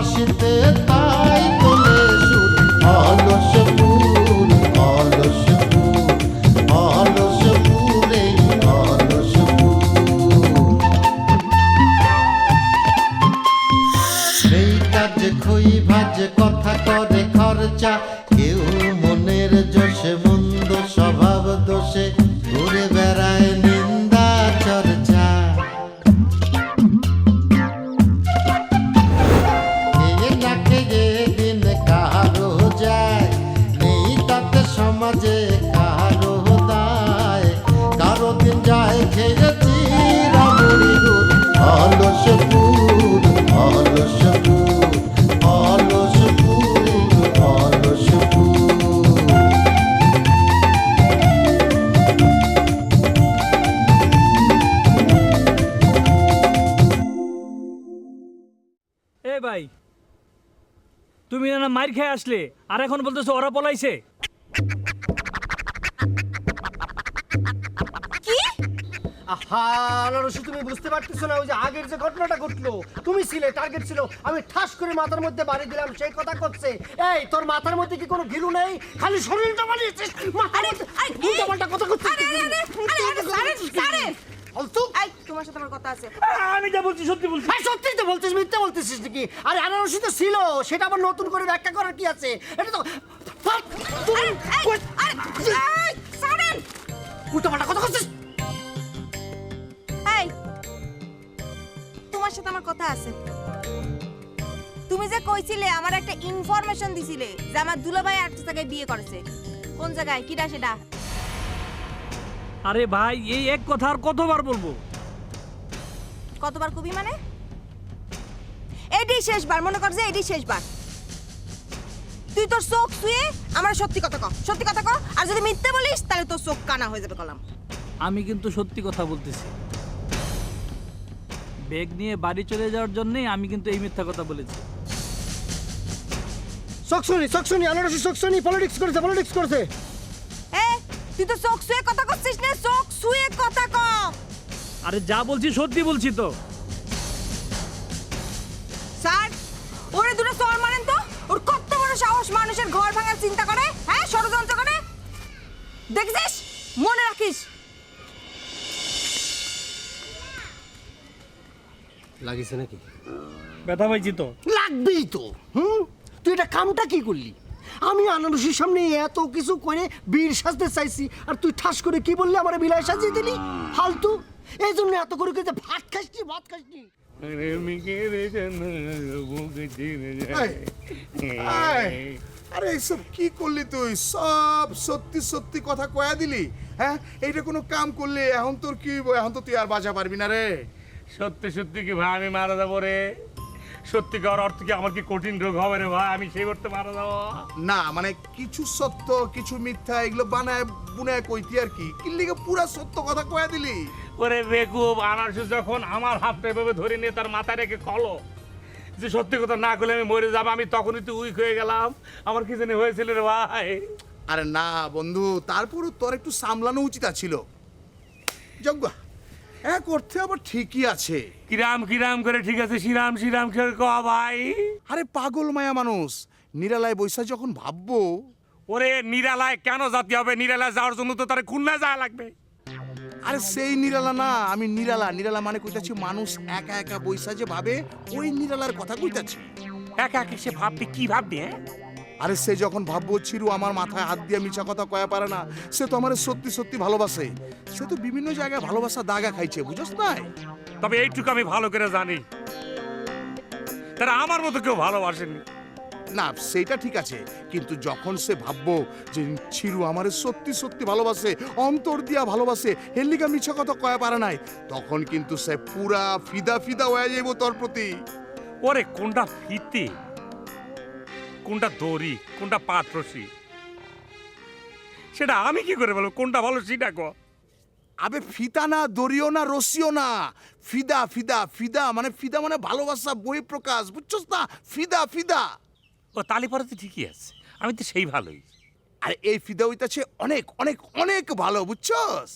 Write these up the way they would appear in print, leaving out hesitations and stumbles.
বাঁশিতে তাই তোলে সুর অলস ফুল অলস ফুল অলস ফুলে অলস ফুল নেই কাজে খই ভাজে কথা করে খরচা কেউ মনের জোশে মন্দ স্বভাব দোষে ঘুরে বেড়ায় নিন্দা চর্চা খেয়ে না খেয়ে দিন কারো যায় নেই তাতে সমাজে কারো দায় কারো দিন যায় খেয়েছি রামুড়ি গুড় অলস ফুল অলস ফুল অলস ফুল অলস ফুল এ ভাই তুমি না মার খেয়ে আসলে আর এখন বলতেছো ওরা পলাইছে। আহা আনারসি তুমি বুঝতে পারতেছো না ওই যে আগের যে ঘটনাটা ঘটলো তুমি ছিলে টার্গেট ছিল আমি ঠাস করে মাথার মধ্যে বাড়ি দিলাম সেই কথা করছে এই তোর মাথার মধ্যে কি কোনো গিলু নেই খালি শরীরটা বানিয়েছিস উল্টাপাল্টা কথা করছিস ফালতু। তোমার সাথে আমার কথা আছে। আমি যা বলছি সত্যি বলছি। সত্যিই তো বলছিস মিথ্যা বলতেছিস নাকি আরে আনারসি তো ছিল সেটা আবার নতুন করে ব্যাখ্যা করার কি আছে এটা তো উল্টাপাল্টা কথা করছিস। এই তোমার সাথে আমার কথা আছে। তুমি যে কইছিলে আমার একটা ইনফরমেশন দিছিলে যে আমার দুলাভাই একটা জায়গায় বিয়ে করেছে কোন জায়গায় কিডা সেটা আরে ভাই এই এক কথা আর কতবার বলবো? কতবার কবি মানে এটাই শেষবার মনে কর যে এটাই শেষবার তুই তোর চোখ শুয়ে আমার সত্যি কথা কর সত্যি কথা কর আর যদি মিথ্যে বলিস তাহলে তোর চোখ কানা হয়ে যাবে কলাম। আমি কিন্তু সত্যি কথা বলতেছি। ব্যাগ নিয়ে বাড়ি চলে যাওয়ার জন্যই আমি কিন্তু এই মিথ্যা কথা বলেছি। সকসুনি আনারসি সকসুনি পলিটিক্স করেছে এ তুই তো চোখ শুয়ে কথা করছিস না চোখ শুয়ে কথা কর। আরে যা বলছি সত্যি বলছি তো। স্যার ওরে দুটো চর মারেন তো ওর কত বড় সাহস মানুষের ঘর ভাঙার চিন্তা করে হ্যাঁ ষড়যন্ত্র করে দেখছিস মনে রাখিস। লাগিছে নাকি ব্যথা পাইছি তো। লাগবেই তো তুই এটা কামটা কি করলি আমি আনারসির সামনে এত কিছু করে বীর সাজতে চাইছি আর তুই ঠাস করে কি বললি আমার বিলায় সাজিয়ে দিলি ফালতু এই জন্য এত করে যে ভাত খাসনি আরে এইসব কি করলি তুই সব সত্যি সত্যি কথা কয়া দিলি হ্যাঁ এইটা কোনো কাম করলি এখন তোর কি হইব এখন তো তুই আর বাঁচা পারবি না রে সত্যি সত্যি কি ভাই আমি মারা যাবো রে? সত্যিকার অর্থ কি আমার কি কঠিন রোগ হবে রে ভাই আমি সেই করতে মারা যাবো? না মানে কিছু সত্য কিছু মিথ্যা এগুলো বানায় বুনায় কইতি আর কি কিল্লিকে পুরা সত্য কথা কয়া দিলি ওরে বেকুব আনারসু যখন আমার হাতটা এভাবে ধরে নিয়ে তার মাথায় রেখে খলো যে সত্যি কথা না করলে আমি মরে যাবো আমি তখনই তো উইক হয়ে গেলাম আমার কি জানি হয়েছিল রে ভাই। আরে না বন্ধু তারপরও তোর একটু সামলানো উচিত ছিল যজ্ঞ এক অর্থে আবার ঠিকই আছে কিরাম করে ঠিক আছে শ্রীরাম করে ক ভাই। আরে পাগল মায়া মানুষ নিরালায় বৈশা যখন ভাববো ওরে নিরালায় কেন জাতি হবে? নিরালায় যাওয়ার জন্য তো তার খুলনা যাওয়া লাগবে। আরে সেই নিরালা না আমি নিরালা মানে কইতাছি মানুষ একা একা বৈশা যে ভাবে ওই নিরালার কথা কইতাছি একা একা সে ভাববে কি ভাববে? আরে সে যখন ভাববো চিরু আমার মাথায় হাত দিয়ে মিছা কথা কয়া পারে না সে তো আমার সত্যি সত্যি ভালোবাসে সে তো বিভিন্ন জায়গায় ভালোবাসা দাগা খাইছে বুঝছ না তবে এইটুকু আমি ভালো করে জানি তারা আমার মতো কেউ ভালোবাসেনি। না সেটা ঠিক আছে কিন্তু যখন সে ভাববো যে চিরু আমার সত্যি সত্যি ভালোবাসে অন্তর দিয়া ভালোবাসে হেলিকা মিছা কথা কয়া পারে নাই তখন কিন্তু সে পুরা ফিদা হয়ে যাইব তোর প্রতি। ওরে কোনটা ফিতে কোনটা দড়ি কোনটা পাত্রসি সেটা আমি কি করে বলবো কোনটা ভালো সেটা কো? আবে ফিতা না দড়িও না রশিও না ফিদা মানে ভালোবাসা বই প্রকাশ বুঝছস না ফিদা ও তালি পরে তো ঠিকই আছে আমি তো সেই ভালোই। আর এই ফিদা হইতাছে অনেক অনেক অনেক ভালো বুঝছস।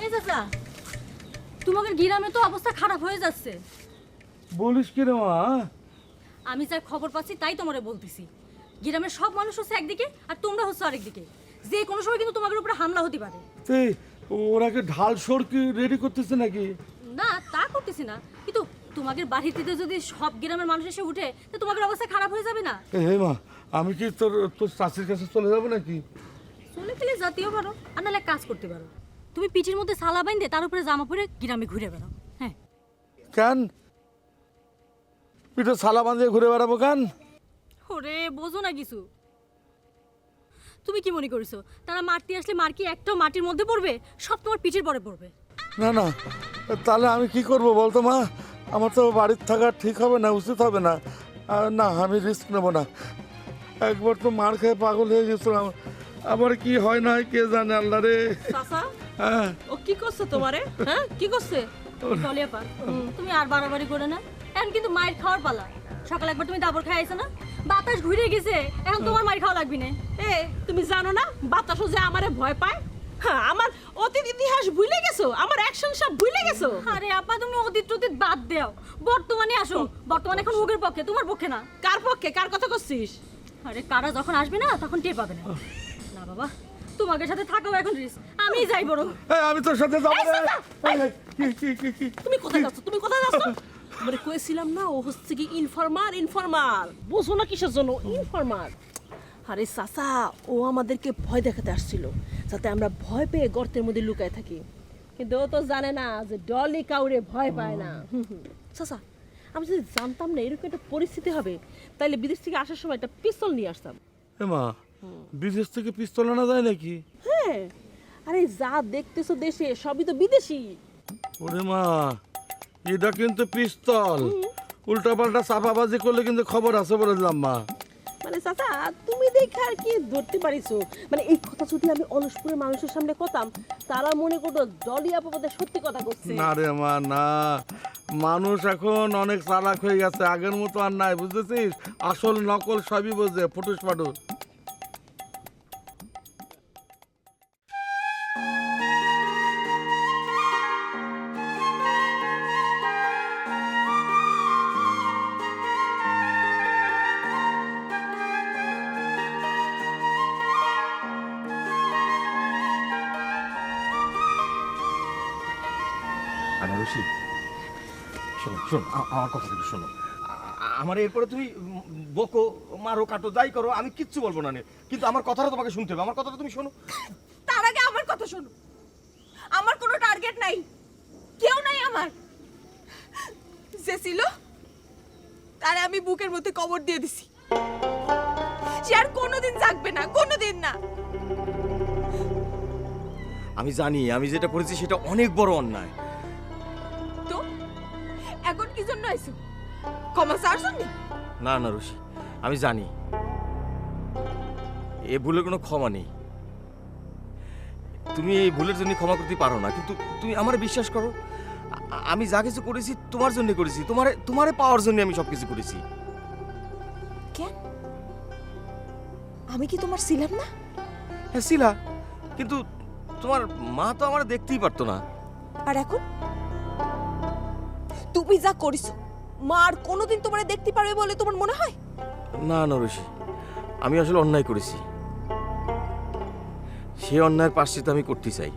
এই চাচা, তোমাদের গ্রামে তো অবস্থা খারাপ হয়ে যাচ্ছে। বলিস কি রে মা? আমি যা খবর পাচ্ছি তাই তোমারে বলতেছি। গ্রামের সব মানুষ হচ্ছে একদিকে আর তোমরা হচ্ছে আরেকদিকে। যে কোনো সময় কিন্তু তোমাদের উপরে হামলা হতে পারে। এই ওরা কি ঢাল সড়কি রেডি করতেছে নাকি? না তা করতেছি না, কিন্তু তোমাদের বাড়িতে যদি সব গ্রামের মানুষ এসে উঠে তো তোমাদের অবস্থা খারাপ হয়ে যাবে না? হে মা, আমি কি তোর চাষির কাছে চলে যাবো নাকি? চলে গেলে জাতীয় পারো, আর নাহলে এক কাজ করতে পারো, তুমি পিঠের মধ্যে সালা বাইন্ধে তার উপরে জামা পরে গ্রামে ঘুরে বেড়াও। হ্যাঁ। কেন পিঠে সালা বাঁধিয়ে ঘুরে বেড়াবো কেন? ওরে বোঝো না কিছু। তুমি কি মনে করেছো তারা মারতে আসলে মার কি একটাও মাটির মধ্যে পড়বে? সব তোমার পিঠের পরে পড়বে। না না, তাহলে আমি কি করব বলতো মা? আমার তো বাড়ির থাকা ঠিক হবে না, উচিত হবে না। না, আমি রিস্ক নেবো না। একবার তো মার খেয়ে পাগল হয়ে গেছিলাম, আবার কি হয় না কে জানে, আল্লাহ রে। চাচা, হ্যাঁ, ও কি করছে তোমারে? হ্যাঁ, কি করছে? টলিয়াপা, তুমি আর বাড়াবাড়ি করে না। এখন কিন্তু মায়ের খাওয়ার পালা। সকালে একবার তুমি দাবর খাই আইছো না, বাতাস ঘুরে গেছে, এখন তোমার মায়ের খাওয়া লাগবে না। এ তুমি জানো না বাতাসও যে আমারে ভয় পায়? হ্যাঁ, আমার অতীত ইতিহাস ভুলে গেছো, আমার অ্যাকশন সব ভুলে গেছো। আরে আপা তুমি অতীত টতীত বাদ দাও, বর্তমানে আসো। বর্তমানে এখন মুখের পক্ষে, তোমার পক্ষে না। কার পক্ষে? কার কথা করছিস? আরে কারা যখন আসবে না তখন টের পাবে না। না বাবা, তোমাদের সাথে থাকাও এখন রিস্ক। আমি যাই বড়। আমি তোর সাথে যাবো রে। তুমি কোথায় যাচ্ছ? তুমি কোথায় যাচ্ছ? মানে কইছিলাম না ও হচ্ছে কি ইনফরমার। বুঝো না কিসের জন্য ইনফরমার? আরে চাচা, ও আমাদেরকে ভয় দেখাতে আসছিল যাতে আমরা ভয় পেয়ে গর্তের মধ্যে লুকায় থাকি। কিন্তু ও তো জানে না যে ডলি কাউরে ভয় পায় না। চাচা, আমি যদি জানতাম না এরকম একটা পরিস্থিতি হবে, তাইলে বিদেশ থেকে আসার সময় একটা পিস্তল নিয়ে আসতাম। মা, বিদেশ থেকে পিস্তল আনা যায় নাকি? হ্যাঁ, আরে যা দেখতেছো দেশে সবই তো বিদেশি। ওরে মা, এটা কিন্তু পিস্তল। উল্টা পাল্টা চাপাবাজি করলে কিন্তু খবর আছে বলে দিলাম মা। মানে চাচা, তুমি দেখে আর কি ধরতে পারিছো? মানে এই কথা যদি আমি অলসপুরের মানুষের সামনে কথাম, তারা মনে করতো ডলি আপা বোধহয় সত্যি কথা করছে। না রে মা, না। মানুষ এখন অনেক চালাক হয়ে গেছে, আগের মতো আর নাই, বুঝতেছিস? আসল নকল সবই বোঝে, ফুটুস ফাটুস। আনারসি, শোনো শোনো, আমার কথা একটু শোনো। আমার এরপরে তুমি বকো, মারো, কাটো, যাই করো, আমি কিচ্ছু বলবো না নে। কিন্তু আমার কথাটা তোমাকে শুনতে হবে, আমার কথাটা তুমি শোনো। তার আগে আমার কথা শোনো। আমার কোনো টার্গেট নাই, কেউ নাই আমার। যে ছিল তারে আমি বুকের মধ্যে কবর দিয়ে দিছি। সে আর কোনোদিন জাগবে না, কোনোদিন না। আমি জানি আমি যেটা করেছি সেটা অনেক বড় অন্যায়। তো এখন কি জন্য আইছো? ক্ষমা চাওয়ার জন্য? না আনারসি, আমি জানি এ ভুলের কোনো ক্ষমা নেই। তুমি এই ভুলের জন্য ক্ষমা করতে পারো না, কিন্তু তুমি আমার বিশ্বাস করো, আমি যা কিছু করেছি তোমার জন্য করেছি, তোমারে পাওয়ার জন্য আমি সবকিছু করেছি। কেন? আমি কি তোমার ছিলাম না? হ্যাঁ ছিলা, কিন্তু তোমার মা তো আমার দেখতেই পারতো না। আর এখন তুমি যা করিছো, মা আর কোনোদিন তোমারে দেখতে পারবে বলে তোমার মনে হয়? না নরসি, আমি আসলে অন্যায় করেছি, সে অন্যায়ের পাশে আমি করতে চাই।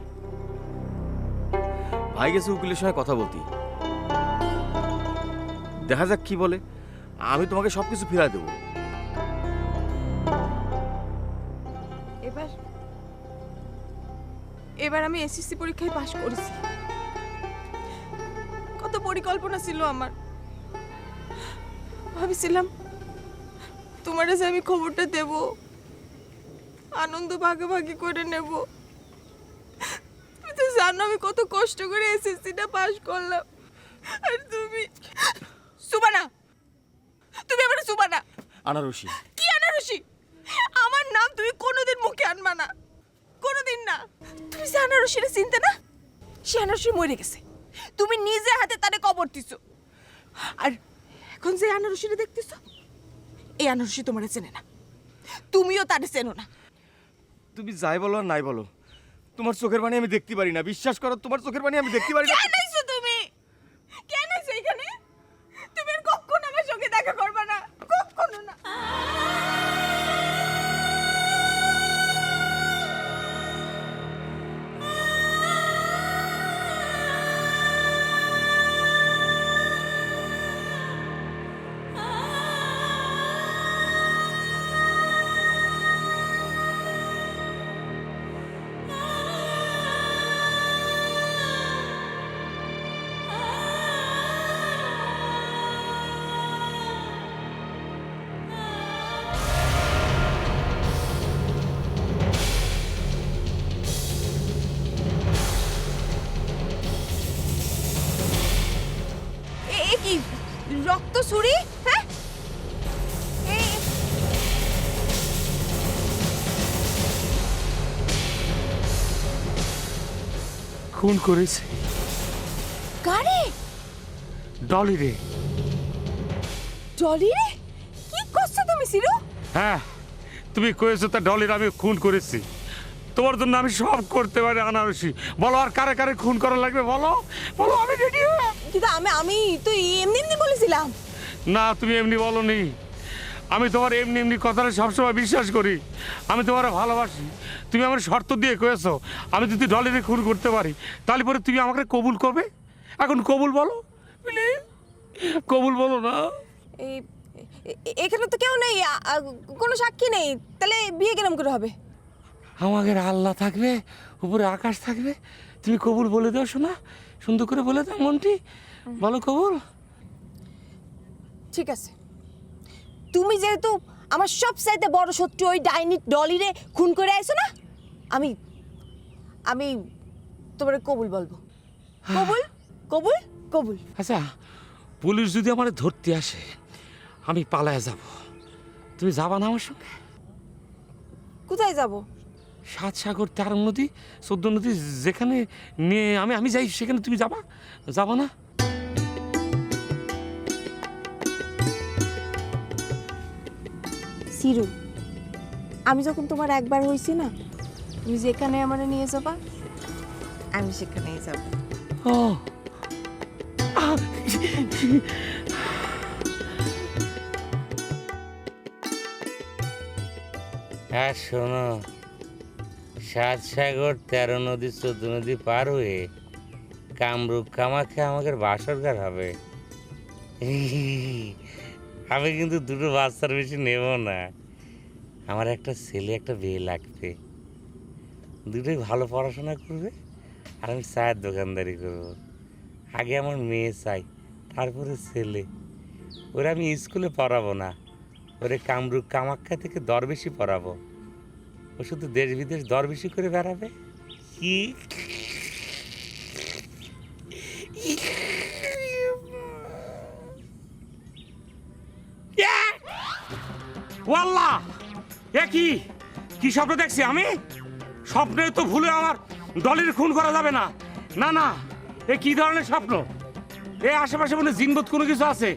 ভাই গেছে উকিলের সঙ্গে কথা বলতি, দেখা যাক কি বলে। আমি তোমাকে সবকিছু ফিরাই দেবো। এবার আমি এসএসসি পরীক্ষায় পাশ করেছি। কত পরিকল্পনা ছিল আমার। ভাবছিলাম তোমার কাছে আমি খবরটা দেব, আনন্দ ভাগাভাগি করে নেব। তুমি তো জানো আমি কত কষ্ট করে এসএসসিটা পাশ করলাম। আর তুমি সুবানা, তুমি আমার সুবানা। আনারসি। কি আনারসি? আমার নাম তুমি কোনোদিন মুখে আনবা না, কোনোদিন না। তুমি যে আনারসিরে চিনতে না, সে আনারসি মরে গেছে। তুমি নিজে হাতে তারে কবর দিছো। আর এখন যে আনারসিরে দেখতেছো, এই আনারসি তোমারে চেনে না, তুমিও তারে চেনো না। তুমি যাই বলো আর নাই বলো, তোমার চোখের পানি আমি দেখতে পারি না, বিশ্বাস করো তোমার চোখের পানি আমি দেখতে পারি না। কেন আইছো তুমি? কেন আইছো এখানে? তুমি আর কখনো আমার সঙ্গে দেখা করবে না, কখনো না। এ কি রক্ত ছুরি? হ্যাঁ, খুন করেছে কারে? ডলি রে। জলি রে? কি করছো তুমি সিরু? হ্যাঁ, তুমি কয়েছো তা ডলির আমি খুন করেছি। তোমার জন্য আমি সব করতে পারি আনারসি। বলো আর কারে কারে খুন করা লাগবে, বলো বলো, আমি রেডি। কিন্তু আমি তো এমনি এমনি বলেছিলাম। না, তুমি এমনি বলনি। আমি তোমার এমনি এমনি কথাটা সবসময় বিশ্বাস করি। আমি তোমার ভালোবাসি। তুমি আমার শর্ত দিয়ে কয়েছো আমি যদি ডলিরে খুন করতে পারি তাহলে পরে তুমি আমাকে কবুল করবে। এখন কবুল বলো, প্লিজ কবুল বলো না। এখানে তো কেউ নেই, কোনো সাক্ষী নেই, তাহলে বিয়ে কেরম করে হবে? আমাদের আল্লাহ থাকবে, উপরে আকাশ থাকবে, তুমি কবুল বলে দাও শোনা, সুন্দর করে বলে দাও মনটি, বলো কবুল। ঠিক আছে, তুমি যেহেতু আমার সবচাইতে বড় শত্রু ওই ডাইনি ডলিরে খুন করে আইছো না, আমি আমি তোমার কবুল বলবো। কবুল কবুল কবুল। আচ্ছা, পুলিশ যদি আমার ধরতে আসে আমি পালায় যাব, তুমি যাবা না আমার সঙ্গে? কোথায় যাব? 7 সাগর 13 নদী 14 নদী যেখানে নিয়ে আমি যাই সেখানে তুমি যাবা, যাবা না? সিরু, আমি যখন তোমার একবার হইছি না, তুমি যেখানে আমারে নিয়ে যাবা আমি সেখানেই যাব। ও হ্যাঁ শোনো, 7 সাগর 13 নদী 14 নদী পার হয়ে কামরূপ কামাখ্যা আমাদের বাসরঘর হবে। আমি কিন্তু দুটো বাচ্চার বেশি নেব না। আমার একটা ছেলে একটা মেয়ে লাগবে, দুটোই ভালো পড়াশোনা করবে আর আমি চায়ের দোকানদারি করব। আগে আমার মেয়ে চাই, তারপরে ছেলে। ওরা আমি স্কুলে পড়াবো না, ওরে কামরূপ কামাখ্যা থেকে দরবেশি পড়াবো। ও শুধু দেশ বিদেশ দরবেশি করে বেড়াবে। কি ওয়াল্লাহ, এ কি স্বপ্ন দেখছি আমি? স্বপ্নে তো ভুলে আমার ডলির খুন করা যাবে না। না না, এ কি ধরনের স্বপ্ন? এ আশেপাশে মনে জিনবোধ কোনো কিছু আছে।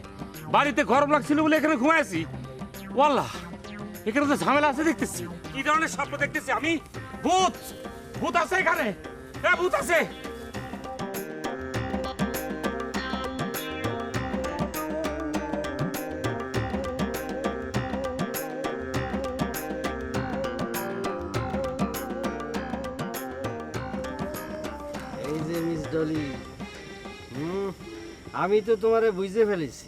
বাড়িতে গরম লাগছিল বলে এখানে ঘুমাইছি। ওয়াল্লাহ, এখানে তো ঝামেলা আছে দেখতেছি। কি ধরনের স্বপ্ন দেখতেছি আমি? ভূত ভূত আছে এখানে, এ ভূত আছে। এই যে মিস ডলি, আমি তো তোমারে বুঝে ফেলেছি,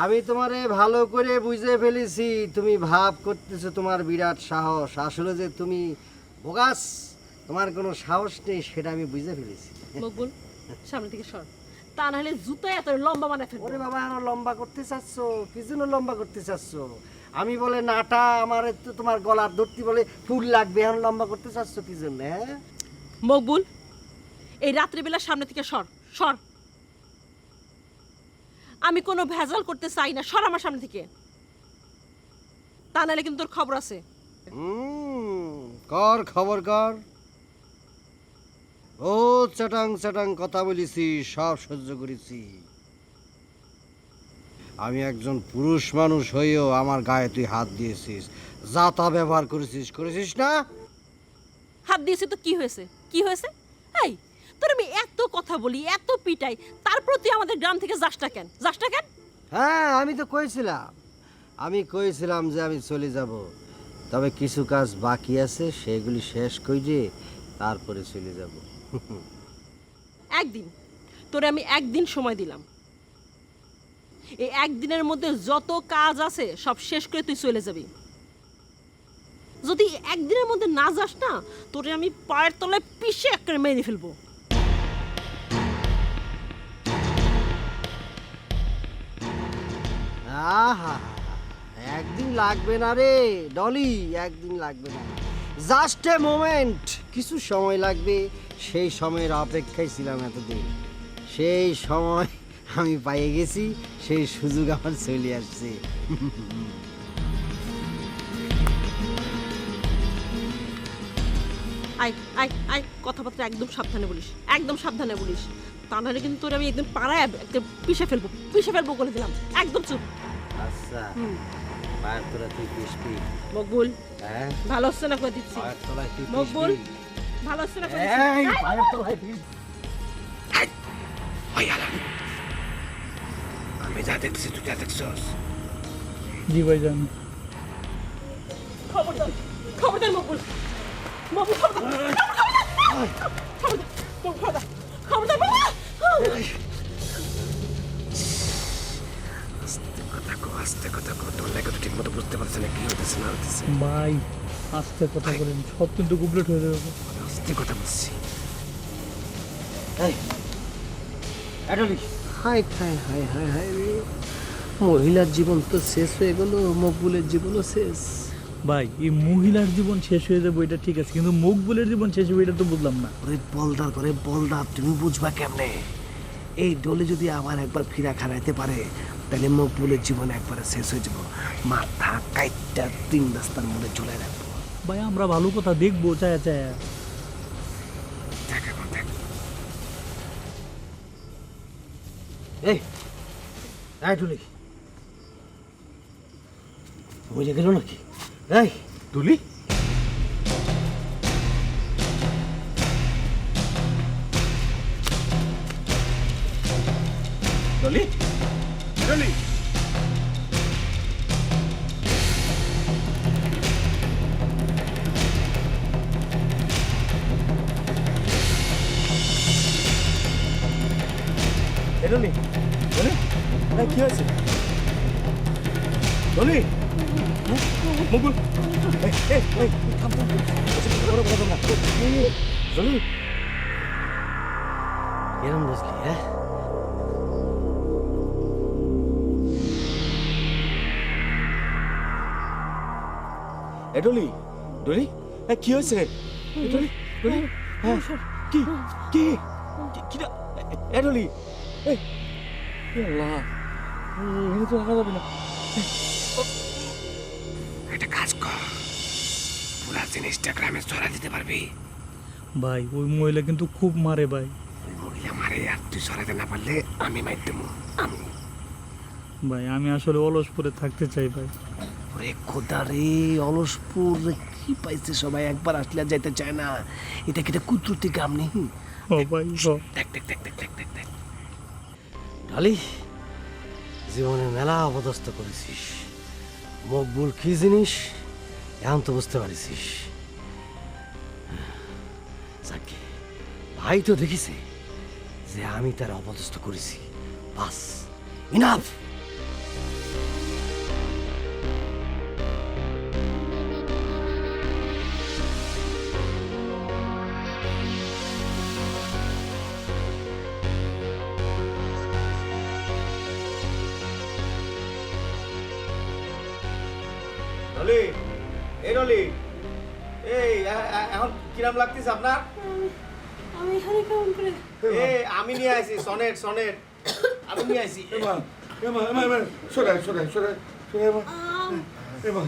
আমি তোমারে ভালো করে বুঝে ফেলেছি। তুমি ভাব করতেছো তোমার বিরাট সাহস, আসলে যে তুমি বোগাস, তোমার কোনো সাহস নেই সেটা আমি বুঝে ফেলেছি। মকবুল, সামনে থেকে সর, তা না হলে জুতো এত লম্বা বানায় ফেলবো। ওরে বাবা, আরো লম্বা করতে চাচ্ছ? কি জন্য লম্বা করতে চাচ্ছ? আমি বলে নাটা, আমার তো তোমার গলার ধরতি বলে ফুল লাগবে, এখন লম্বা করতে চাচ্ছ কি জন্য? হ্যাঁ মকবুল, এই রাত্রিবেলা সামনে থেকে সর সর। আমি কোনো ভেজাল করতে চাই না, সর আমার সামনে থেকে, তা নাহলে কিন্তু তোর খবর আছে। কর খবর কর। ও চাটাং চাটাং কথা বলেছি, সব সহ্য করেছি। আমি একজন পুরুষ মানুষ হয়েও আমার গায়ে তুই হাত দিয়েছিস, যা তা ব্যবহার করেছিস না? হাত দিয়েছে তো কি হয়েছে? কি হয়েছে? এই তোর আমি এত কথা বলি, এত পিটাই, তারপর তুই আমাদের গ্রাম থেকে যাসটা কেন? যাসটা কেন? হ্যাঁ, আমি তো কইছিলাম যে আমি চলে যাব, তবে কিছু কাজ বাকি আছে, সেগুলি শেষ করে তারপরে চলে যাব। একদিন তোরে আমি একদিন সময় দিলাম, এই একদিনের মধ্যে যত কাজ আছে সব শেষ করে তুই চলে যাবি। যদি একদিনের মধ্যে না যাস না, তোরে আমি পায়ের তলায় পিষে একটা মেরে ফেলবো। আহা, একদিন লাগবে না রে ডলি, একদিন লাগবে না, জাস্ট এ মোমেন্ট, কিছু সময় লাগবে। সেই সময়ের অপেক্ষায় ছিলাম এতদিন, সেই সময় আমি পেয়ে গেছি, সেই সুযোগ আমার চলে আসছে। আয় আয় আয়, কথাবার্তা একদম সাবধানে বলিস, একদম সাবধানে বলিস, তা নাহলে কিন্তু তোর আমি একদম পাড়ায় একটা পিষে ফেলবো করে দিলাম। একদম চুপ। আচ্ছা, পায়ের তলায় তুই পিসবি? মকবুল, হ্যাঁ, ভালো হচ্ছে না করে দিচ্ছি। পায়ের তলায় তুই মকবুল, পিসবি? ভালো হচ্ছে না করে এই, দিচ্ছি। পায়ের তলায় পিস। আমি যা দেখছি তুই যা দেখছস। জি ভাইজান। খবরদার, খবরদার মকবুল, মকবুল খবরদার, খবরদার, খবরদার বাবা। আস্তে কথা কো, তোর লাগে তো ঠিক মতো বুঝতে পারছিস না কি হইতেছে না হইতেছে। ভাই আস্তে কথা বলেন, সব কিন্তু কমপ্লিট হয়ে যাবে। আস্তে কথা বলছি। এই, অ্যাডলি, হাই হাই হাই হাই হাই রে, মহিলার জীবন তো শেষ হয়ে গেল, মকবুলের জীবনও শেষ। ভাই এই মহিলার জীবন শেষ হয়ে যাবে এটা ঠিক আছে, কিন্তু মকবুলের জীবন শেষ হবে এটা তো বুঝলাম না। ওরে বলদার করে বলদা, তুমি বুঝবা কেমনে? এই ডলে যদি আবার একবার ফিরা খারাইতে পারে, তাহলে মকবুলের জীবন একবারে শেষ হয়ে যাব। মাথা কাইটটা 3 রাস্তার মধ্যে চলে রাখবো। ভাই আমরা ভালো কথা দেখবো চায়া চায়া। দেখ এখন দেখ। এই, অ্যাডলি, বুঝে গেল নাকি? এই তুলি ডলি ডলি ডলি ডলি কি হয়েছে ডলি মকবুল থাম থাম ডলি এরম বুঝলি? হ্যাঁ, এ ডলি ডলি কি হয়েছে ডলি ডলি হ্যাঁ কি কি কি এ ডলি এই আল্লাহ এখানে তো রাখা যাবে না একটা কাজ কর, পুরা জিনিসটা গ্রামে ছড়া দিতে পারবি? ভাই ওই মহিলা কিন্তু খুব মারে ভাই। ওই মহিলা মারে, আর তুই ছড়াতে না পারলে আমি মার দেবো। আমি ভাই আমি আসলে অলসপুরে থাকতে চাই ভাই। ওরে খোদা রে, অলসপুর কি পাইছে সবাই, একবার আসলে আর যাইতে চায় না। এটা কি কুদরতি গ্রাম নেই? ও ভাই ও। দেখ দেখ দেখ দেখ দেখ দেখ দেখ। ডলি, জীবনে মেলা অপদস্থ করেছিস, মকবুল কি জিনিস এখন তো বুঝতে পারিস। যাকে ভাই তো দেখিছে যে আমি তার অপদস্থ করেছি, বাস ইনাফ। ডলি এই ডলি এই এখন কিরাম লাগতেছে আপনার? আমি এখানে কেমন করে? এই আমি নিয়ে আইছি সনেট সনেট আমি নিয়ে আইছি। এমা এমা এমা এমা সরাই সরাই সরাই সরাই এমা এমা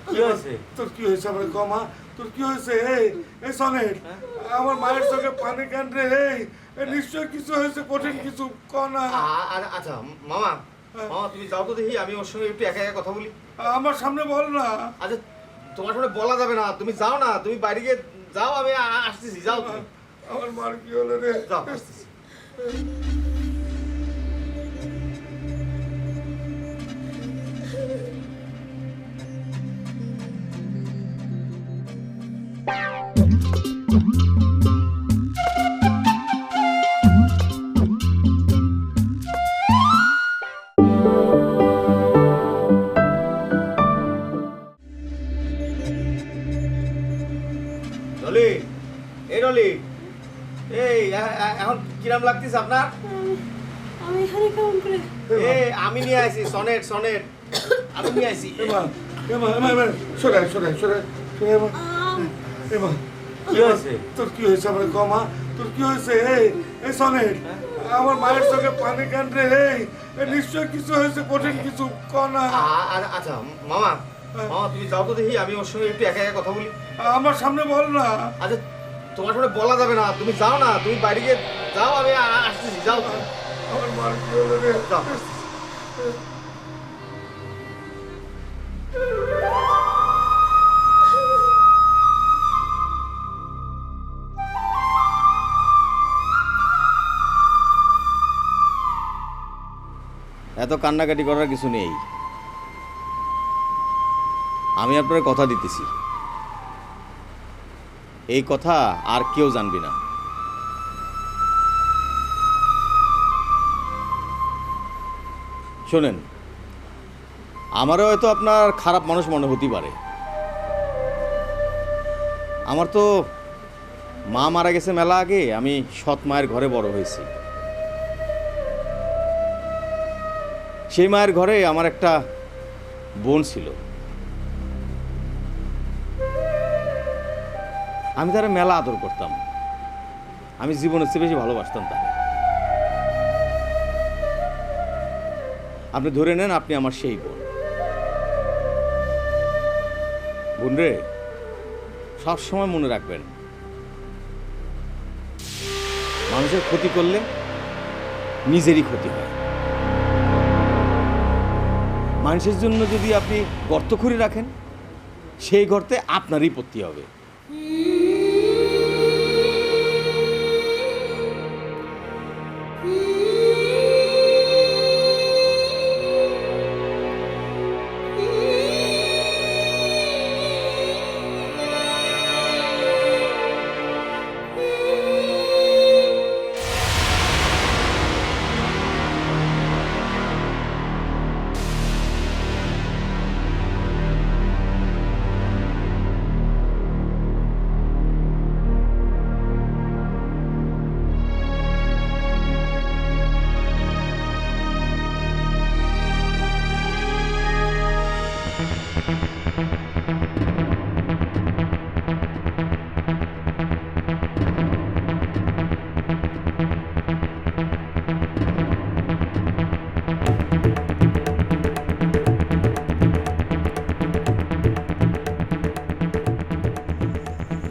কি হয়েছে? তোর কি হয়েছে আমার কমা? তোর কি হয়েছে? এই এই সনেট, আমার মায়ের চোখে পানি কেন রে? এই নিশ্চয় কিছু হয়েছে, কঠিন কিছু কনা। আচ্ছা মামা মামা তুমি যাও তো দেখি, আমি ওর সঙ্গে একটু একা একা কথা বলি। আমার সামনে বল না। আচ্ছা তোমার সামনে বলা যাবে না, তুমি যাও না, তুমি বাইরে গিয়ে যাও আমি আসতেছি, যাও তুমি। আমার মার কি হলো রে? যাও, আসতেছি। ডলি, এই ডলি, এই এখন কিরাম লাগতেছে আপনার? আমি এখানে কেমন করে এই আমি নিয়ে আইছি সনেট, সনেট আমি নিয়ে আইছি। এমা এমা এমা এমা সরাই সরাই সরাই সরাই এমা এমা কি হয়েছে? তোর কি হয়েছে আমার কমা? তোর কি হয়েছে? এই এই সনেট আমার মায়ের চোখে পানি কান রে। এই নিশ্চয় কিছু হয়েছে, কঠিন কিছু কনা। আচ্ছা মামা, মামা তুমি যাও তো দেখি, আমি ওর সঙ্গে একটু একা একা কথা বলি। আমার সামনে বল না। আচ্ছা তোমার সামনে বলা যাবে না, তুমি যাও না, তুমি বাইরে গিয়ে যাও, আমি আসতেছি, যাও তুমি। আমার মার কি হলো রে? যাও। এত কান্নাকাটি করার কিছু নেই। আমি আপনার কথা দিতেছি, এই কথা আর কেউ জানবি না। শোনেন, আমারও হয়তো আপনার খারাপ মানুষ মনে হতে পারে। আমার তো মা মারা গেছে মেলা আগে, আমি সৎ মায়ের ঘরে বড় হয়েছি। সেই মায়ের ঘরে আমার একটা বোন ছিল। আমি তারা মেলা আদর করতাম, আমি জীবনের চেয়ে বেশি ভালোবাসতাম তাকে। আপনি ধরে নেন আপনি আমার সেই বোন। বোন রে, সবসময় মনে রাখবেন, মানুষের ক্ষতি করলে নিজেরই ক্ষতি হয়। মানুষের জন্য যদি আপনি গর্ত খুঁড়ে রাখেন, সেই গর্তে আপনারই পত্তি হবে।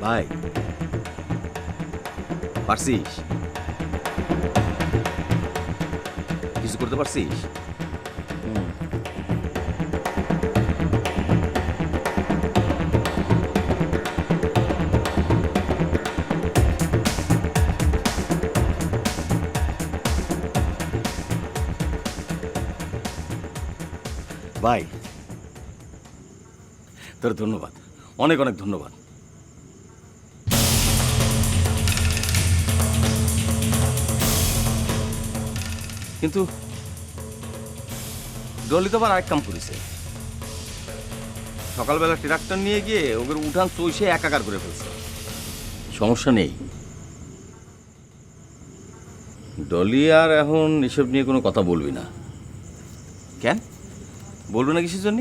ভাই, পারছিস? কিছু করতে পারছিস? ভাই, তোর ধন্যবাদ, অনেক অনেক ধন্যবাদ। কিন্তু ডলি তো আবার আরেক কাম করেছে। সকালবেলা ট্রাক্টর নিয়ে গিয়ে ওদের উঠান চইসে একাকার করে ফেলছে। সমস্যা নেই, ডলি আর এখন এসব নিয়ে কোনো কথা বলবি না। কেন বলবি না কিসের জন্য?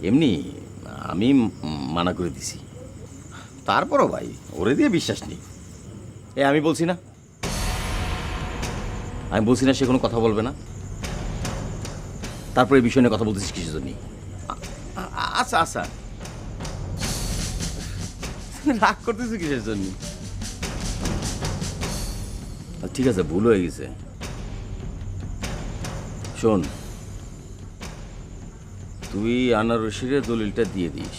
এমনি আমি মানা করে দিছি। তারপরও ভাই, ওরে দিয়ে বিশ্বাস নেই। আমি বলছি না, সে কোনো কথা বলবে না। তারপরে এই বিষয় নিয়ে কথা বলতেছিস কিসের জন্য? আচ্ছা আচ্ছা, রাগ করতেছিস কিসের জন্য? ঠিক আছে, ভুল হয়ে গেছে। শোন, তুই আনারসিরে দলিলটা দিয়ে দিস,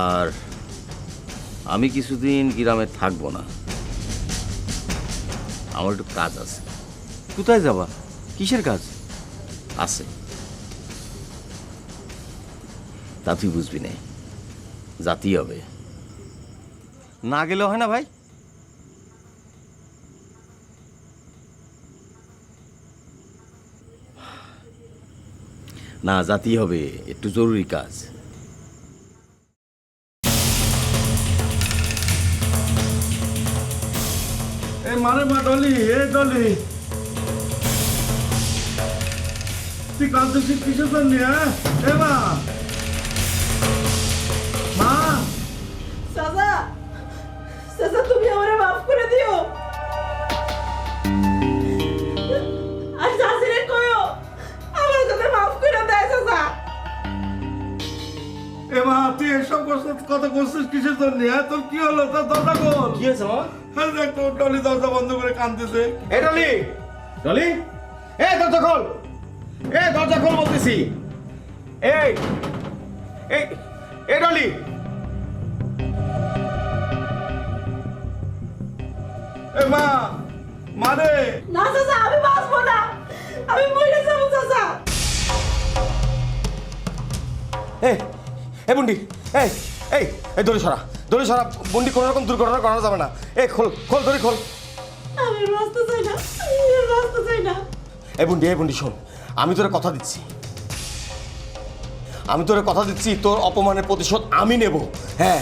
আর আমি কিছুদিন গ্রামে থাকবো না, আমার একটু কাজ আছে। কোথায় যাবা? কিসের কাজ? আছে তা তুই বুঝবি না, জাতি হবে। না গেলে হয় না ভাই? না, জাতি হবে, একটু জরুরি কাজ। এই মানে মা ডলি, এ ডলি, তুই কাঁদতেছিস কিসের জন্য? হ্যাঁ এ মা, মা চাচা, চাচা তুমি আমারে মাফ করে দিও। আর চাচিরে কইও আমার যাতে মাফ করে দেয় চাচা। এ মা, তুই এসব কথা করছিস কিসের জন্য? হ্যাঁ তোর কি হলো? তোর দরজা খোল। কি হয়েছে মামা? হ্যাঁ দেখ তোর ডলি দরজা বন্ধ করে কাঁদতেছে। এ ডলি, ডলি, এ দরজা খোল, এ দরজা খোল বলতেছি। এই এই এ ডলি, এ মা, মা রে। না চাচা, আমি বাঁচবো না, আমি মরে যাবো চাচা। এই এই বুন্ডি, এই এই এই দড়ি সরা, দড়ি সরা। বুন্ডি কোনো রকম দুর্ঘটনা করানো যাবে না। এই খোল খোল, দড়ি খোল। আমি বাঁচতে চাই না, আমি বাঁচতে চাই না। এই বুন্ডি শোন, আমি তোরে কথা দিচ্ছি, আমি তোরে কথা দিচ্ছি, তোর অপমানের প্রতিশোধ আমি নেব। হ্যাঁ,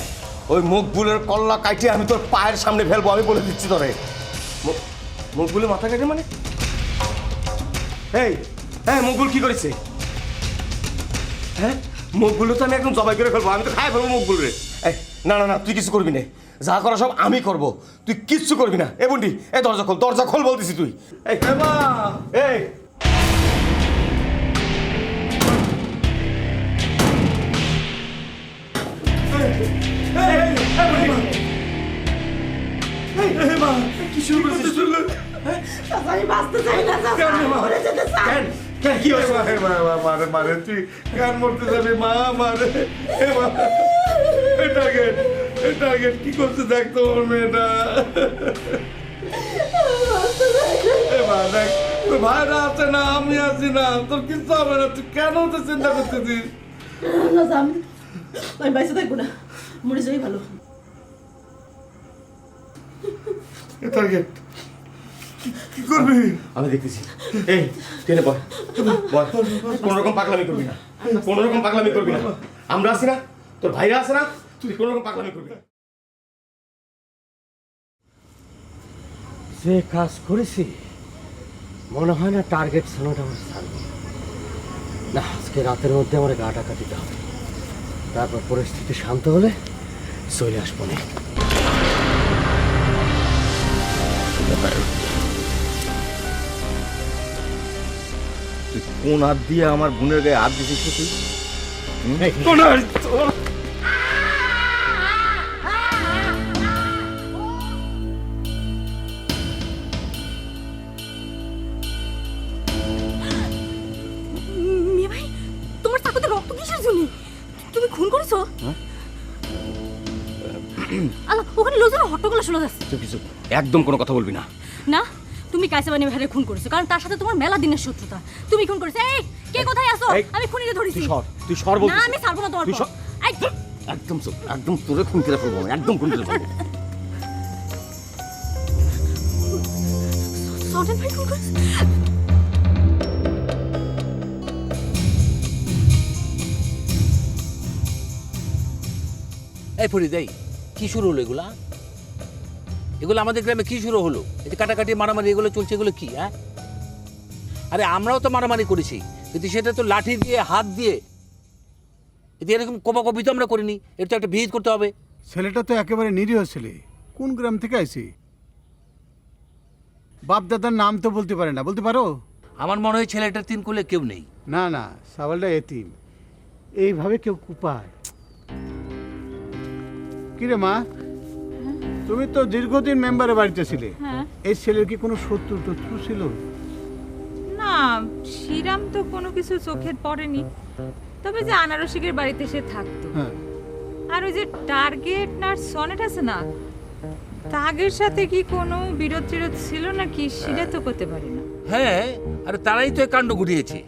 ওই মুখগুলের কল্লা কাটিয়ে আমি তোর পায়ের সামনে ফেলবো, আমি বলে দিচ্ছি তোরে। মুখগুলো মাথা কাটে মানে? এই হ্যাঁ, মুখগুলো কি করেছে? হ্যাঁ, মুখগুলো তো আমি একদম জবাই করে ফেলবো, আমি তো খাই ফেলবো মুখগুলো রে। এই না না না, তুই কিছু করবি না, যা করা সব আমি করব, তুই কিচ্ছু করবি না। এ বুন্ডি, এই দরজা খোল, দরজা খোল বলতেছি তুই। এই মা, এই কি শুরু করছিস? চাচা আমি বাঁচতে চাই না চাচা, আমি মরে যেতে চাই। কেন কি হয়েছে? মারে মারে, তুই কেন মরতে যাবি? মা মারে, এ মা, এ টার্গেট কি করছে দেখ তো ওর মেয়েটা। এ মা দেখ, তোর ভাইরা আছে না, আমি আছি না, তোর কিছু হবে না, তুই কেন তো চিন্তা করতেছিস? না চাচা, আমি বাইসে থাকবো না, মরে যাই ভালো। এ টার্গেট কি করবি? আমি দেখতেছি। এই টেনে বল, বল, কোনো রকম পাগলামি করবি না, কোনো রকম পাগলামি করবি না। আমরা আছি না, তোর ভাইরা আছে না, তুই কোনো রকম পাগলামি করবি না। যে কাজ করেছি মনে হয় না টার্গেট ছানাটা আমার ছাড়বে না। আজকে রাতের মধ্যে আমার গাটা কাটিতে হবে, তারপর পরিস্থিতি শান্ত হলে চলে আসবো না। তুই কোন হাত দিয়ে আমার বোনের গায়ে হাত দিছিস তুই? কোন মেয়ে ভাই, তোমার চাকুতে রক্ত কিসের জন্য? তুমি খুন করেছো? আল্লাহ, ওখানে লোকজন হট্টগোল শোনা যাচ্ছে। চুপ চুপ, একদম কোনো কথা বলবি না। না, তুমি কাইসাবানি ভাইরে খুন করেছো, কারণ তার সাথে তোমার মেলা দিনের শত্রুতা। তুমি খুন করেছো। এই, কে কোথায় আছো? আমি খুনিরে ধরেছি। তুই সর না, বলছিস। আমি ছাড়বো না তোমার তুই পর। সর। এই, একদম চুপ, একদম তোরে খুন করে ফেলবো আমি, একদম খুন করে ফেলবো। সজল ভাই খুন করেছে? এই ফরিদ, এই কি শুরু হলো এগুলা? এগুলো আমাদের গ্রামে কি শুরু হলো? এই যে কাটাকাটি মারামারি এগুলো চলছে, এগুলো কি? হ্যাঁ, আরে আমরাও তো মারামারি করেছি, কিন্তু সেটা তো লাঠি দিয়ে, হাত দিয়ে। এতে এরকম কোপাকপি তো আমরা করিনি, এটা তো একটা ভিজিট করতে হবে। ছেলেটা তো একেবারে নিরীহ ছেলে, কোন গ্রাম থেকে আইছে? বাপ দাদার নাম তো বলতে পারে না, বলতে পারো? আমার মনে হয় ছেলেটার তিন কোলে কেউ নেই। না না, সাবালটা এতিম, এইভাবে কেউ কুপায়? কিরে মা, তুমি তো দীর্ঘদিন মেম্বারের বাড়িতে ছিলে, এই ছেলের কি কোনো শত্রু টত্রু ছিল? না, শ্রীরাম তো কোনো কিছু চোখে পড়েনি, তবে যে আনারসিকের বাড়িতে সে থাকতো, আর ওই যে টার্গেট নার সনেট আছে না, তাগের সাথে কি কোনো বিরোধ টিরোধ ছিল নাকি সেটা তো করতে পারি না। হ্যাঁ, আরে তারাই তো এই কাণ্ড ঘটিয়েছে।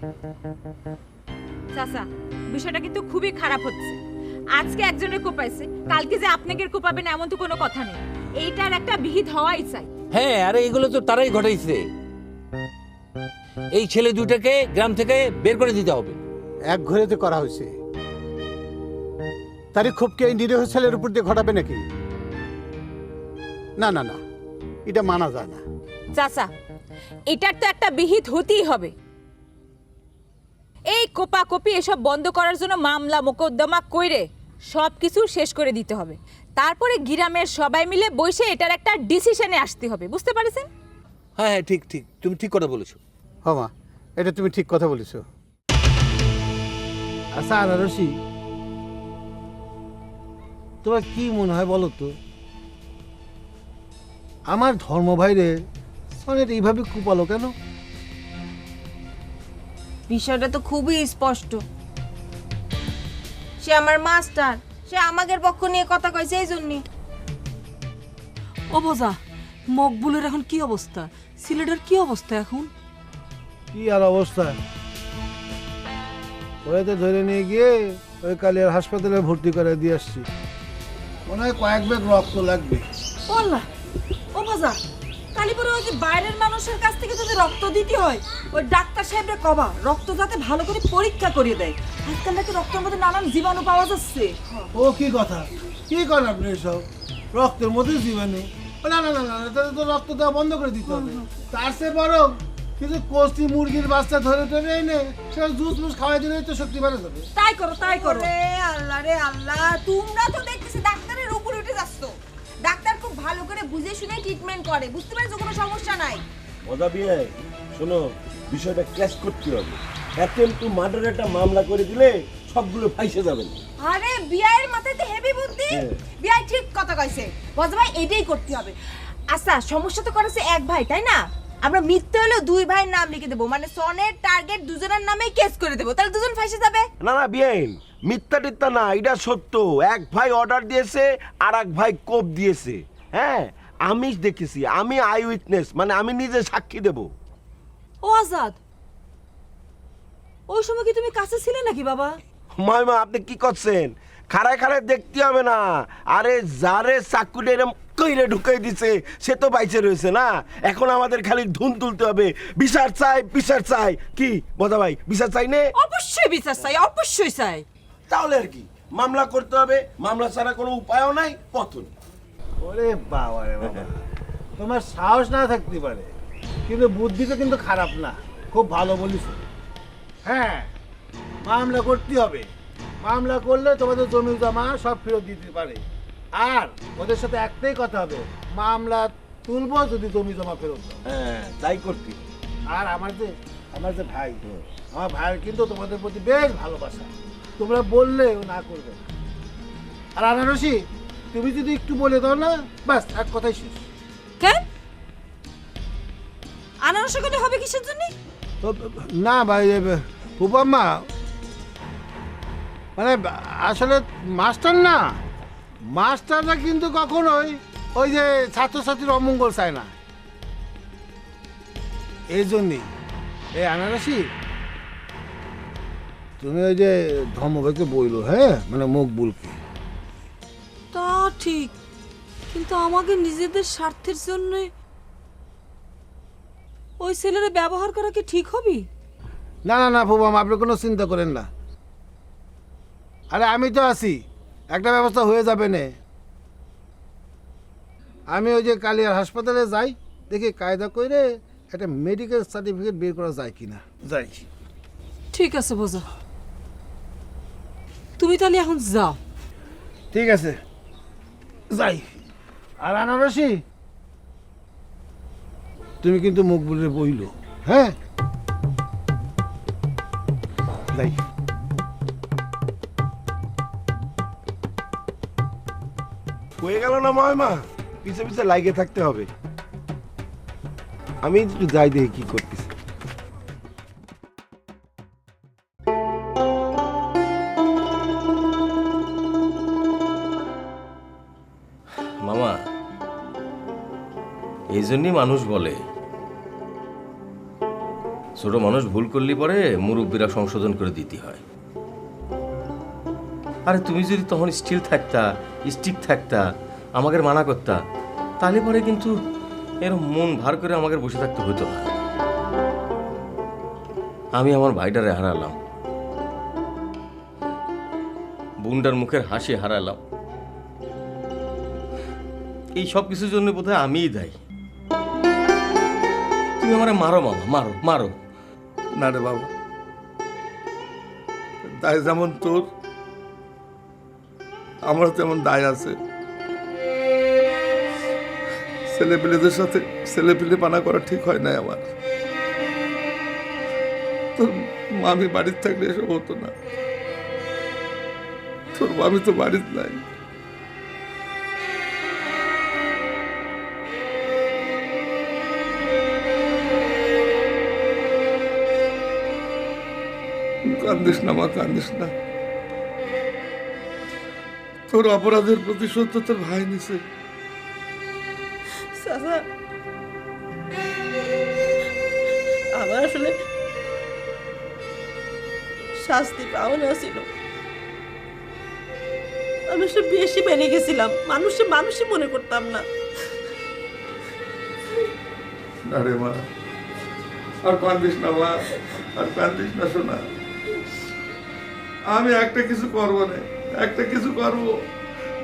চাচা, বিষয়টা কিন্তু খুবই খারাপ হচ্ছে। আজকে একজনের কোপাইছে, কালকে যে আপনাকে কোপাবেন এমন তো কোনো কথা নেই। এইটার একটা বিহিত হওয়াই চাই। হ্যাঁ, আরে এগুলো তো তারাই ঘটাইছে। এই ছেলে দুটাকে গ্রাম থেকে বের করে দিতে হবে। এক ঘরেতে করা হয়েছে, তারই ক্ষোভকে এই নিরীহ ছেলের উপর দিয়ে ঘটাবে নাকি? না না না, এটা মানা যায় না। চাচা, এটার তো একটা বিহিত হতেই হবে। এই কোপাকপি এসব বন্ধ করার জন্য মামলা মোকদ্দমা কইরে সব কিছু শেষ করে দিতে হবে। তারপরে গ্রামের সবাই মিলে বসে এটার একটা ডিসিশনে আসতে হবে, বুঝতে পারছেন? হ্যাঁ হ্যাঁ, ঠিক ঠিক, তুমি ঠিক কথা বলেছো। হ্যাঁ মা, এটা তুমি ঠিক কথা বলেছো। আচ্ছা আনারসি, তোমার কি মনে হয় বলো তো, আমার ধর্ম ভাইরে সনের এইভাবে কুপালো কেন? বিষয়টা তো খুবই স্পষ্ট। সে আমার মাস্টার, সে আমাদের পক্ষ নিয়ে কথা কইছে এই জন্যই। ও বোঝা, মকবুলের এখন কি অবস্থা? সিলেটের কি অবস্থা এখন? কি আর অবস্থা, ওরাতে ধরে নিয়ে গিয়ে ওই কালিয়ার হাসপাতালে ভর্তি করে দিয়ে আসছি। মনে হয় কয়েক ব্যাগ রক্ত লাগবে। বললা ও বোঝা, কালীপুরে ওই যে বাইরের মানুষের কাছ থেকে যদি রক্ত দিতে হয়, ওই ডাক্তার সাহেবরা কবা রক্ত যাতে ভালো করে পরীক্ষা করিয়ে দেয়। আজকাল নাকি রক্তের মধ্যে নানান জীবাণু পাওয়া যাচ্ছে। ও কি কথা, কি করেন আপনি এসব? রক্তের মধ্যে জীবাণু? না না না না, তাহলে তো রক্ত দেওয়া বন্ধ করে দিতে হবে। তার চেয়ে বরং কিছু কষ্টি মুরগির বাচ্চা ধরে ধরে এনে সেটা জুস মুস খাওয়াই দিলেই তো শক্তি বেড়ে যাবে। তাই করো, তাই করো। আল্লাহ রে আল্লাহ, তোমরা তো দেখতেছি ডাক্তারের উপরে উঠে যাচ্ছ। ডাক্তার খুব ভালো করে বুঝে শুনে ট্রিটমেন্ট করে, বুঝতে পারছো? কোনো সমস্যা নাই। মজা বিয়ে, শোনো, বিষয়টা ক্যাশ করতে হবে। অ্যাটেম্প টু মার্ডার একটা মামলা করে দিলে সবগুলো ফাইসে যাবে। আরে বিয়ের মাথায় তো হেভি বুদ্ধি। বিয়ে ঠিক কথা কইছে বজ ভাই, এটাই করতে হবে। আচ্ছা, সমস্যা তো করেছে এক ভাই, তাই না? আমরা মিথ্যে হলেও দুই ভাইয়ের নাম লিখে দেবো, মানে সনের টার্গেট দুজনের নামেই কেস করে দেবো, তাহলে দুজন ফাঁসে যাবে। না না বিয়েন, মিথ্যা টিথ্যা না, এটা সত্য। এক ভাই অর্ডার দিয়েছে আর এক ভাই কোপ দিয়েছে। হ্যাঁ, আমি দেখেছি, আমি আই উইটনেস, মানে আমি নিজে সাক্ষী দেব। ও আজাদ, ওই সময় কি তুমি কাছে ছিলে নাকি বাবা? মাইমা, আপনি কি করছেন? খাড়ায় খাড়ায় দেখতে হবে না। আরে যারে চাকুটা এরম কইরে ঢুকাই দিছে সে তো বাইচে রয়েছে না। এখন আমাদের খালি ধুন তুলতে হবে, বিচার চাই, বিচার চাই। কি বোঝা ভাই, বিচার চাই নে? অবশ্যই বিচার চাই, অবশ্যই চাই। তাহলে আর কি, মামলা করতে হবে। মামলা ছাড়া কোনো উপায়ও নাই, পতন। ওরে বাবা রে বাবা, তোমার সাহস না থাকতে পারে, কিন্তু বুদ্ধিটা কিন্তু খারাপ না, খুব ভালো বলিস। হ্যাঁ, মামলা করতে হবে। মামলা করলে তোমাদের জমি জমা সব ফেরত দিতে পারে। আর ওদের সাথে একটাই কথা হবে, মামলা তুলবো যদি জমি জমা ফেরত দাও। হ্যাঁ, তাই করতে। আর আমার যে ভাই, আমার ভাইয়ের কিন্তু তোমাদের প্রতি বেশ ভালোবাসা, তোমরা বললে ও না করবে না। আর আনারসি, তুমি যদি একটু বলে দাও না, বাস এক কথাই শেষ। কেন আনারসা করলে হবে কিসের জন্য? না ভাই, উপমা মানে আসলে মাস্টার না, মাস্টাররা কিন্তু কখনোই ওই যে ছাত্রছাত্রীর অমঙ্গল চায় না। এই জন্যই এই আনারসি, তুমি ওই যে ধর্মভাইকে বইলো, হ্যাঁ, মানে মকবুলকে। তা ঠিক, কিন্তু আমাকে নিজেদের স্বার্থের জন্য ওই ছেলেরা ব্যবহার করা কি ঠিক হবে? না না না ফুবাম, আপনি কোনো চিন্তা করেন না। আরে আমি তো আছি, একটা ব্যবস্থা হয়ে যাবে না। আমি ওই যে কালিয়ার হাসপাতালে যাই, দেখি কায়দা করে একটা মেডিকেল সার্টিফিকেট বের করা যায় কিনা। যাই। ঠিক আছে বোঝা, তুমি তাহলে এখন যাও। ঠিক আছে, যাই। আর আনারসি, তুমি কিন্তু মকবুলের বইলো, হ্যাঁ? যাই। হয়ে গেল না মাইমা, পিছে পিছে লাগিয়ে থাকতে হবে। আমি একটু যাই দেখি কি করতেছি। এই জন্যই মানুষ বলে ছোট মানুষ ভুল করলে পরে মুরব্বীরা সংশোধন করে দিতে হয়। আরে তুমি যদি তখন স্টিল থাকতা, স্টিক থাকতা, আমাকে মানা করতা, তাহলে পরে কিন্তু এরকম মন ভার করে আমাকে বসে থাকতে হতো না। আমি আমার ভাইটারে হারালাম, বোনটার মুখের হাসি হারালাম। এই সব কিছুর জন্য বোধহয় আমিই দায়ী। তুমি আমার মারো মামা, মারো মারো। না রে বাবা, দায় যেমন তোর, আমার তেমন দায় আছে। ছেলেপিলেদের সাথে ছেলেপিলে পানা করা ঠিক হয় না আমার। তোর মামি বাড়িতে থাকলে এসব হতো না। তোর মামি তো বাড়িতে নাই। কান্দিস না মা, কান্দিস না। তোর অপরাধের প্রতিশোধ তো তোর ভাই নিছে। চাচা, আমার আসলে শাস্তি পাওয়া ছিল। আমি আসলে বেশি বেড়ে গেছিলাম, মানুষই মনে করতাম না। না রে মা, আর কান্দিস না মা, আর কান্দিস না শোনা। আমি একটা কিছু করবো না, একটা কিছু করবো।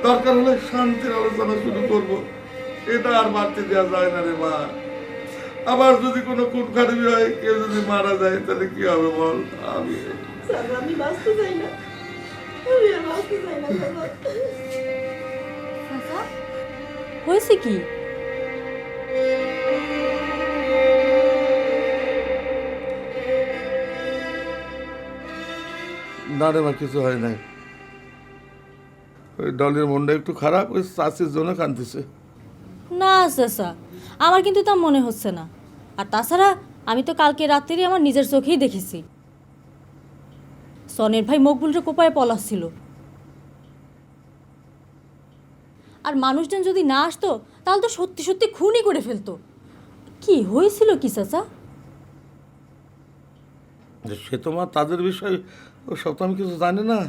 দরকার হলে শান্তির আলোচনা শুরু করবো। এটা আর মারতে দেওয়া যায় না রে মা। আবার যদি কোনো খুন খারাপি হয়, কেউ যদি মারা যায়, তাহলে কি হবে বল? আমি বাঁচতে চাই না, আমি আর বাঁচতে চাই না। হয়েছে কি? না রে মা, কিছু হয় নাই। ওই ডলের মনটা একটু খারাপ, ওই চাষির জন্য কাঁদতেছে। না চাচা, আমার কিন্তু তা মনে হচ্ছে না। আর তাছাড়া আমি তো কালকে রাত্রেই আমার নিজের চোখেই দেখেছি সনের ভাই মকবুলরে কোপায় পলাচ্ছিল। আর মানুষজন যদি না আসতো তাহলে তো সত্যি সত্যি খুনই করে ফেলতো। কি হয়েছিল কি চাচা? সে তো মা তাদের বিষয়, ও সব তো আমি কিছু জানি না।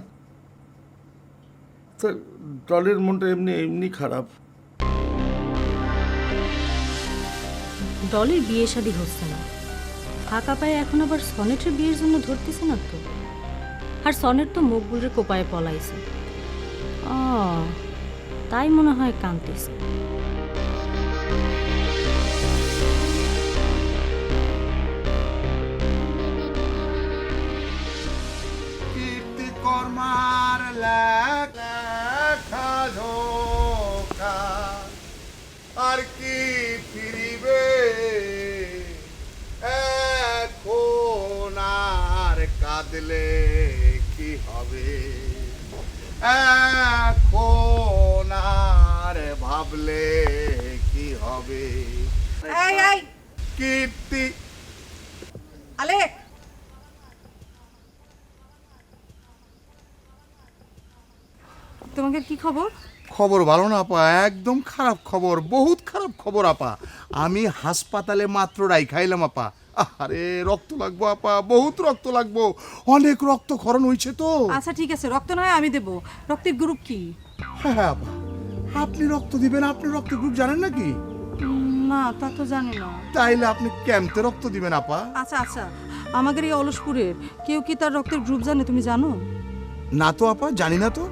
ডলের মনটা এমনি এমনি খারাপ। ডলের বিয়ে শাদী হচ্ছে না, ফাঁকা পায়ে এখন আবার সনেটের বিয়ের জন্য ধরতেছে না তো। আর সনেট তো মকবুলের কোপায় পলাইছে, তাই মনে হয় কাঁদতেছে। কর্মার লেখা ঝোকা আর কি ফিরিবে এখন আর কাঁদলে কি হবে, এখন আর ভাবলে কি হবে। কীর্তি আলেক, তোমাকে কি খবর? খবর ভালো না আপা, একদম খারাপ খবর, বহুত খারাপ খবর আপা। আমি হাসপাতালে মাত্র রাইখাইলাম আপা। আরে রক্ত লাগবো আপা, বহুত রক্ত লাগবো, অনেক রক্তক্ষরণ হয়েছে তো। আচ্ছা ঠিক আছে, রক্ত নয় আমি দেব। রক্তের গ্রুপ কি? হ্যাঁ হ্যাঁ আপা, আপনি রক্ত দিবেন? আপনি রক্তের গ্রুপ জানেন নাকি? না, তা তো জানি না। তাইলে আপনি ক্যাম্পে রক্ত দিবেন আপা? আচ্ছা আচ্ছা, আমাদের এই অলসপুরের কেউ কি তার রক্তের গ্রুপ জানে, তুমি জানো? না তো আপা, জানি না তো।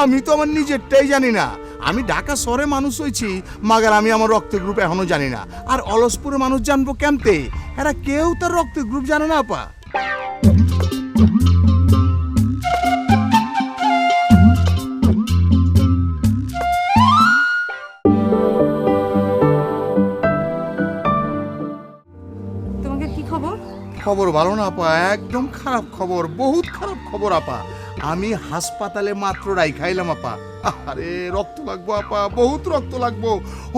আমি তো আমার নিজেরটাই জানি না। আমি ঢাকা শহরে মানুষ হয়েছি, মাগার আমি আমার রক্তের গ্রুপ এখনো জানি না। আর অলসপুরে মানুষ জানবো ক্যাম্পে? এরা কেউ তার রক্তের গ্রুপ জানে না আপা। তোমাকে কি খবর? খবর ভালো না আপা, একদম খারাপ খবর, বহুত খারাপ খবর আপা। আমি হাসপাতালে মাত্র রাইখাইলাম আপা। আরে রক্ত লাগবো আপা, বহুত রক্ত লাগবো,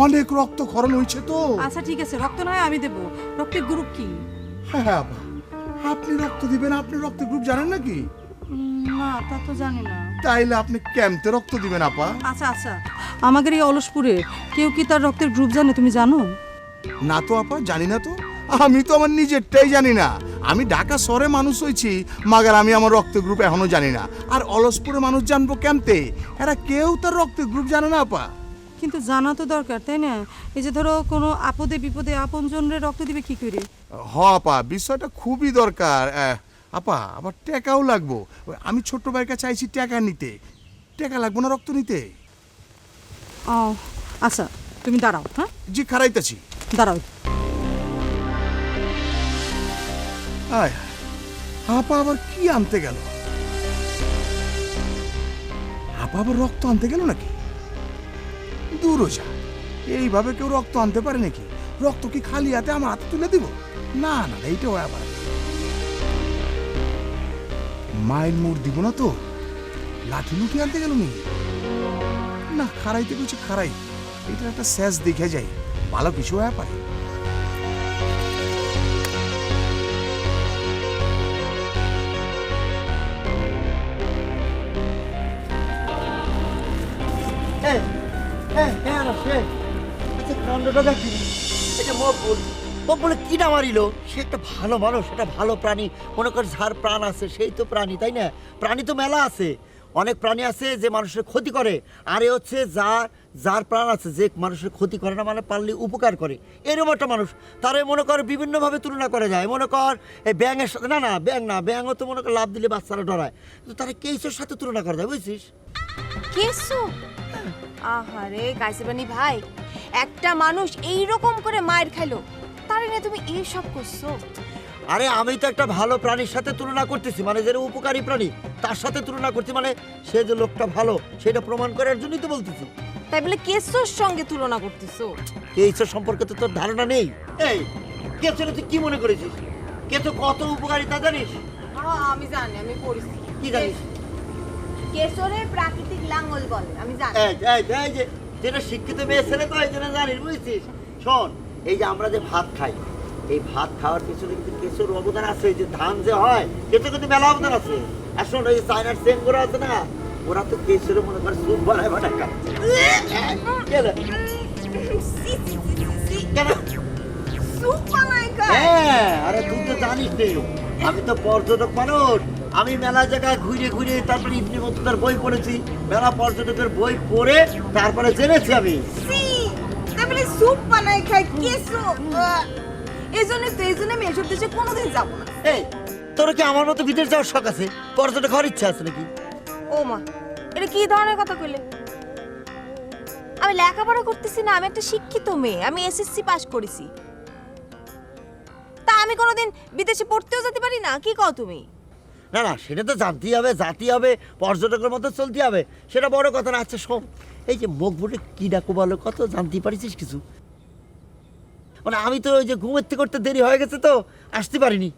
অনেক রক্তক্ষরণ হয়েছে তো। আচ্ছা ঠিক আছে, রক্ত নয় আমি দেব। রক্তের গ্রুপ কি? হ্যাঁ হ্যাঁ আপা, আপনি রক্ত দিবেন? আপনি রক্তের গ্রুপ জানেন নাকি? না, তা তো জানি না। তাইলে আপনি ক্যাম্পে রক্ত দিবেন আপা? আচ্ছা আচ্ছা, আমাদের এই অলসপুরে কেউ কি তার রক্তের গ্রুপ জানে, তুমি জানো? না তো আপা, জানি না তো। আমি তো আমার নিজেরটাই জানি না। আমি ঢাকা শহরে মানুষ হয়েছি, মাগার আমি আমার রক্ত গ্রুপ এখনো জানি না। আর অলসপুরে মানুষ জানবো কেমতে? এরা কেউ তার রক্ত গ্রুপ জানে না আপা। কিন্তু জানা তো দরকার, তাই না? এই যে ধরো কোনো আপদে বিপদে আপনজনরে রক্ত দিবে কি করে? হ আপা, বিষয়টা খুবই দরকার। আপা, আবার টাকাও লাগবো। আমি ছোট্ট ভাইয়ের কাছে চাইছি টাকা নিতে। টাকা লাগবো না রক্ত নিতে? ও আচ্ছা, তুমি দাঁড়াও। হ্যাঁ জি, খারাইতেছি। দাঁড়াও। আয়, আপা আবার কি আনতে গেল? আপা আবার রক্ত আনতে গেল নাকি? দূরও যা, এইভাবে কেউ রক্ত আনতে পারে নাকি? রক্ত কি খালি হাতে আমার হাতে তুলে দিব? না না, এইটা হয় আবার। মায়ের মোড় দিব না তো? লাঠি লুঠি আনতে গেল নি? না, খারাইতে কিছু খারাই। এটা একটা শেষ দেখে যাই, ভালো কিছু হয় পারে। আচ্ছা, কাণ্ডটা দেখি। এটা মকবুল কিনা মারিল? সে একটা ভালো মানুষ, একটা ভালো প্রাণী। মনে কর যার প্রাণ আছে সেই তো প্রাণী, তাই না? প্রাণী তো মেলা আছে, অনেক প্রাণী আছে যে মানুষের ক্ষতি করে। আর এ হচ্ছে যার প্রাণ আছে, যে মানুষের ক্ষতি করে না, মানে পারলে উপকার করে, এরকম একটা মানুষ। তারে মনে কর বিভিন্নভাবে তুলনা করা যায়। মনে কর এই ব্যাঙের সাথে, না ব্যাঙও তো মনে কর লাভ দিলে বাচ্চারা ডরায়, তো তারা কেঁচোর সাথে তুলনা করা যায়, বুঝছিস? কেসু? আহারে কাইসেবানি ভাই, একটা মানুষ এই রকম করে মায়ের খাইলো, তারে না তুমি এইসব করছো? আরে আমি তো একটা ভালো প্রাণীর সাথে তুলনা করতেছি, মানে যে উপকারী প্রাণী তার সাথে তুলনা করছি, মানে সে যে লোকটা ভালো সেটা প্রমাণ করার জন্যই তো বলতেছি। তাই বলে কেসোর সঙ্গে তুলনা করতেছো? কেঁচো সম্পর্কে তো তোর ধারণা নেই। এই কেঁচো তুই কি মনে করেছিস? কেঁচো কত উপকারিতা জানিস? আমি জানি, আমি পড়েছি। কি জানিস? কেশরে প্রাকৃতিক লাঙ্গল বলে, আমি জানি। এই যে যেটা শিক্ষিত মেয়ে ছেলে তো এই জন্য জানিস, বুঝছিস? শোন, এই যে আমরা যে ভাত খাই, এই ভাত খাওয়ার পিছনে কিন্তু কেঁচোর অবদান আছে। এই যে ধান যে হয়, কেঁচো কিন্তু মেলা অবদান আছে। আর শোন, এই চায়নার সেনগুলো আছে না, ওরা তো কেঁচোর মনে করে স্যুপ বানায় খাচ্ছে। হ্যাঁ, আরে তুই তো জানিস রে, আমি তো পর্যটক মানুষ। আমি মেলা জায়গায় ঘুরে ঘুরে তারপরে ইবনে বতুতার বই পড়েছি, মেলা পর্যটকের বই পড়ে তারপরে জেনেছি আমি। তাহলে স্যুপ বানাই খাই কেসো? এই জন্য আমি এসব দেশে কোনোদিন যাবো না। এই, তোর কি আমার মতো বিদেশ যাওয়ার শখ আছে? পর্যটক হওয়ার ইচ্ছা আছে নাকি? ও মা, এটা কি ধরনের কথা কইলে? আমি লেখাপড়া করতেছি না, আমি একটা শিক্ষিত মেয়ে, আমি এসএসসি পাস করেছি। তা আমি কোনোদিন বিদেশে পড়তেও যেতে পারি না? কি কও তুমি? না, সেটা তো জানতেই হবে, জাতি হবে, পর্যটকের মতো চলতে হবে, সেটা বড় কথা না। আচ্ছা শোন, এই যে মকবুলে কি ডাকো বলো, কত জানতে পারিস কিছু? মানে আমি তো ওই যে ঘুমাতে করতে দেরি হয়ে গেছে তো আসতে পারিনি।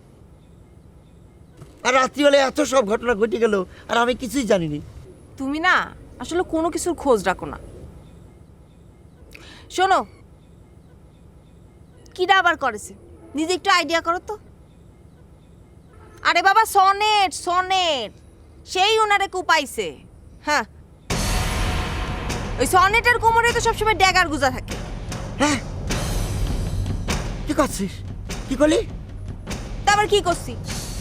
আর রাত্রি হলে এত সব ঘটনা ঘটে গেল, আর আমি কিছুই জানিনি। তুমি না আসলে কোনো কিছুর খোঁজ রাখো না। শোনো, কিডা আবার করেছে, নিজে একটু আইডিয়া করো তো। আরে বাবা, সনেট সেই ওনারে কুপাইছে। হ্যাঁ, ওই সনেটের কোমরে তো সবসময় ড্যাগার গুজা থাকে। হ্যাঁ, কি করছিস? কি করলি? তারপর কি করছি?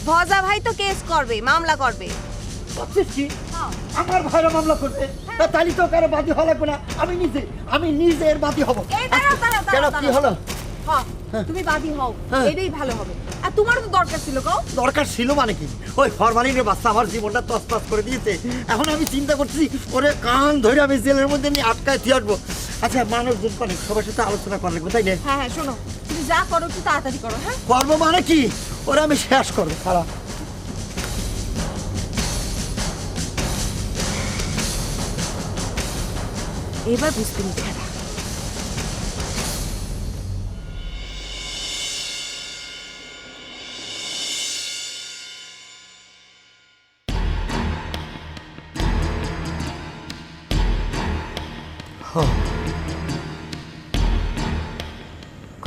ভজা ভাই তো কেস করবে, মামলা করবে। করছিস কি? আমার ভাইরা মামলা করবে? তাহলে তো কারো বাদী হওয়া লাগবে না, আমি নিজে এর বাদী হব। কেন, কি হলো? তুমি বাদী হও, এটাই ভালো হবে। আর তোমারও তো দরকার ছিল। দরকার ছিল মানে কি? ওই ফরমালিনের বাচ্চা আমার জীবনটা তছনছ করে দিয়েছে। এখন আমি চিন্তা করছি ওরে কান ধরে আমি জেলের মধ্যে নিয়ে আটকায় দিয়ে আসবো। আচ্ছা, মানুষজন অনেক সবার সাথে আলোচনা করা লাগবে, তাই না? হ্যাঁ, শোনো, তুমি যা করো একটু তাড়াতাড়ি করো। হ্যাঁ, করবো মানে কি? ওরে আমি শেষ করবো। খারাপ এবার বুঝতে নি খেলা।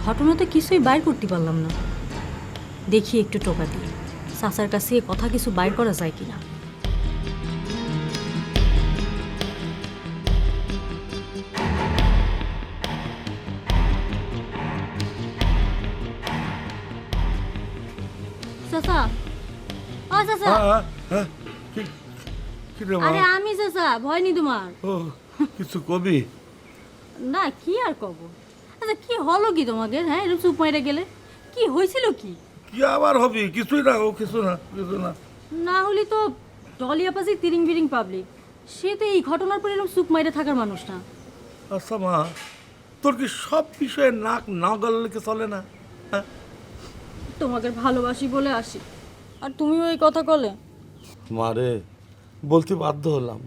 ঘটনাতে কিছুই বাইর করতে পারলাম না। দেখি একটু টোকা দিয়ে চাচার কাছে কথা কিছু বাইর করা যায় কিনা। চাচা ও চাচা কি রে মা? আরে আমি চাচা ভয় নি তোমার ও কিছু কবি? না কি আর কব আচ্ছা কি হলো কি তোমাকে হ্যাঁ এরকম চুপ মাইরা গেলে কি হয়েছিল কি কি আবার হবি? কিছুই না, ও কিছু না, কিছু না। না হলে তো ডলিয়া পাশে তিরিং বিরিং পাবলিক সে তো এই ঘটনার পর এরকম চুপ মাইরা থাকার মানুষ না। আচ্ছা মা, তোর কি সব বিষয়ে নাক না গলালে কি চলে না? হ্যাঁ, তোমাকে ভালোবাসি বলে আসি আর তুমিও এই কথা কলে। মারে বলতে বাধ্য হলাম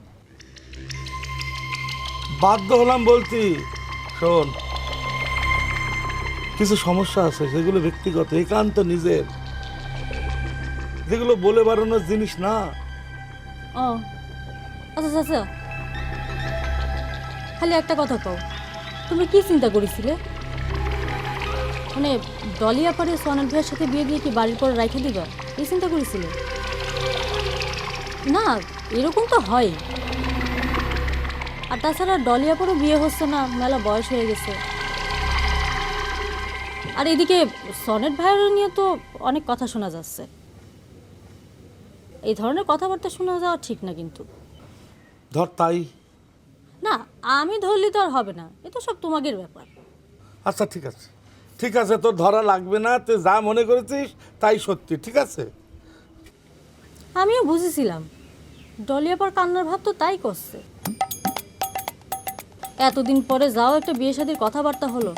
বলতে। শোন, কিছু সমস্যা আছে, সেগুলো ব্যক্তিগত, একান্ত নিজের, যেগুলো বলে বাড়ানোর জিনিস না। ও আচ্ছা আচ্ছা, খালি একটা কথা কও, তুমি কি চিন্তা করেছিলে? মানে ডলিয়া পারে সোনার ভাইয়ের সাথে বিয়ে দিয়ে কি বাড়ির পর রাইখে দিবা, এই চিন্তা করেছিলে? না এরকম তো হয়। আর তাছাড়া ডলিয়া পরও বিয়ে হচ্ছে না, মেলা বয়স হয়ে গেছে। আর এদিকে সনেট ভাইয়ের নিয়ে তো অনেক কথা শোনা যাচ্ছে, এই ধরনের কথাবার্তা শোনা যাওয়া ঠিক না কিন্তু। ধর তাই। না আমি ধরলে তো আর হবে না, এ তো সব তোমাদের ব্যাপার। আচ্ছা ঠিক আছে, ঠিক আছে, তোর ধরা লাগবে না, তুই যা মনে করেছিস তাই সত্যি, ঠিক আছে? আমিও বুঝেছিলাম ডলিয়া পর কান্নার ভাব তো তাই করছে। এতদিন পরে যাও একটা বিয়ে শাদীর কথাবার্তা হলো,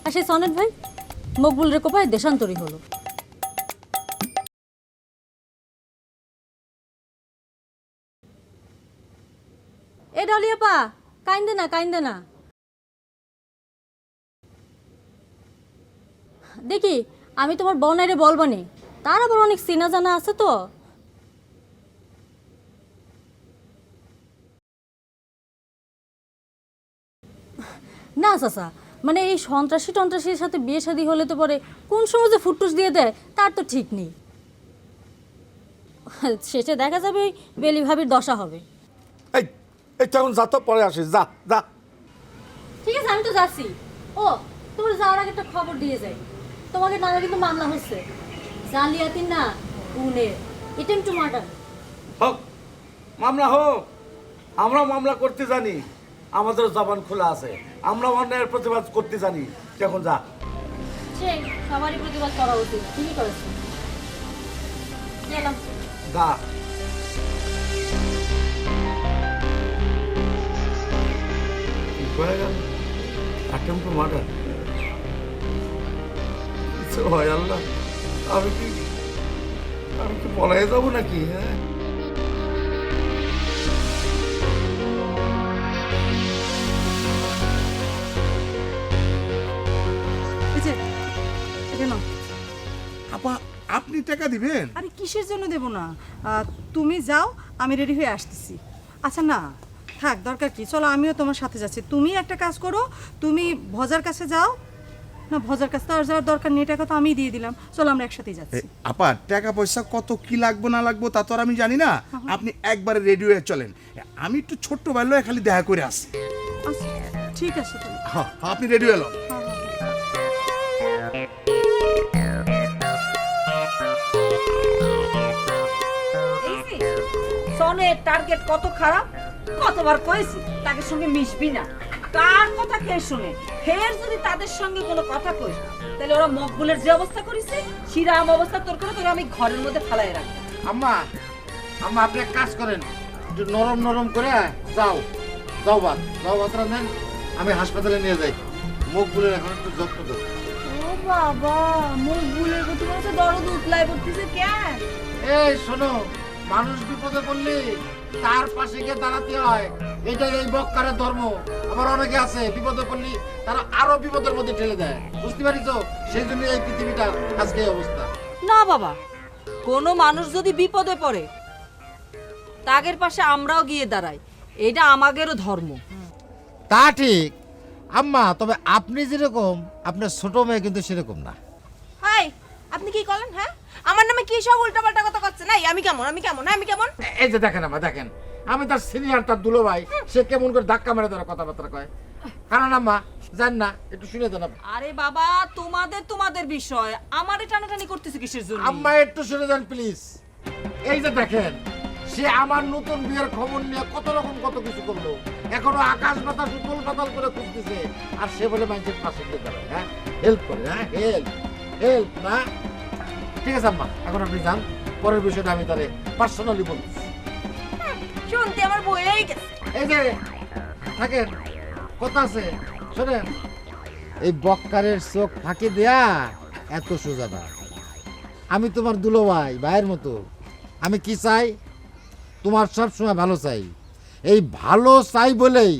আর সেই সনেট ভাই মকবুলের কোপায় দেশান্তরী হলো। এ ডলিয়া পা, কাইন্দে না কাইন্দে না। দেখি আমি তোমার বউনাইরে বলবানি, তার আবার অনেক চেনা জানা আছে তো। না চাচা, মানে এই সন্ত্রাসীর সাথে বিয়ে শাদী হলে তো পরে কোন সময় যে ফুটটুস দিয়ে দেয় তার তো ঠিক নেই। শেষে দেখা যাবে ওই বেলি ভাবির দশা হবে। এই এই তখন যা, তো পরে আসিস, যা যা। ঠিক আছে আমি তো যাচ্ছি। ও তোমার যাওয়ার আগে একটা খবর দিয়ে যাই, তোমাকে নামে কিন্তু মামলা হচ্ছে জালিয়াতির না গুণের, অ্যাটেম্পট টু মার্ডার। হোক মামলা হোক, আমরা মামলা করতে জানি, আমাদের জবান খোলা আছে, আমরা অন্যায়ের প্রতিবাদ করতে জানি। এখন যা। সেই সবারই প্রতিবাদ করা উচিত, ঠিকই করেছে। গেলাম। যা। হয়ে গেল অ্যাটেম্পট টু মার্ডার। হয় আল্লাহ, আমি কি পলায়ে যাবো নাকি? হ্যাঁ, আপা আপনি টাকা দিবেন? আরে কিসের জন্য দেব না, তুমি যাও, আমি রেডি হয়ে আসতেছি। আচ্ছা না থাক, দরকার কি, চলো আমিও তোমার সাথে যাচ্ছি। তুমি একটা কাজ করো, তুমি ভজার কাছে যাও। না ভজার কাছে তো আর যাওয়ার দরকার নেই, টাকা তো আমিই দিয়ে দিলাম, চলো আমরা একসাথেই যাচ্ছি। আপা টাকা পয়সা কত কি লাগবে না লাগবে তা তো আর আমি জানি না, আপনি একবারে রেডি হয়ে চলেন, আমি একটু ছোট্ট বেলায় খালি দেখা করে আসি। আচ্ছা ঠিক আছে তাহলে। হ্যাঁ আপনি রেডি হলো। সনের টার্গেট কত খারাপ, কতবার কইছি তাদের সঙ্গে মিশবি না, কার কথা কে শুনে। ফের যদি তাদের সঙ্গে কোনো কথা কইস তাহলে ওরা মকবুলের যে অবস্থা করেছে শিরাম অবস্থা তোর করে তোরা আমি ঘরের মধ্যে ফেলাই রাখি। আম্মা আম্মা আপনি এক কাজ করেন, একটু নরম নরম করে যাও যাও ভাত রান্ধেন, আমি হাসপাতালে নিয়ে যাই, মকবুলের এখন একটু যত্ন দেবো। ও বাবা, মকবুলের কথা বলতে দরদ উতলাই পড়তেছে কেন? এই শোনো, মানুষ বিপদে পড়লে তার পাশে গিয়ে দাঁড়াতে হয়, এটাই এই বক্কারের ধর্ম। আবার অনেকে আছে বিপদে পড়লে তারা আরো বিপদের মধ্যে ঠেলে দেয়, বুঝতে পারিস? সেই জন্য এই পৃথিবীটা আজকে এই অবস্থা। না বাবা, কোনো মানুষ যদি বিপদে পড়ে তাগের পাশে আমরাও গিয়ে দাঁড়াই, এটা আমাদেরও ধর্ম। তা ঠিক আম্মা, তবে আপনি যেরকম আপনার ছোট মেয়ে কিন্তু সেরকম না। হাই আপনি কি করলেন? হ্যাঁ আমার নামে কি সব উল্টাপাল্টা কথা করছেন? এই আমি কেমন এই যে দেখেন আম্মা, দেখেন আমি তার সিনিয়র, তার দুলো ভাই, সে কেমন করে ধাক্কা মেরে ধরে কথাবার্তা কয়। কারণ আম্মা জান না, একটু শুনে দেন আপনি। আরে বাবা তোমাদের বিষয় আমারে টানাটানি করতেছে কিসের জন্য? আম্মা একটু শুনে দেন প্লিজ। এই যে দেখেন, সে আমার নতুন বিয়ের খবর নিয়ে কত রকম কত কিছু করলো, এখনো আকাশ বাতাস উতল পাতাল করে খুঁজতেছে, আর সে বলে মানুষের পাশে গিয়ে দাঁড়ায়, হ্যাঁ হেল্প করে, হ্যাঁ হেল্প না। ঠিক আছে আম্মা, এখন আপনি যান, পরের বিষয়টা আমি তারে পার্সোনালি বলতেছি। শুনতে আমার বইয়েই গেছে। এই যে থাকেন, কথা আছে শোনেন, এই বক্কারের চোখ ফাঁকি দেয়া এত সোজা না। আমি তোমার দুলো ভাইয়ের মতো, আমি কি চাই, তোমার সব সময় ভালো চাই। এই ভালো চাই বলেই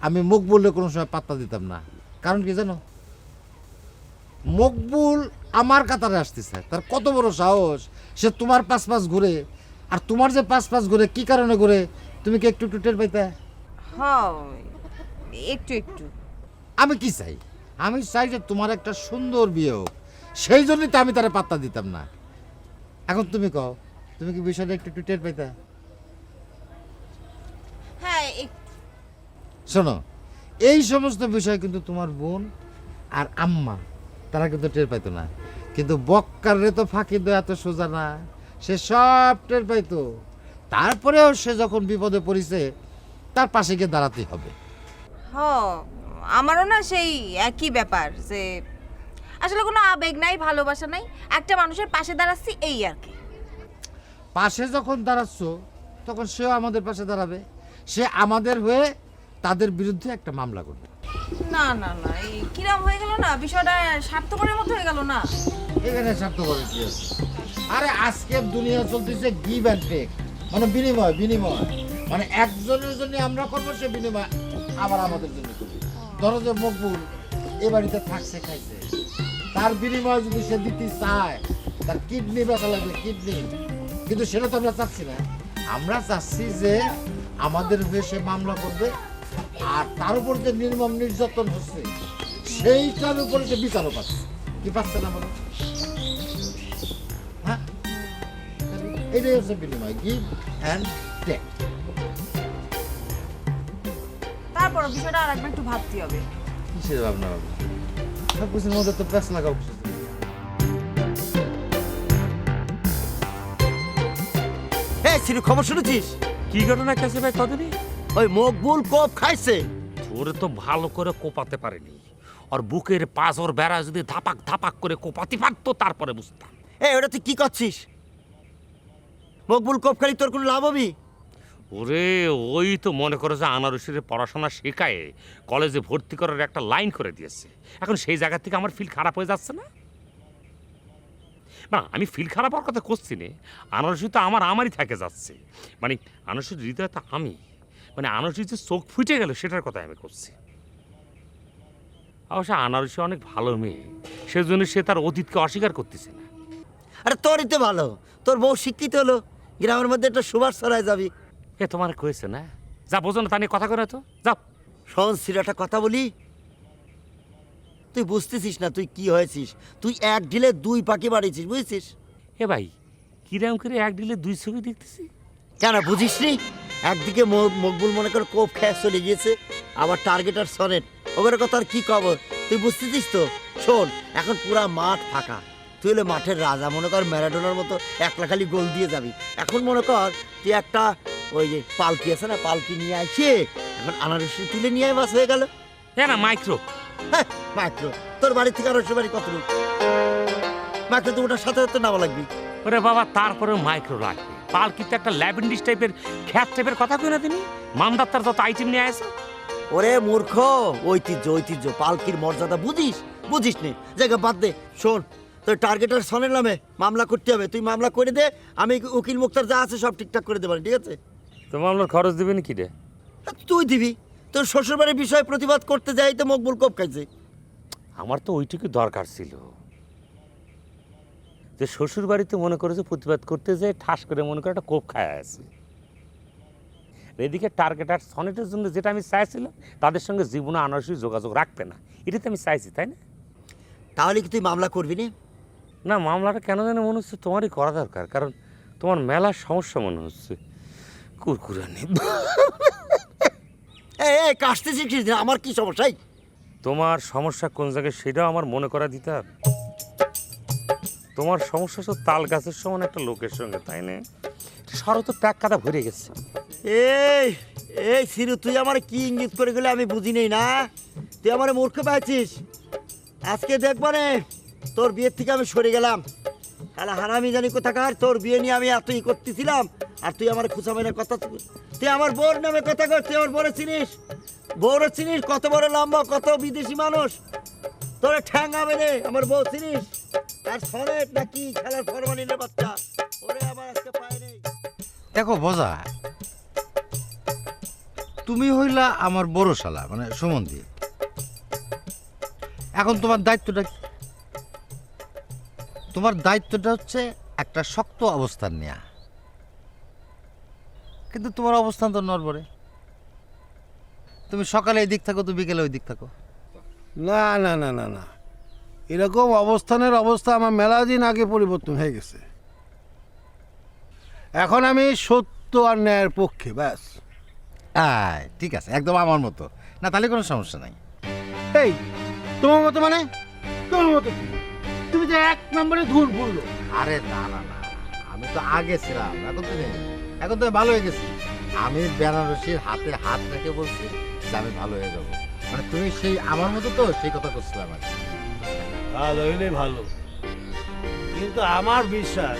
আমি মকবুলের কোনো সময় পাত্তা দিতাম না। কারণ কি জানো, মকবুল আমার কাতারে আসতেছে, তার কত বড় সাহস, সে তোমার পাশ ঘুরে, আর তোমার যে পাশ ঘুরে কি কারণে ঘুরে তুমি কি একটু টের পাইতে? হ্যাঁ একটু। আমি কি চাই, আমি চাই যে তোমার একটা সুন্দর বিয়ে হোক, সেই জন্যই তো আমি তারা পাত্তা দিতাম না। এখন তুমি কও, তুমি কি বিষয়টা একটু টের পাইতে? হ্যাঁ শোনো, এই সমস্ত বিষয় কিন্তু তোমার বোন আর আম্মা তারা কিন্তু টের পাইতো না, কিন্তু বক্কারে তো ফাঁকি দেওয়া এত সোজা না, সে সব টের পাইতো। তারপরেও সে যখন বিপদে পড়েছে, তার পাশে গিয়ে দাঁড়াতে হবে। আমারও না সেই একই ব্যাপার, যে আসলে কোনো আবেগ নাই, ভালোবাসা নাই, একটা মানুষের পাশে দাঁড়াচ্ছি এই আর কি। পাশে যখন দাঁড়াচ্ছ তখন সেও আমাদের পাশে দাঁড়াবে, সে আমাদের হয়ে তাদের বিরুদ্ধে একটা মামলা করবে। না এই কিরম হয়ে গেল না, বিষয়টা স্বার্থপরের মতো হয়ে গেল না। এখানে স্বার্থপর কি আছে? আরে আজকের দুনিয়া চলতেছে গিভ অ্যান্ড টেক, মানে বিনিময়, মানে একজনের জন্য আমরা করবো, সে বিনিময় আবার আমাদের জন্য করবে। ধরো যে মকবুল এ বাড়িতে থাকছে, খাইছে, তার বিনিময় যদি সে দিতে চায়, তার কিডনি বেচা লাগবে, কিডনি, কিন্তু সেটা তো আমরা চাচ্ছি না। আমরা চাচ্ছি যে আমাদের হয়ে সে মামলা করবে, আর তার উপর যে নির্মম নির্যাতন হচ্ছে সেইটার উপরে সে বিচারও পাচ্ছে। কি পাচ্ছে না বলো? হ্যাঁ, এটাই হচ্ছে বিনিময়, গিভ অ্যান্ড টেক। তারপর বিষয়টা আর একবার একটু ভাবতে হবে। কিসের ভাবনা? সব কিছুর মধ্যে তো প্যাঁচ লাগাও। সিরু, খবর শুনেছিস? কি ঘটনা কাছে ভাই কদিনই? ওই মকবুল কোপ খাইছে। ওরে তো ভালো করে কোপাতে পারেনি, আর বুকের পাঁজর বেড়া যদি ধাপাক করে কোপাতে পারতো তারপরে বুঝতাম। ওটা তুই কি করছিস? মকবুল কোপ খালি তোর কোনো লাভ হবি? ওরে ওই তো মনে করো যে আনারসির পড়াশোনা শেখায় কলেজে ভর্তি করার একটা লাইন করে দিয়েছে, এখন সেই জায়গা থেকে আমার ফিল খারাপ হয়ে যাচ্ছে না। না, আমি ফিল খারাপ হওয়ার কথা করছি না, আনারসি তো আমারই থেকে যাচ্ছে, মানে আনারসির হৃদয় তো আমি, মানে আনারসি যে চোখ ফুটে গেল সেটার কথা আমি করছি। অবশ্য আনারসি অনেক ভালো মেয়ে, সেজন্য সে তার অতীতকে অস্বীকার করতেছে না। আরে তোরই তো ভালো, তোর বউ শিক্ষিত হলো, গ্রামের মধ্যে একটা সুবাস ছড়ায় যাবি। তোমার কয়েছে না, যা বোঝো না তা নিয়ে কথা করে তো যাও। শোন সিরাটা কথা বলি, তুই বুঝতেছিস না তুই কি হয়েছিস। তুই এক ঢিলে দুই পাখি বাড়িয়েছিস, বুঝছিস? ভাই কিরম করে এক ঢিলে দুই ছবি দেখতেছি। কেন বুঝিস নি? একদিকে মকবুল মনে করে কোপ খেয়ে চলে গিয়েছে, আবার টার্গেট আর সনেট, ওগুলোর কথা আর কি খবর তুই বুঝতেছিস তো? শোন, এখন পুরা মাঠ ফাঁকা, তুই হলে মাঠের রাজা, মনে কর ম্যারাডোনার মতো একলা খালি গোল দিয়ে যাবি। এখন মনে কর তুই একটা ওই যে পালকি আছে না, পালকি নিয়ে আসে এখন আনারসি তুলে নিয়ে বাস হয়ে গেল। না মাইক্রো, হ্যাঁ মাইক্রো, তোর বাড়ি থেকে আনারসি বাড়ি কত দূর? মাইক্রো তো ওটার সাথে সাথে নামা লাগবি। ওরে বাবা, তারপরে মাইক্রো লাগবে, পালকিতে একটা ল্যাভেন্ডিস টাইপের খ্যাত টাইপের কথা কই না তুমি? মামদাত্তার যত আইটেম নিয়ে আসে। ওরে মূর্খ, ঐতিহ্য পালকির মর্যাদা বুঝিস নে, জায়গা বাদ দে। শোন, তোর টার্গেটার সনের নামে মামলা করতে হবে, তুই মামলা করে দে, আমি উকিল মুক্তার যা আছে সব ঠিকঠাক করে দেবেন, ঠিক আছে? তো মামলার খরচ দিবেন কি রে? তুই দিবি, তোর শ্বশুরবাড়ির বিষয়ে প্রতিবাদ করতে যাই তো মকবুল কোপ খাইছে। আমার তো ওইটুকু দরকার ছিল, যে শ্বশুর বাড়িতে মনে করে যে প্রতিবাদ করতে যায় ঠাস করে মনে করে একটা কোপ খায় আছে। এদিকে টার্গেট আর সনেটের জন্য যেটা আমি চাইছিলাম, তাদের সঙ্গে জীবনে আনারসি যোগাযোগ রাখবে না, এটা তো আমি চাইছি, তাই না? তাহলে কি তুই মামলা করবি না? না, মামলাটা কেন জানি মনে হচ্ছে তোমারই করা দরকার, কারণ তোমার মেলার সমস্যা মনে হচ্ছে। কুরকুরানি এই কাশতে শিখিস, আমার কি সমস্যাই? তোমার সমস্যা কোন জায়গায় সেটাও আমার মনে করা দিতে হবে। তোমার সমস্যা তো তাল গাছের সমান একটা লোকের সঙ্গে, তাই না? শরৎ তো প্যাক কাদা ভরে গেছে। এই এই সিরু, তুই আমার কি ইঙ্গিত করে গেলে আমি বুঝি নেই না? তুই আমার মূর্খ পাইছিস। আজকে দেখবানে তোর বিয়ের থেকে আমি সরে গেলাম। তাহলে হারামি জানি কোথাকার, তোর বিয়ে নিয়ে আমি এত ই করতেছিলাম আর তুই আমার খুশা মেয়ের কথা, তুই আমার বোর নামে কথা কর। তুই আমার বড় চিনিস, বউরে চিনিস, কত বড় লম্বা, কত বিদেশি মানুষ, তোরা ঠ্যাঙ্গা মেনে আমার বউ চিনিস। আর সরেট নাকি খেলার ফরমানিনের বাচ্চা, ওরে আমার আজকে পায় নেই। দেখো বোঝা, তুমি হইলা আমার বড় শালা, মানে সুমন্দি। এখন তোমার দায়িত্বটা কি? তোমার দায়িত্বটা হচ্ছে একটা শক্ত অবস্থান নেয়া, কিন্তু তোমার অবস্থান তো নড়বড়ে। তুমি সকালে এই দিক থাকো, তুমি বিকেলে ওই দিক থাকো। না না না না না, এরকম অবস্থানের অবস্থা আমার মেলা দিন আগে পরিবর্তন হয়ে গেছে। এখন আমি সত্য আর ন্যায়ের পক্ষে, ব্যাস। ঠিক আছে, একদম আমার মতো। না তাহলে কোনো সমস্যা নাই। এই তোমার মতো মানে? তোমার মতো কি? তুমি তো এক নম্বরে ধুর ভুললো। আরে না না না, আমি তো আগে ছিলাম, এখন তো নেই। এখন তো আমি ভালো হয়ে গেছি। আমি বেনারসির হাতে হাত রেখে বলছি যে আমি ভালো হয়ে যাবো। মানে তুমি সেই আমার মতো তো সেই কথা করছিলাম আর কি। ভালো হইলে ভালো, কিন্তু আমার বিশ্বাস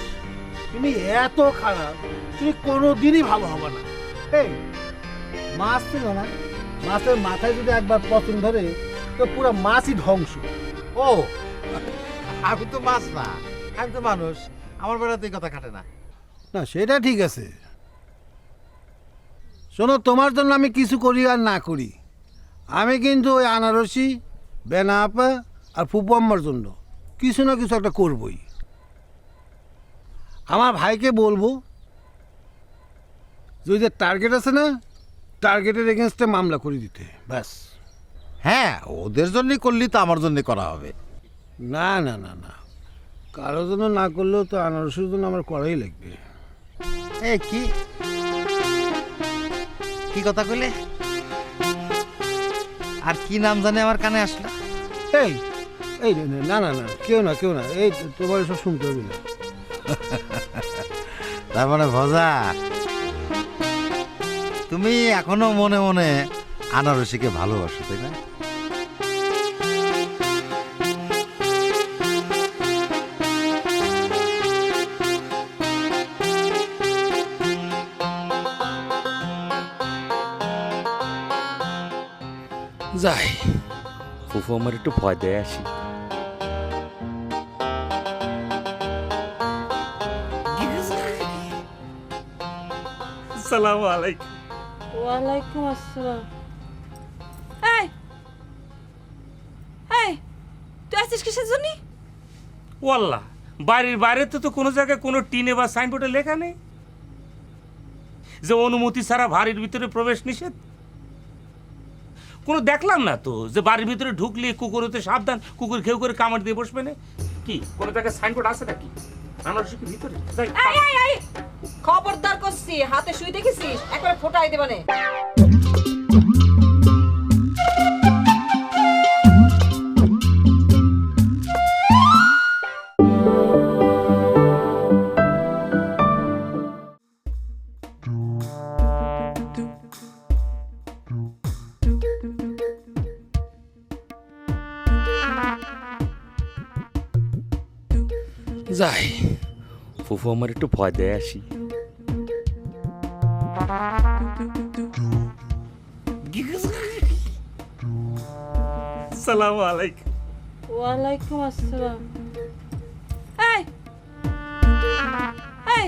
তুমি এত খারাপ, তুমি কোনোদিনই ভালো হবে না। এই মাছ ছিল না, মাছের মাথায় যদি একবার পতন ধরে তো পুরো মাছই ধ্বংস। ও, আমি তো মাছ না, আমি তো মানুষ। আমার বেড়াতে এই কথা খাটে না। না সেটা ঠিক আছে, শোনো, তোমার জন্য আমি কিছু করি আর না করি, আমি কিন্তু ওই আনারসি, বেনা আপা আর ফুপু আম্মার জন্য কিছু না কিছু একটা করবই। আমার ভাইকে বলবো যে ওই যে টার্গেট আছে না, টার্গেটের এগেনস্টে মামলা করে দিতে, ব্যাস। হ্যাঁ, ওদের জন্যই করলি তো আমার জন্য করা হবে। না না না না, কারোর জন্য না করলেও তো আনারসের জন্য আমার করাই লাগবে। এ কি কি কথা কইলে? আর কি নাম জানে আমার কানে আসলো? এই এই না না না, কেউ না কেউ না, এই তোমার এসব শুনতে হবে না। তার মানে ভজা, তুমি এখনো মনে মনে আনারসিকে ভালোবাসো, তাই না? যাই, ফুফু আমার একটু ভয় দেয় আসি। আসসালামু আলাইকুম। ওয়ালাইকুম আসসালাম। এই এই, তুই আসছিস কিসের জন্য? ওয়াল্লাহ, বাড়ির বাইরে তো কোনো জায়গায় কোনো টিনে বা সাইনবোর্ডে লেখা নেই যে অনুমতি ছাড়া বাড়ির ভিতরে প্রবেশ নিষেধ। কোনো দেখলাম না তো যে বাড়ির ভিতরে ঢুকলে কুকুর হতে সাবধান, কুকুর ঘেউ করে কামড় দিয়ে বসবে না। কি কোনো জায়গায় সাইনবোর্ড আছে নাকি? আনারসিকে ভিতরে যাই। খবরদার করছি, হাতে শুই দেখেছিস, একবার ফোটাই দেবানে। যাই, ফুফু আমার একটু ভয় দেয় আসি। আসসালামু আলাইকুম। ওয়ালাইকুম আসসালাম। এই এই,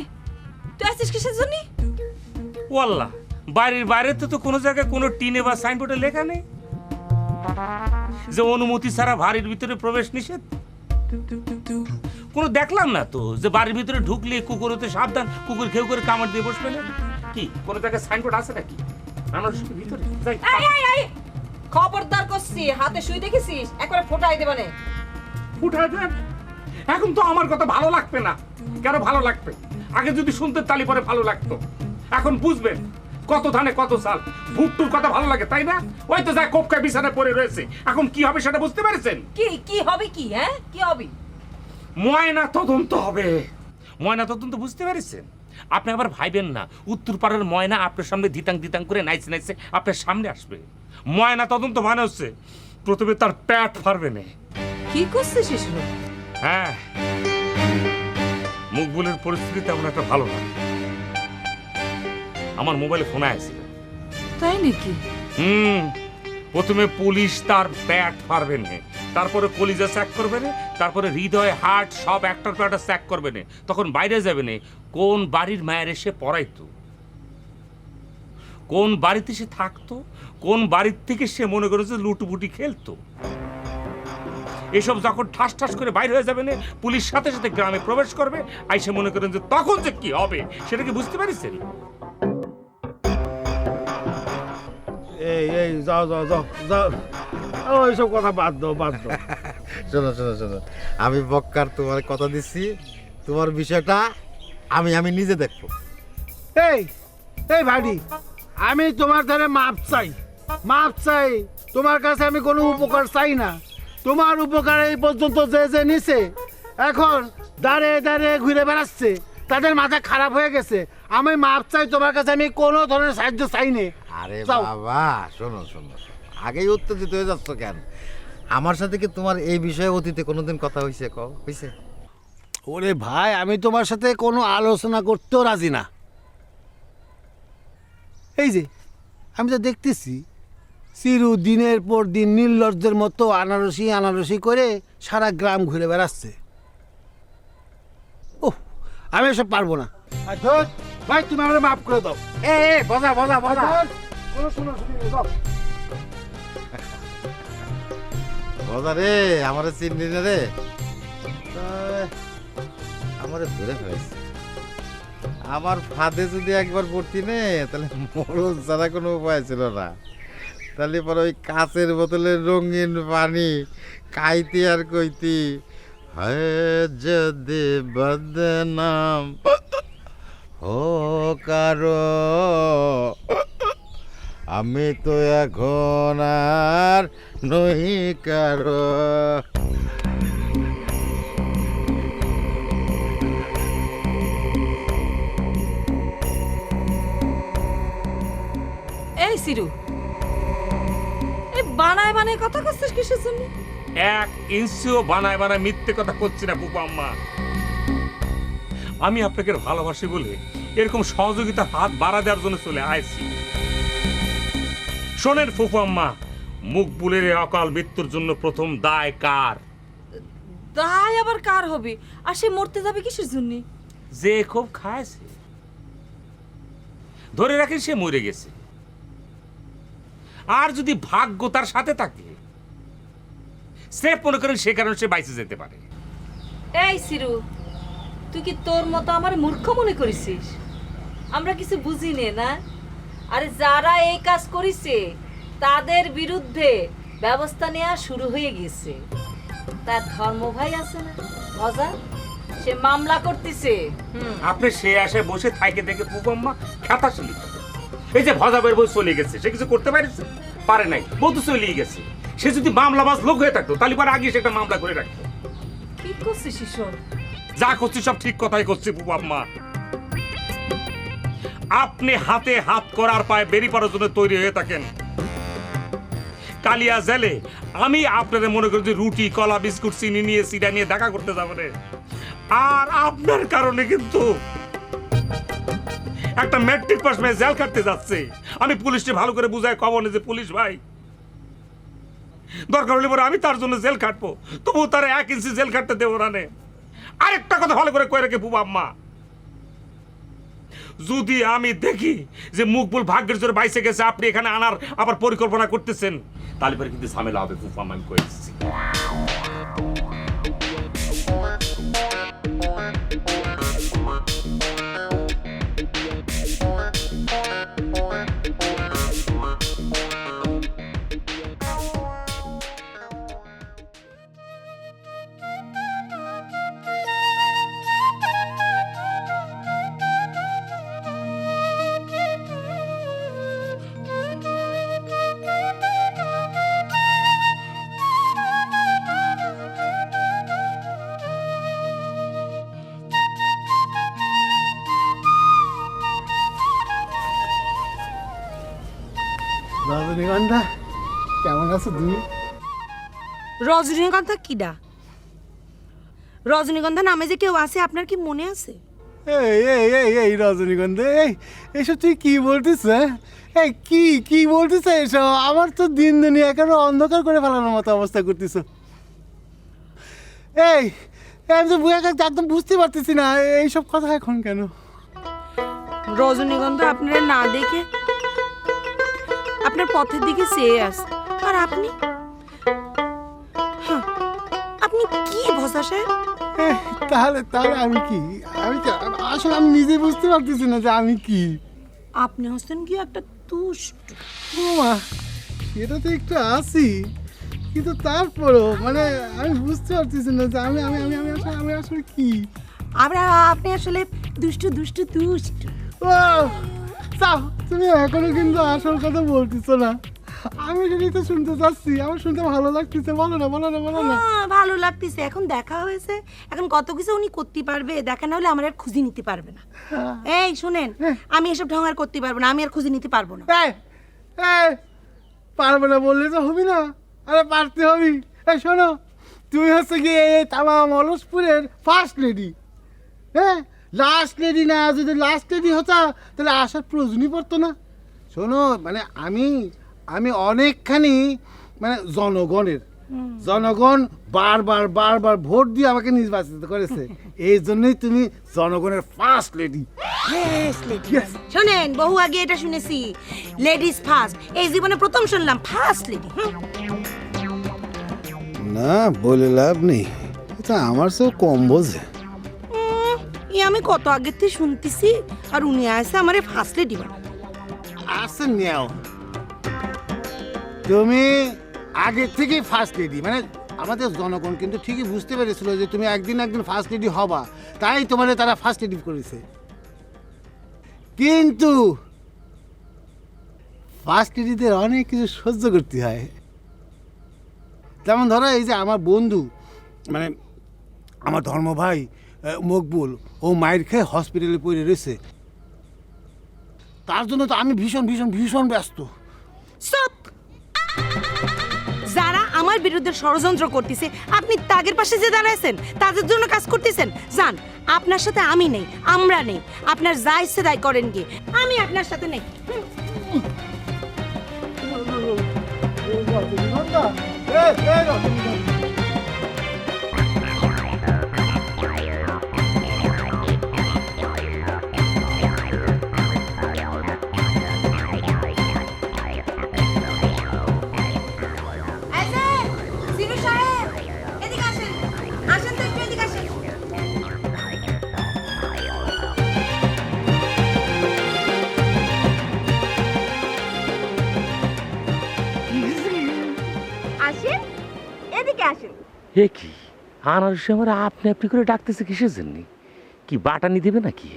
তুই আসছিস কিসের জন্য? ওয়াল্লাহ, বাড়ির বাইরে তো কোনো জায়গায় কোনো টিনে বা সাইনবোর্ডে লেখা নেই যে অনুমতি ছাড়া বাড়ির ভিতরে প্রবেশ নিষেধ। কোনো দেখলাম না তো যে বাড়ির ভিতরে ঢুকলে কুকুর হতে সাবধান, কুকুর ঘেউ করে কামড় দিয়ে বসবে না। কি কোনো জায়গায় সাইনবোর্ড আছে নাকি? আনারসিকে ভিতরে যাই। খবরদার করছি, হাতে শুই দেখেছিস, একবার ফোটাই দেবানে। ফুটাই দেন? এখন তো আমার কথা ভালো লাগবে না। কেন ভালো লাগবে? আগে যদি শুনতে তালি পরে ভালো লাগতো। এখন বুঝবেন কত ধানে কত চাল, ভুট্টুর কথা ভালো লাগে তাই না? ওই তো যা কোপকায় বিছানায় পড়ে রয়েছে, এখন কি হবে সেটা বুঝতে পেরেছেন? কি হবে কি? হ্যাঁ, কি হবে? ময়না তদন্ত হবে। ময়না তদন্ত বুঝতে পেরেছেন? আপনি আবার ভাইবেন না উত্তর পাড়ার ময়না আপনার সামনে ধিতাং ধিতাং করে নাইছে নাইছে আপনার সামনে আসবে। ময়না তদন্ত মানে হচ্ছে প্রথমে তার পেট ফারবে না। কি করছিস শিশু? হ্যাঁ, মুকবুলের পরিস্থিতি তেমন একটা ভালো না। আমার মোবাইলে ফোন আসছিল। তাই নাকি? প্রথমে পুলিশ তার পেট ফারবে না, তারপরে কলিজা চেক করবে না, তারপরে হৃদয় হার্ট সব একটার পর একটা চেক করবে না। তখন বাইরে যাবে না কোন বাড়ির মায়ের এসে পড়াইতো, কোন বাড়িতে সে থাকতো, কোন বাড়ির থেকে সে মনে করে যে লুটুপুটি খেলতো। এসব যখন ঠাস ঠাস করে বাইরে হয়ে যাবে না, পুলিশ সাথে সাথে গ্রামে প্রবেশ করবে, আইসে মনে করেন যে তখন যে কি হবে সেটা কি বুঝতে পারছেন? এই যাও যাও যাও যাও, ওইসব কথা বাদ দাও বাদ দাও। শোনো শোনো শোনো, আমি বক্কার তোমার কথা দিচ্ছি, তোমার বিষয়টা আমি নিজে দেখবো। এই এই ভাইডি, আমি তোমার ধারে মাপ চাই, মাপ চাই। তোমার কাছে আমি কোনো উপকার চাই না। তোমার উপকার এই পর্যন্ত যে যে নিছে, এখন দাঁড়ে দাঁড়িয়ে ঘুরে বেড়াচ্ছে, তাদের মাথা খারাপ হয়ে গেছে। আমি মাপ চাই তোমার কাছে, আমি কোনো ধরনের সাহায্য চাই না। আরে বাবা শোনো শোনো, আগেই উত্তেজিত হয়ে যাচ্ছ কেন? আমার সাথে কি তোমার এই বিষয়ে অতীতে কোনোদিন কথা হয়েছে? হয়েছে? ওরে ভাই, আমি তোমার সাথে কোনো আলোচনা করতেও রাজি না। এই যে আমি তো দেখতেছি চিরু দিনের পর দিন নির্লজ্জের মতো আনারসি আনারসি করে সারা গ্রাম ঘুরে বেড়াচ্ছে। ওহ, আমি এসব পারবো না। ভাই তুমি আমাকে মাফ করে দাও। বজা বজা বজা, কোনো শোনো দাও। বজা রে, আমার চিনলি না রে, আমারে ধরে ফেলেছে। আমার ফাঁদে যদি একবার পড়তি নে, তাহলে মরণ ছাড়া কোনো উপায় ছিল না। তাহলে পরে ওই কাঁচের বোতলের রঙিন পানি খাইতি আর কইতি, হয় যদি বদনাম হো কারো, আমি তো এখন আর নই কারো। এই সিরু, এই বানায় বানায় কথা করছিস কিসের জন্য? এক ইঞ্চিও বানায় বানায় মিথ্যে কথা করছি না বুপা আম্মা। আমি আপনাকে ভালোবাসি বলে এরকম সহযোগিতার হাত বাড়া দেওয়ার জন্য চলে আসছি। শোনেন ফুফু আম্মা, মুকবুলের অকাল মৃত্যুর জন্য প্রথম দায় কার? দায় আবার কার হবে? আর সে মরতে যাবে কিসের জন্য? যে খুব খায়ছে, ধরে রাখেন সে মরে গেছে। আর যদি ভাগ্য তার সাথে থাকে, সে মনে করেন সে কারণে সে বাইসে যেতে পারে। এই সিরু, তুই কি তোর মতো আমার মূর্খ মনে করিস? আমরা কিছু বুঝি না? আরে যারা এই কাজ করেছে তাদের বিরুদ্ধে ব্যবস্থা নেওয়া শুরু হয়ে গেছে। তার ধর্ম ভাই আছে না মজা, সে মামলা করতেছে। আপনি সে আসে বসে থাকে দেখে পুপম্মা খাতা শুনি। এই যে ভজাবের বই চলে গেছে, সে কিছু করতে পারেছে? পারে নাই, বউ তো চলেই গেছে। সে যদি মামলাবাজ লোক হয়ে থাকতো তাহলে পরে আগে সে একটা মামলা করে রাখতো। কি করছিস শিশোর? যা করছি সব ঠিক কথাই করছি পুপম্মা। আপনি হাতে হাত করার পায়ে বেরি পড়ার জন্য তৈরি হয়ে থাকেন। কালিয়া জেলে আমি আপনাদের মনে করি যে রুটি কলা বিস্কুট চিনি নিয়ে সিডা নিয়ে দেখা করতে যাবো রে। আর আপনার কারণে কিন্তু একটা ম্যাট্রিক পাস মেয়ে জেল কাটতে যাচ্ছে। আমি পুলিশকে ভালো করে বুঝাই কব না যে পুলিশ ভাই, দরকার হলে পরে আমি তার জন্য জেল কাটবো, তবু তারা 1 ইঞ্চি জেল কাটতে দেবো না। আরেকটা কথা ভালো করে কয়ে রেখে বুবা আম্মা, যদি আমি দেখি যে মুকবুল ভাগ্যের জোরে বাইসে গেছে, আপনি এখানে আনার আবার পরিকল্পনা করতেছেন, তাহলে পরে কিন্তু ঝামেলা হবে ফুফা, আমি কয়ে দিচ্ছি। রজনীগন্ধা কেমন আছো তুমি? রজনীগন্ধা কিডা? রজনীগন্ধা নামে যে কেউ আছে আপনার কি মনে আছে? এই রজনীগন্ধা, এইসব তুই কি বলতিস? এই কি বলতিস এসব? আমার তো দিন দুনিয়া একেবারে অন্ধকার করে ফেলানোর মতো অবস্থা করতিস। আমি তো একদম বুঝতে পারতেছি না এইসব কথা এখন কেন। রজনীগন্ধা আপনারা না দেখে আপনার পথের দিকে চেয়ে আসে, আর আপনি আপনি কি ভজা সাহেব? তাহলে আমি কি? আসলে আমি নিজে বুঝতে পারতেছি না যে আমি কি। আপনি হচ্ছেন কি একটা দুষ্ট। মামা এটা তো একটু আসি, কিন্তু তারপরও মানে আমি বুঝতে পারতেছি না যে আমি আসলে কি। আপনি আসলে দুষ্ট দুষ্ট দুষ্ট। ও চাও, তুমি এখনো কিন্তু আসল কথা বলতেছো না। আমি সেটাই তো শুনতে চাচ্ছি, আমার শুনতে ভালো লাগতেছে। বলো না। ভালো লাগতেছে, এখন দেখা হয়েছে, এখন কত কিছু উনি করতে পারবে, দেখা না হলে আমার আর খুঁজে নিতে পারবে না। এই শুনেন, আমি এসব ঢং আর করতে পারবো না, আমি আর খুঁজে নিতে পারবো না। পারবে না বললে তো হবি না, আরে পারতে হবি। শোনো, তুমি হচ্ছে কি এই তামাম অলসপুরের ফার্স্ট লেডি। লাস্ট লেডি না, যদি লাস্ট লেডি হতা তাহলে আসার প্রয়োজনই পড়তো না। শোনো, মানে আমি অনেকখানি মানে জনগণ বারবার ভোট দিয়ে আমাকে নির্বাচিত করেছে, এই জন্যই তুমি জনগণের ফার্স্ট লেডি। শোনেন, বহু আগে এটা শুনেছি, লেডিস ফার্স্ট, এই জীবনে প্রথম শুনলাম ফার্স্ট লেডি। না বলে লাভ নেই, এটা আমার চেয়েও কম বোঝে। আমি কত আগের থেকে শুনতেছি, আর উনি আসে আমারে ফার্স্ট লেডি বানাবে। আসে নেও, তুমি আগে থেকে ফার্স্ট লেডি, মানে আমাদের জনগণ কিন্তু ঠিকই বুঝতে পেরেছিল যে তুমি একদিন ফার্স্ট লেডি হবা, তাই তোমার তারা ফার্স্ট লেডি করেছে। কিন্তু ফার্স্ট লেডিদের অনেক কিছু সহ্য করতে হয়। যেমন ধরো, এই যে আমার বন্ধু, মানে আমার ধর্ম ভাই মকবুল, ও মায়ের খেয়ে হসপিটালে পড়ে রয়েছে, তার জন্য তো আমি ভীষণ ব্যস্ত। যারা আমার বিরুদ্ধে ষড়যন্ত্র করতেছে, আপনি তাদের পাশে যে দাঁড়াইছেন, তাদের জন্য কাজ করতেছেন। জান, আপনার সাথে আমি নেই, আমরা নেই, আপনার যা ইচ্ছে তাই করেন গিয়ে, আমি আপনার সাথে নেই। এ কি আনারসি আমার আপনি করে ডাকতেছে কিসের জন্য? কি বাটানি দেবে নাকি?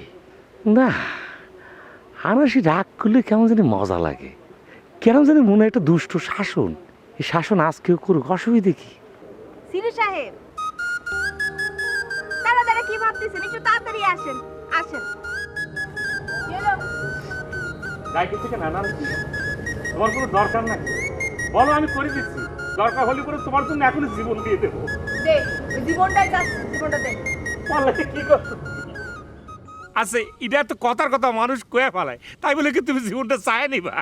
না, আনারসি রাগ করলে কেমন জানি মজা লাগে, কেমন জানি মনে হয় একটা দুষ্ট শাসন। এই শাসন আজকেও করুক, অসুবিধে কি? সিরু সাহেব, তাড়াতাড়ি কি ভাবতেছেন? একটু তাড়াতাড়ি আসেন। তোমার কোনো দরকার নাই, বলো আমি করে দিচ্ছি। দরকার হলে করে তোমার জন্য এখনই জীবন দিয়ে দেবো। জীবনটাই যাচ্ছে, জীবনটা দে। কি করছো? আচ্ছা, এটা তো কথার কথা মানুষ কয়ে ফেলায়, তাই বলে কি তুমি জীবনটা চায় নিবা?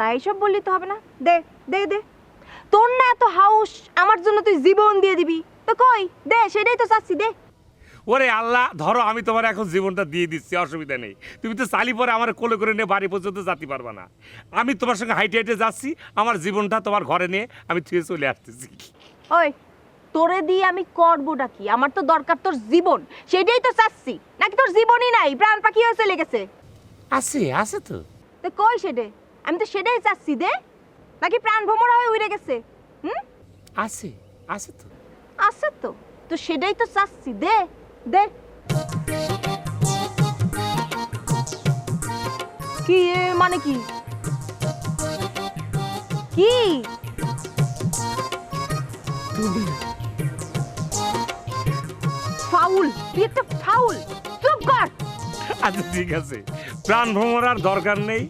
না, এইসব বললি তো হবে না। দে, তোর না এত হাউস আমার জন্য তুই জীবন দিয়ে দিবি, তো কই দে, সেটাই তো চাচ্ছি, দে। ওরে আল্লাহ, ধরো আমি তোমার এখন জীবনটা দিয়ে দিচ্ছি, অসুবিধা নেই। তুমি তো চালি পরে আমার কোলে করে নিয়ে বাড়ি পর্যন্ত যেতে পারবা না, আমি তোমার সঙ্গে হাইটে যাচ্ছি, আমার জীবনটা তোমার ঘরে নিয়ে আমি থুয়ে চলে আসতেছি। ওই, তোরে দিয়ে আমি করবোটা কি? আমার তো দরকার তোর জীবন, সেটাই তো চাচ্ছি। নাকি তোর জীবনই নাই, প্রাণ পাখি হয়ে চলে গেছে? আছে তো। কই সেটে? আমি তো সেটাই চাচ্ছি, দে। নাকি প্রাণ ভ্রমরা হয়ে উড়ে গেছে? আছে তো সেটাই তো চাচ্ছি, দে। কি মানে কি ফাউল, তুই একটা ফাউল। চুপ কর। আচ্ছা ঠিক আছে, প্রাণ ভ্রমরার দরকার নেই,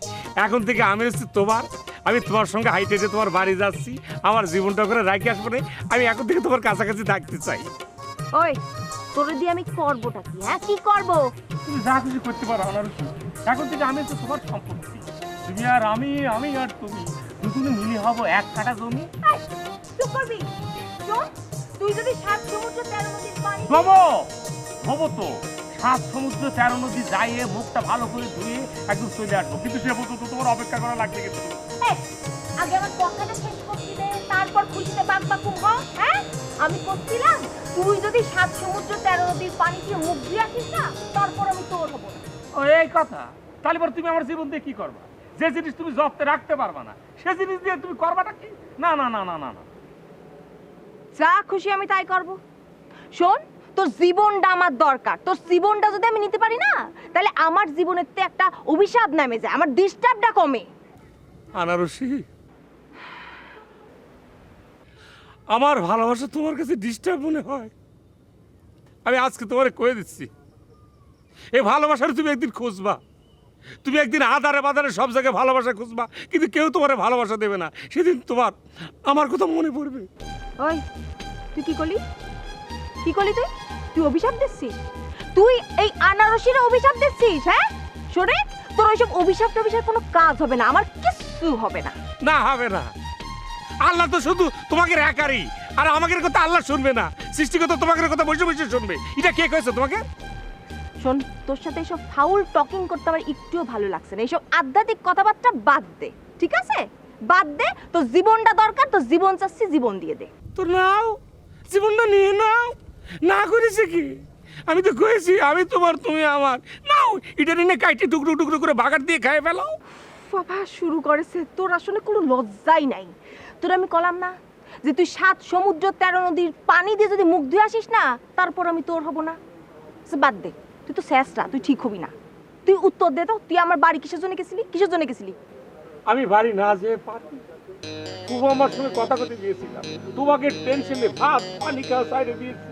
এখন থেকে আমি হচ্ছি তোমার, আমি তোমার সঙ্গে হাইটে যে তোমার বাড়ি যাচ্ছি, আমার জীবনটা করে রাখি আসবো না, আমি এখন থেকে তোমার কাছাকাছি থাকতে চাই। ওই তোরে দিয়ে আমি করবোটা কি? হ্যাঁ কি করব? তুমি যা খুশি করতে পারো আনারসি, এখন থেকে আমি তো তোমার সম্পত্তি। তুমি আর আমি আর তুমি দুজনে মিলে হবো 1 কাঠা জমি। চুপ করবি। শোন, তুই যদি 7 সমুদ্র 13 নদীর পানি হবো তো 7 সমুদ্র 13 নদী যাইয়ে মুখটা ভালো করে ধুয়ে একদম চলে আসবো, কিন্তু সে পর্যন্ত তোমার অপেক্ষা করা লাগবে। কিন্তু আগে আমার কথাটা শেষ করতে দে, তারপর খুশিতে বাকবাকুম হ। হ্যাঁ, আমি করছিলাম তুই যদি 7 সমুদ্র 13 নদীর পানি দিয়ে মুখ ধুয়ে আসিস না, তারপর আমি তোর হব না। ও এই কথা, তাহলে পর তুমি আমার জীবন দিয়ে কি করবা? যে জিনিস তুমি যত্নে রাখতে পারবা না, সে জিনিস দিয়ে তুমি করবাটা কি? না না না না না না, যা খুশি আমি তাই করব। শোন, তোর জীবনটা আমার দরকার। তোর জীবনটা যদি আমি নিতে পারি না, তাহলে আমার জীবনের তে একটা অভিশাপ নামে যায়, আমার ডিস্টার্বটা কমে। আনারসি, আমার ভালোবাসা তোমার কাছে ডিস্টার্ব মনে হয়? আমি আজকে তোমারে কয়ে দিচ্ছি, এই ভালোবাসার তুমি একদিন খুঁজবা। তুমি একদিন আধারে বাধারে সব জায়গায় ভালোবাসা খুঁজবা, কিন্তু কেউ তোমার ভালোবাসা দেবে না। সেদিন তোমার আমার কথা মনে পড়বে। ওই তুই কি করলি? কি করলি তুই? তুই অভিশাপ দিচ্ছিস? তুই এই আনারসির অভিশাপ দিচ্ছিস? হ্যাঁ শোনে, তোর ওইসব অভিশাপ টভিশাপ কোনো কাজ হবে না, আমার কিচ্ছু হবে না। না হবে না, আল্লাহ তো শুধু তোমাকে একারই, আর আমাকে কথা আল্লাহ শুনবে না, সৃষ্টিকর্তা তোমাকে কথা বসে বসে শুনবে। এটা কে কয়েছে তোমাকে? শোন, তোর সাথে এইসব ফাউল টকিং করতে আমার একটুও ভালো লাগছে না। এইসব আধ্যাত্মিক কথাবার্তা বাদ দে, ঠিক আছে? বাদ দে। তোর জীবনটা দরকার, তোর জীবন চাচ্ছি, জীবন দিয়ে দে। তো নাও, জীবনটা নিয়ে নাও। না করেছে কি? আমি তো কয়েছি আমি তোমার, তুমি আমার। নাও, এটা নিয়ে কাইটি টুকরো টুকরো করে বাগার দিয়ে খাই ফেলাও। বাবা শুরু করেছে, তোর আসলে কোনো লজ্জাই নাই। তোর আমি কলাম না যে তুই 7 সমুদ্র 13 নদীর পানি দিয়ে যদি মুখ ধুয়ে আসিস না, তারপর আমি তোর হব না। বাদ দে, তুই তো শেষরা, তুই ঠিক হবি না। তুই উত্তর দে তো, তুই আমার বাড়ি কিসের জন্য গেছিলি? কিসের জন্য গেছিলি? আমি বাড়ি না যেয়ে পারি, খুব আমার সঙ্গে কথা কথা দিয়েছিলাম, তোমাকে টেনশনে ভাত পানি খাওয়া সাইডে দিয়েছি।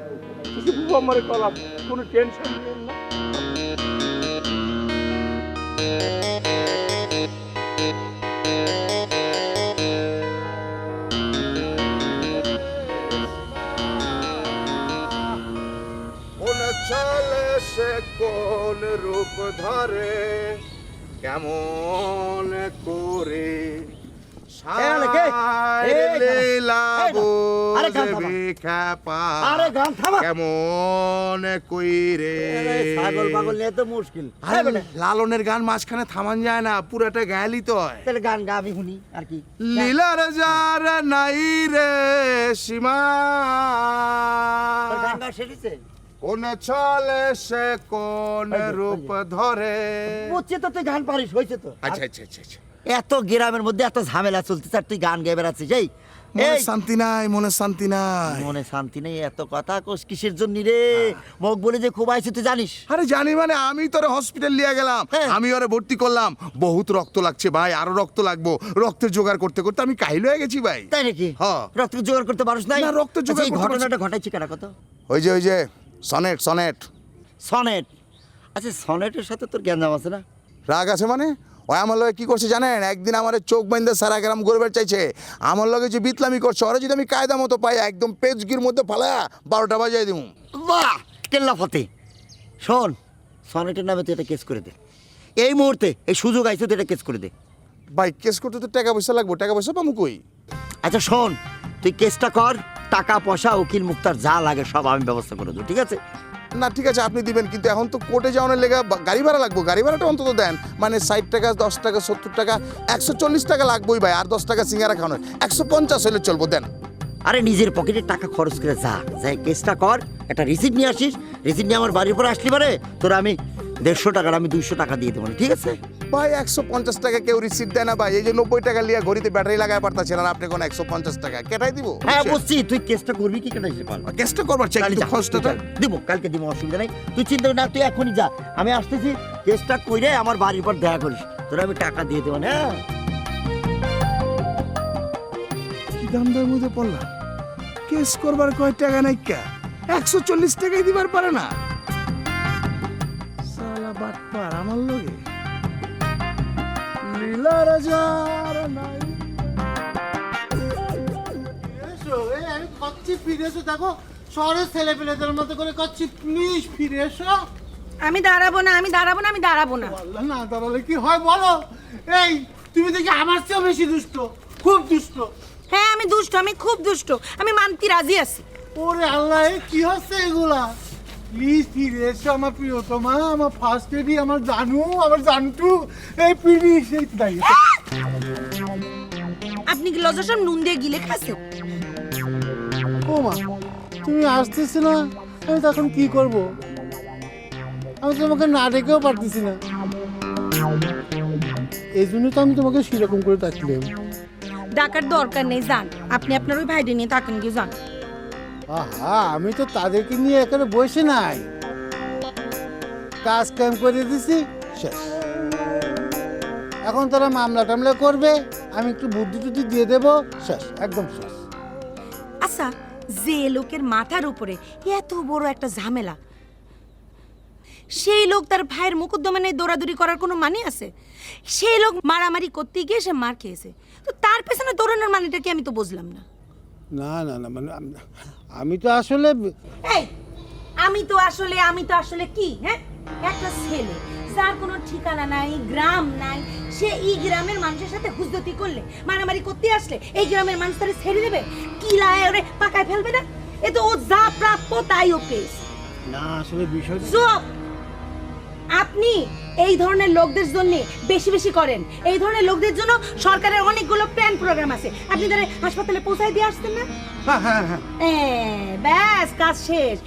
খুব আমার কলাম, কোনো টেনশন নেই না। কোন চলে সে কোন রূপ ধরে, কেমন করে কেমন কইরে। ছাগল পাগল নিয়ে তো মুশকিল। লালনের গান মাঝখানে থামান যায় না, পুরাটা গায়ালি তো হয়। তাহলে গান গা, আমি শুনি আর কি। লীলার যার নাই রে সীমা, গান গা শেষে কোন চলে সে কোন রূপ ধরে। বুঝছি তো, তুই গান পারিস, হয়েছে তো। আচ্ছা আচ্ছা আচ্ছা আচ্ছা, এত গ্রামের মধ্যে এত ঝামেলা চলতেছে আর তুই গান গেয়ে বেড়াচ্ছিস। এই মনে শান্তি নাই, মনে শান্তি নাই, মনে শান্তি নেই। এত কথা কোস কিসের জন্য রে? মুখ বলে যে খুব আইছে তুই জানিস? আরে জানি মানে, আমি তোরে হসপিটাল নিয়ে গেলাম, আমি ওরে ভর্তি করলাম। বহুত রক্ত লাগছে ভাই, আরো রক্ত লাগবো। রক্তের জোগাড় করতে করতে আমি কাহিল হয়ে গেছি ভাই। তাই নাকি? হ্যাঁ, রক্ত জোগাড় করতে পারিস নাই? না, রক্ত জোগাড় করতে ঘটনাটা ঘটাইছি কেন কত? ওই যে সনেট সনেট সনেট। আচ্ছা, সনেটের সাথে তোর গ্যাঞ্জাম আছে না? রাগ আছে মানে? ওই আমার লগে কি করছে জানেন? একদিন আমার চোখ বাইন্দে সারা গ্রাম গড়বের চাইছে। আমার লগে যে বিতলামি করছে, ওরা যদি আমি কায়দা মতো পাই, একদম পেজগির মধ্যে ফালা 12টা বাজাই দিব। বাহ, কেল্লা ফতে। শোন, সনেটের নামে তুই এটা কেস করে দে এই মুহূর্তে। এই সুযোগ আইছে, তুই এটা কেস করে দে। ভাই কেস করতে তো টাকা পয়সা লাগবো, টাকা পয়সা পাবো কই? আচ্ছা শোন, তুই কেসটা কর, টাকা পয়সা উকিল মুক্তার যা লাগে সব আমি ব্যবস্থা করে দেবো, ঠিক আছে? না ঠিক আছে, আপনি দিবেন, কিন্তু এখন তো কোর্টে যাওয়ার লেগে গাড়ি ভাড়া লাগবো। গাড়ি ভাড়াটা অন্তত দেন, মানে 60 টাকা, 10 টাকা, 70 টাকা, 140 টাকা লাগবোই ভাই। আর 10 টাকা সিঙ্গারা খাওয়ানো, 150 হলে চলবো, দেন। আরে নিজের পকেটে টাকা খরচ করে যা, যাই কেসটা কর, একটা রিসিপ্ট নিয়ে আসিস। রিসিপ্ট নিয়ে আমার বাড়ির পরে আসলি পারে, তোরা আমি 150 টাকার আমি 200 টাকা দিয়ে দেবো, ঠিক আছে? ভাই 150 টাকা কেউ রিসিপ্ট দেয় না ভাই। এই যে 90 টাকা লিয়া ঘড়িতে ব্যাটারি লাগায় পারতাছেন, আর আপনি কোন 150 টাকা কেটাই দিব? হ্যাঁ বুঝছি, তুই কেসটা করবি কি কেটাই পারবি? কেসটা করবার চাই, কিন্তু খরচটা দিব, কালকে দিব, অসুবিধা নাই। তুই চিন্তা না, তুই এখনই যা, আমি আসতেছি। কেসটা কইরে আমার বাড়ির পর দেখা করিস, তোরা আমি টাকা দিয়ে দেবো। হ্যাঁ, কি দামদার মধ্যে পড়লাম? কেস করবার কয় টাকা নাই, 140 টাকাই দিবার পারে না। সালা বাটপার আমার লগে লীলার যার নাই কচ্ছি ফিরে এসো, দেখো শহরের ছেলে পেলেদের মতো করে কচ্ছি, প্লিজ ফিরে এসো। আমি দাঁড়াবো না, আমি দাঁড়াবো না, আমি দাঁড়াবো না। বললো না দাঁড়ালে কি হয় বলো? এই তুমি দেখি আমার চেয়েও বেশি দুষ্ট, খুব দুষ্ট। হ্যাঁ আমি দুষ্ট, আমি খুব দুষ্ট, আমি মানতে রাজি আছি। ওরে আল্লাহ, এ কি হচ্ছে এগুলা? প্লিজ ফিরে এসো আমার প্রিয়তমা, আমার ফার্স্ট লেডি, আমার জানু, আমার জানটু। এই প্লিজ, এই দাঁড়িয়ে। আপনি কি লজ্জাসম নুন দিয়ে গিলে খাচ্ছেন? ও মা, তুমি আসতেছি না, আমি তখন কি করব? আমি তোমাকে না ডেকেও পারতেছি না, এই জন্য তো আমি তোমাকে সেরকম করে ডাকলাম। ডাকার দরকার নেই, যান আপনি আপনার ওই ভাইদের নিয়ে তাকেন গিয়ে যান। আহা, আমি তো তাদেরকে নিয়ে এখানে বসে নাই, কাজ কাম করে দিছি, শেষ। এখন তারা মামলা টামলা করবে, আমি একটু বুদ্ধি টুদ্ধি দিয়ে দেবো, শেষ, একদম শেষ। আচ্ছা, যে লোকের মাথার উপরে এত বড় একটা ঝামেলা, সেই লোক তার ভাইয়ের মোকদ্দমা নিয়ে দৌড়াদৌড়ি করার কোনো মানে আছে? সেই লোক মারামারি করতে গিয়ে সে মার খেয়েছে, তো তার পেছনে দৌড়ানোর মানেটা কি আমি তো বুঝলাম না। না না না, মানে আমি তো আসলে এই আমি তো আসলে কি, হ্যাঁ, একটা ছেলে যার কোনো ঠিকানা নাই, গ্রাম নাই, সে এই গ্রামের মানুষের সাথে হুজদতি করলে, মারামারি করতে আসলে এই গ্রামের মানুষ তারে ছেড়ে দেবে? কি লায় ওরে পাকায় ফেলবে না? এ তো ও যা প্রাপ্য তাই ও পেয়েছে। না, আসলে বিষয় চুপ! আপনি এই ধরনের লোকদের জন্য বেশি বেশি করেন। এই ধরনের লোকদের জন্য সরকারের অনেকগুলো প্ল্যান প্রোগ্রাম আছে, আপনি তাদের হাসপাতালে পৌঁছায় দিয়ে আসতেন না? ব্যাস, কাজ শেষ।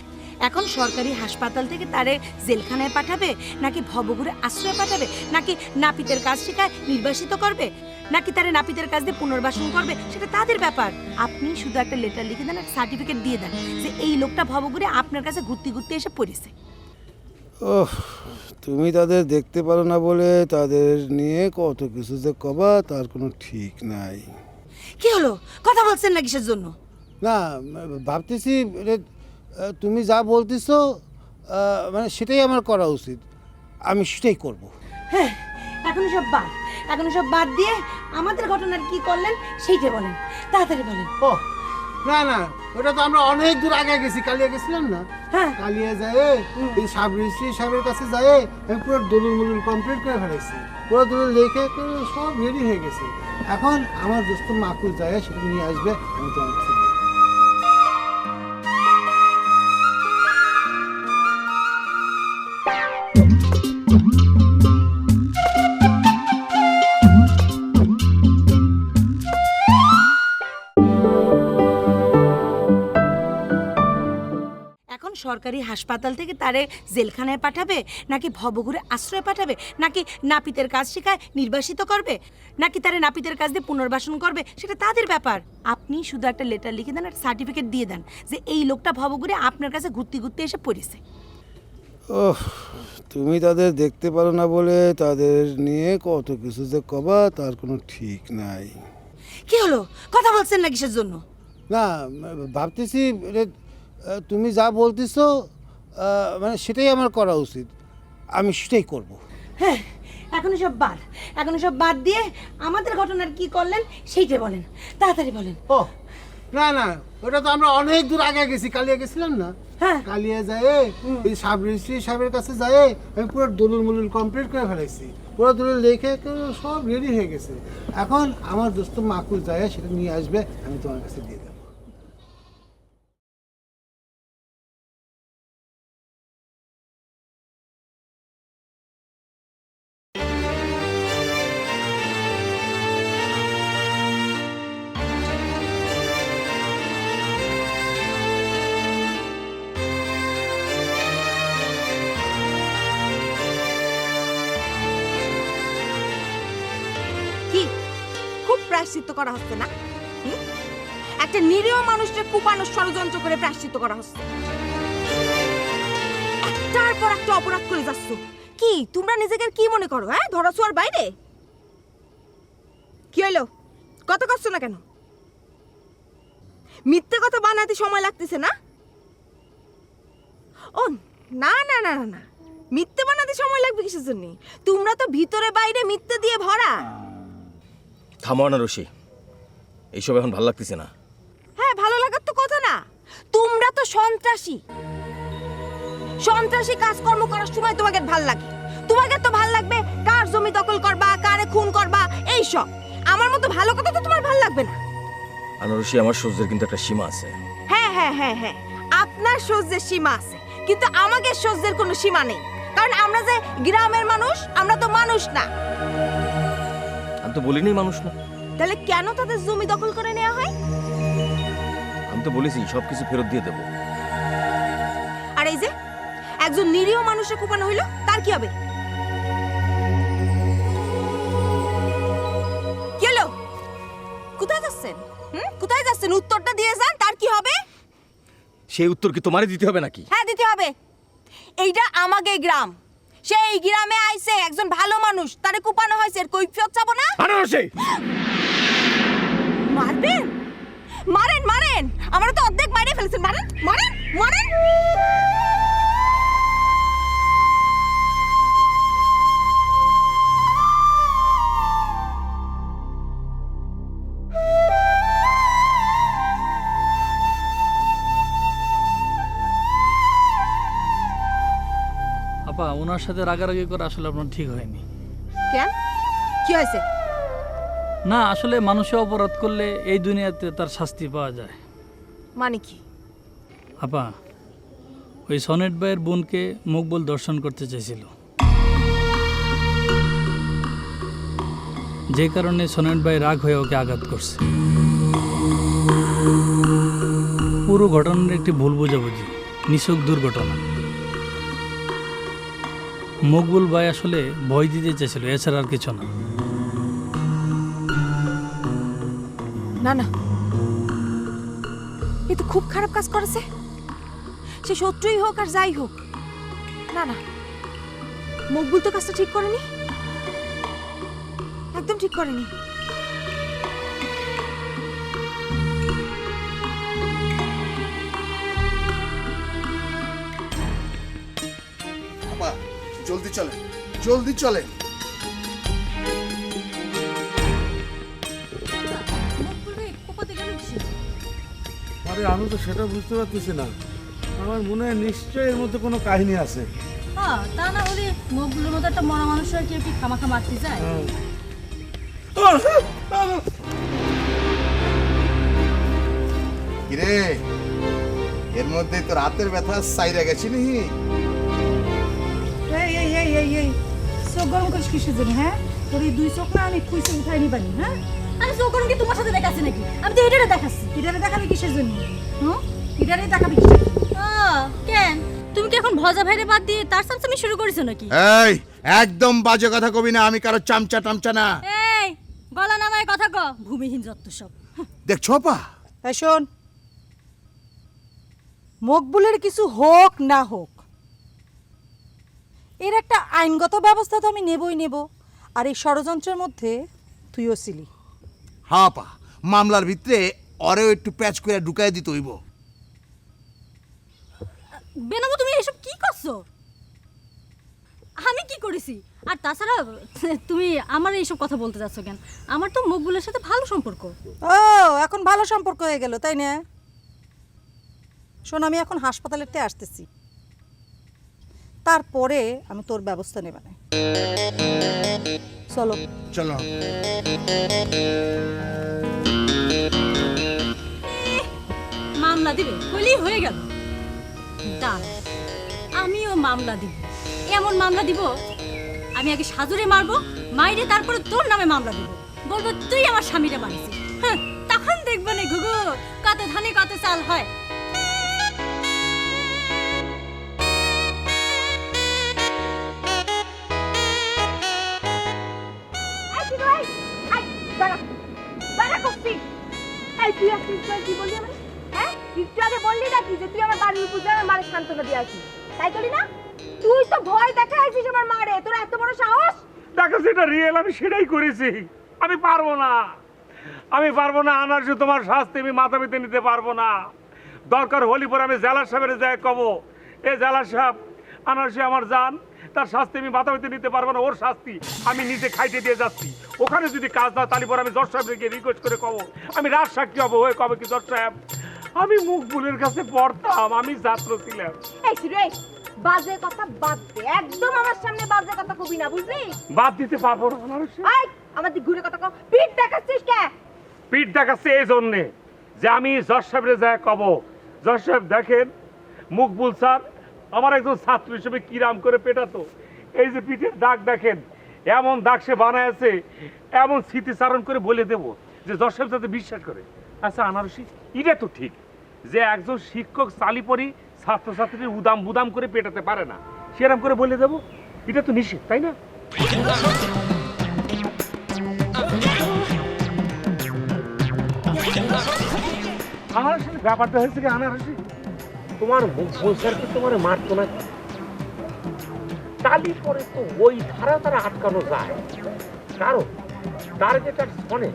এখন সরকারি হাসপাতাল থেকে তারে জেলখানায় পাঠাবে, নাকি ভবঘুরে আশ্রয় পাঠাবে, নাকি নাপিতের কাজ শেখায় নির্বাসিত করবে, নাকি তারে নাপিতের কাজ দিয়ে পুনর্বাসন করবে, সেটা তাদের ব্যাপার। আপনি শুধু একটা লেটার লিখে দেন, একটা সার্টিফিকেট দিয়ে দেন যে এই লোকটা ভবঘুরে আপনার কাছে ঘুরতে ঘুরতে এসে পড়েছে। ওহ, তুমি তাদের দেখতে পারো না বলে তাদের নিয়ে কত কিছু যে কবা, তার কোনো ঠিক নাই। কি হলো, কথা বলছেন না কিসের জন্য? না, ভাবতেছি তুমি যা বলতেছো মানে সেটাই আমার করা উচিত, আমি সেটাই করব। হ্যাঁ, এখন সব বাদ দিয়ে আমাদের ঘটনার কি করলেন সেইটা বলেন, তাড়াতাড়ি বলেন। ও না না, ওটা তো আমরা অনেক দূর আগে গেছি, কালিয়া গেছিলাম না? হ্যাঁ, কালিয়া যায় এই সাব রেজিস্ট্রি সাহেবের কাছে যায়, আমি পুরো দলিল মলিল কমপ্লিট করে ফেলেছি, পুরো দলিল লেখে সব রেডি হয়ে গেছে। এখন আমার দোস্ত মাকুল যায়, সেটা নিয়ে আসবে, আমি তোমার কাছে দিয়ে দেব। এখন সরকারি হাসপাতাল থেকে তারে জেলখানায় পাঠাবে, নাকি ভবঘুরে আশ্রয় পাঠাবে, নাকি নাপিতের কাজ শেখায় নির্বাসিত করবে, নাকি তারে নাপিতের কাজ দিয়ে পুনর্বাসন করবে, সেটা তাদের ব্যাপার। আপনি শুধু একটা লেটার লিখে দেন, একটা সার্টিফিকেট দিয়ে দেন যে এই লোকটা ভবঘুরে আপনার কাছে ঘুরতে ঘুরতে এসে পড়েছে। ওহ, তুমি তাদের দেখতে পারো না বলে তাদের নিয়ে কত কিছু যে কবা, তার কোনো ঠিক নাই। কি হলো, কথা বলছেন না কিসের জন্য? না, ভাবতেছি তুমি যা বলতেছো মানে সেটাই আমার করা উচিত, আমি সেটাই করব। হ্যাঁ, এখন সব বাদ দিয়ে আমাদের ঘটনার কি করলেন সেইটা বলেন, তাড়াতাড়ি বলেন। ও না না, ওটা তো আমরা অনেক দূর আগে গেছি, কালিয়া গেছিলাম না? হ্যাঁ, কালিয়া যায় এই সাব রেজিস্ট্রি সাহেবের কাছে যায়, আমি পুরো দলিল মলিল কমপ্লিট করে ফেলেছি, পুরো দলিল লেখে সব রেডি হয়ে গেছে। এখন আমার দোস্ত মাকুল যায়, সেটা নিয়ে আসবে, আমি তোমার কাছে দিয়ে দেবো। কি খুব প্রায়শ্চিত্ত করা হচ্ছে না? একটা নিরীহ মানুষকে কুপানোর ষড়যন্ত্র করে প্রায়শ্চিত্ত করা হচ্ছে। একটার পর একটা অপরাধ করে যাচ্ছ। কি তোমরা নিজেকে কি মনে করো? হ্যাঁ, ধরাছোঁয়ার বাইরে? কি হইলো, কথা করছো না কেন? মিথ্যে কথা বানাতে সময় লাগতেছে না? ও না না না না, মিথ্যে বানাতে সময় লাগবে কিসের জন্য? তোমরা তো ভিতরে বাইরে মিথ্যে দিয়ে ভরা। থামো না রশি, এইসব এখন ভালো লাগতেছে না। হ্যাঁ, ভালো লাগার তো কথা না, তোমরা তো সন্ত্রাসী। সন্ত্রাসী কাজকর্ম করার সময় তোমাকে ভাল লাগে। তোমাকে তো ভাল লাগবে কার জমি দখল করবা, কারে খুন করবা, এইসব। আমার মতো ভালো কথা তো তোমার ভাল লাগবে না। আনারসি, আমার সহ্যের কিন্তু একটা সীমা আছে। হ্যাঁ হ্যাঁ হ্যাঁ হ্যাঁ, আপনার সহ্যের সীমা আছে, কিন্তু আমাদের সহ্যের কোনো সীমা নেই। কারণ আমরা যে গ্রামের মানুষ, আমরা তো মানুষ না। আমি তো বলিনি মানুষ না। তাহলে কেন তাদের জমি দখল করে নেওয়া হয়? আমি তো বলেছি সবকিছু ফেরত দিয়ে দেবো। আর এই যে একজন নিরীহ মানুষের কুপানো হইলো, তার কি হবে? কি হলো? কোথায় যাচ্ছেন? কোথায় যাচ্ছেন? উত্তরটা দিয়ে যান, তার কি হবে? সেই উত্তর কি তোমারে দিতে হবে নাকি? হ্যাঁ, দিতে হবে। এইটা আমাদের গ্রাম, সেই গ্রামে আইছে একজন ভালো মানুষ, তারে কুপানো হয়েছে, এর কৈফিয়ত চাবো না? আনারসি, মারবেন? মারেন মারেন, আমরা তো অর্ধেক মারিয়ে ফেলেছেন। মারেন মারেন মারেন। আপা, ওনার সাথে রাগারাগি করা আসলে আপনার ঠিক হয়নি। কেন? কি হয়েছে? না, আসলে মানুষে অপরাধ করলে এই দুনিয়াতে তার শাস্তি পাওয়া যায়। মানে কি? আপা, ওই সনেট ভাইয়ের বোনকে মকবুল দর্শন করতে চাইছিল, যে কারণে সনেট ভাই রাগ হয়ে ওকে আঘাত করছে। পুরো ঘটনার একটি ভুল বোঝাবুঝি, নিছক দুর্ঘটনা। মকবুল ভাই আসলে ভয় দিতে চেয়েছিল, এছাড়া আর কিছু না। না না, এ তো খুব খারাপ কাজ করেছে। সে শত্রুই হোক আর যাই হোক, না না, মকবুল তো কাজটা ঠিক করেনি, একদম ঠিক করেনি। বাবা, জলদি চলেন, জলদি চলেন। আরে আমি তো সেটা বুঝতে পারতেছি না। আমার মনে হয় নিশ্চয়ই এর মধ্যে কোনো কাহিনী আছে। হ্যাঁ, তা না হলে মুখগুলোর মতো একটা মরা মানুষের কেউ কি খামাখা মারতে যায়? কিরে, এর মধ্যে তো রাতের ব্যথা সাইরা গেছি নি। এই এই এই এই এই চোখ গরম করিস কিসের জন্য? হ্যাঁ, তোর এই দুই চোখ না আমি খুঁজে উঠাই নিবানি। হ্যাঁ, আমি চোখ গরম কি তোমার সাথে দেখাচ্ছি নাকি? আমি তো এটারে দেখাচ্ছি। এটারে দেখাবি কিসের জন্য? এটারে দেখাবি কিসের জন্য? কেন? তুমি কি এখন ভজা ভাইরে বাদ দিয়ে তার সামসামি শুরু করেছো নাকি? এই, একদম বাজে কথা কবি না, আমি কারো চামচা টামচা না। এই, গলা নামায় কথা ক, ভূমিহীন যত সব। দেখছো পা? এই শোন, মকবুলের কিছু হোক না হোক, এর একটা আইনগত ব্যবস্থা তো আমি নেবই নেব। আর এই ষড়যন্ত্রের মধ্যে তুইও ছিলি। হ্যাঁ পা, মামলার ভিতরে অরেও একটু প্যাচ করে ঢুকাই দিতে হইব। বেনামো, তুমি এসব কি করছো? আমি কি করেছি? আর তাছাড়া তুমি আমার এইসব কথা বলতে যাচ্ছ কেন? আমার তো মকবুলের সাথে ভালো সম্পর্ক। ও, এখন ভালো সম্পর্ক হয়ে গেল, তাই না? শোন, আমি এখন হাসপাতালেতে আসতেছি, তারপরে আমি তোর ব্যবস্থা নেব না। চলো চলো। মামলা দিবে বলেই হয়ে গেল। দাঁড়, আমিও মামলা দিব। এমন মামলা দিব, আমি আগে সাজুরে মারবো, মাইরে তারপরে তোর নামে মামলা দিব। বলবো তুই আমার স্বামীরে মারিছিস। হ্যাঁ, তখন দেখবো না ঘুঘু কত ধানে কত চাল হয়। তুই তো ভয় দেখাইছিস আমার মারে, তোর এত বড় সাহস? দেখো, সেটা রিয়েল, আমি সেটাই করেছি। আমি পারবো না, আমি পারবো না। আনারসি, তোমার শাস্তি আমি মাথা পেতে নিতে পারবো না। দরকার হলি পরে আমি জেলার সাহেবের যাই কব, এ জেলার সাহেব, আনারসি আমার জান, তার শাস্তি আমি মাথা পেতে নিতে পারবো না। ওর শাস্তি আমি নিজে খাইতে দিয়ে যাচ্ছি। ওখানে যদি কাজ না, তাহলে পরে আমি জজ সাহেবকে রিকোয়েস্ট করে কব, আমি রাজ সাক্ষী হবো। ওই কবে কি জজ সাহেব, আমি মকবুলের কাছে পড়তাম, আমি ছাত্র ছিলাম। এই সিরে বাজে কথা বাদ দে, একদম আমার সামনে বাজে কথা কবি না, বুঝলি? বাদ দিতে পারবো না আনারসি। এই আমার দিক ঘুরে কথা কও, পিঠ দেখাচ্ছিস কে? পিঠ দেখাচ্ছে এই জন্যে যে আমি জজ সাহেবের যায় কব, জজ সাহেব দেখেন মকবুল স্যার আমার একজন ছাত্র হিসেবে কিরাম করে পেটাতো। এই যে পিঠের দাগ দেখেন, এমন দাগ সে বানায় আছে, এমন স্মৃতিচারণ করে বলে দেব যে জজ সাহেব যাতে বিশ্বাস করে। আচ্ছা আনারসি, এটা তো ঠিক যে একজন শিক্ষক চালিপরি ছাত্রছাত্রীর উদাম বুদাম করে পেটাতে পারে না, সেরকম করে বলে দেব, এটা তো নিষেধ, তাই না? আনারসি ব্যাপারটা হয়েছে কি আনারসি, তোমার মকবুল স্যার কি তোমার মারতো না? তালি পরে তো ওই ধারা তারা আটকানো যায়, কারণ তার যেটা শোনে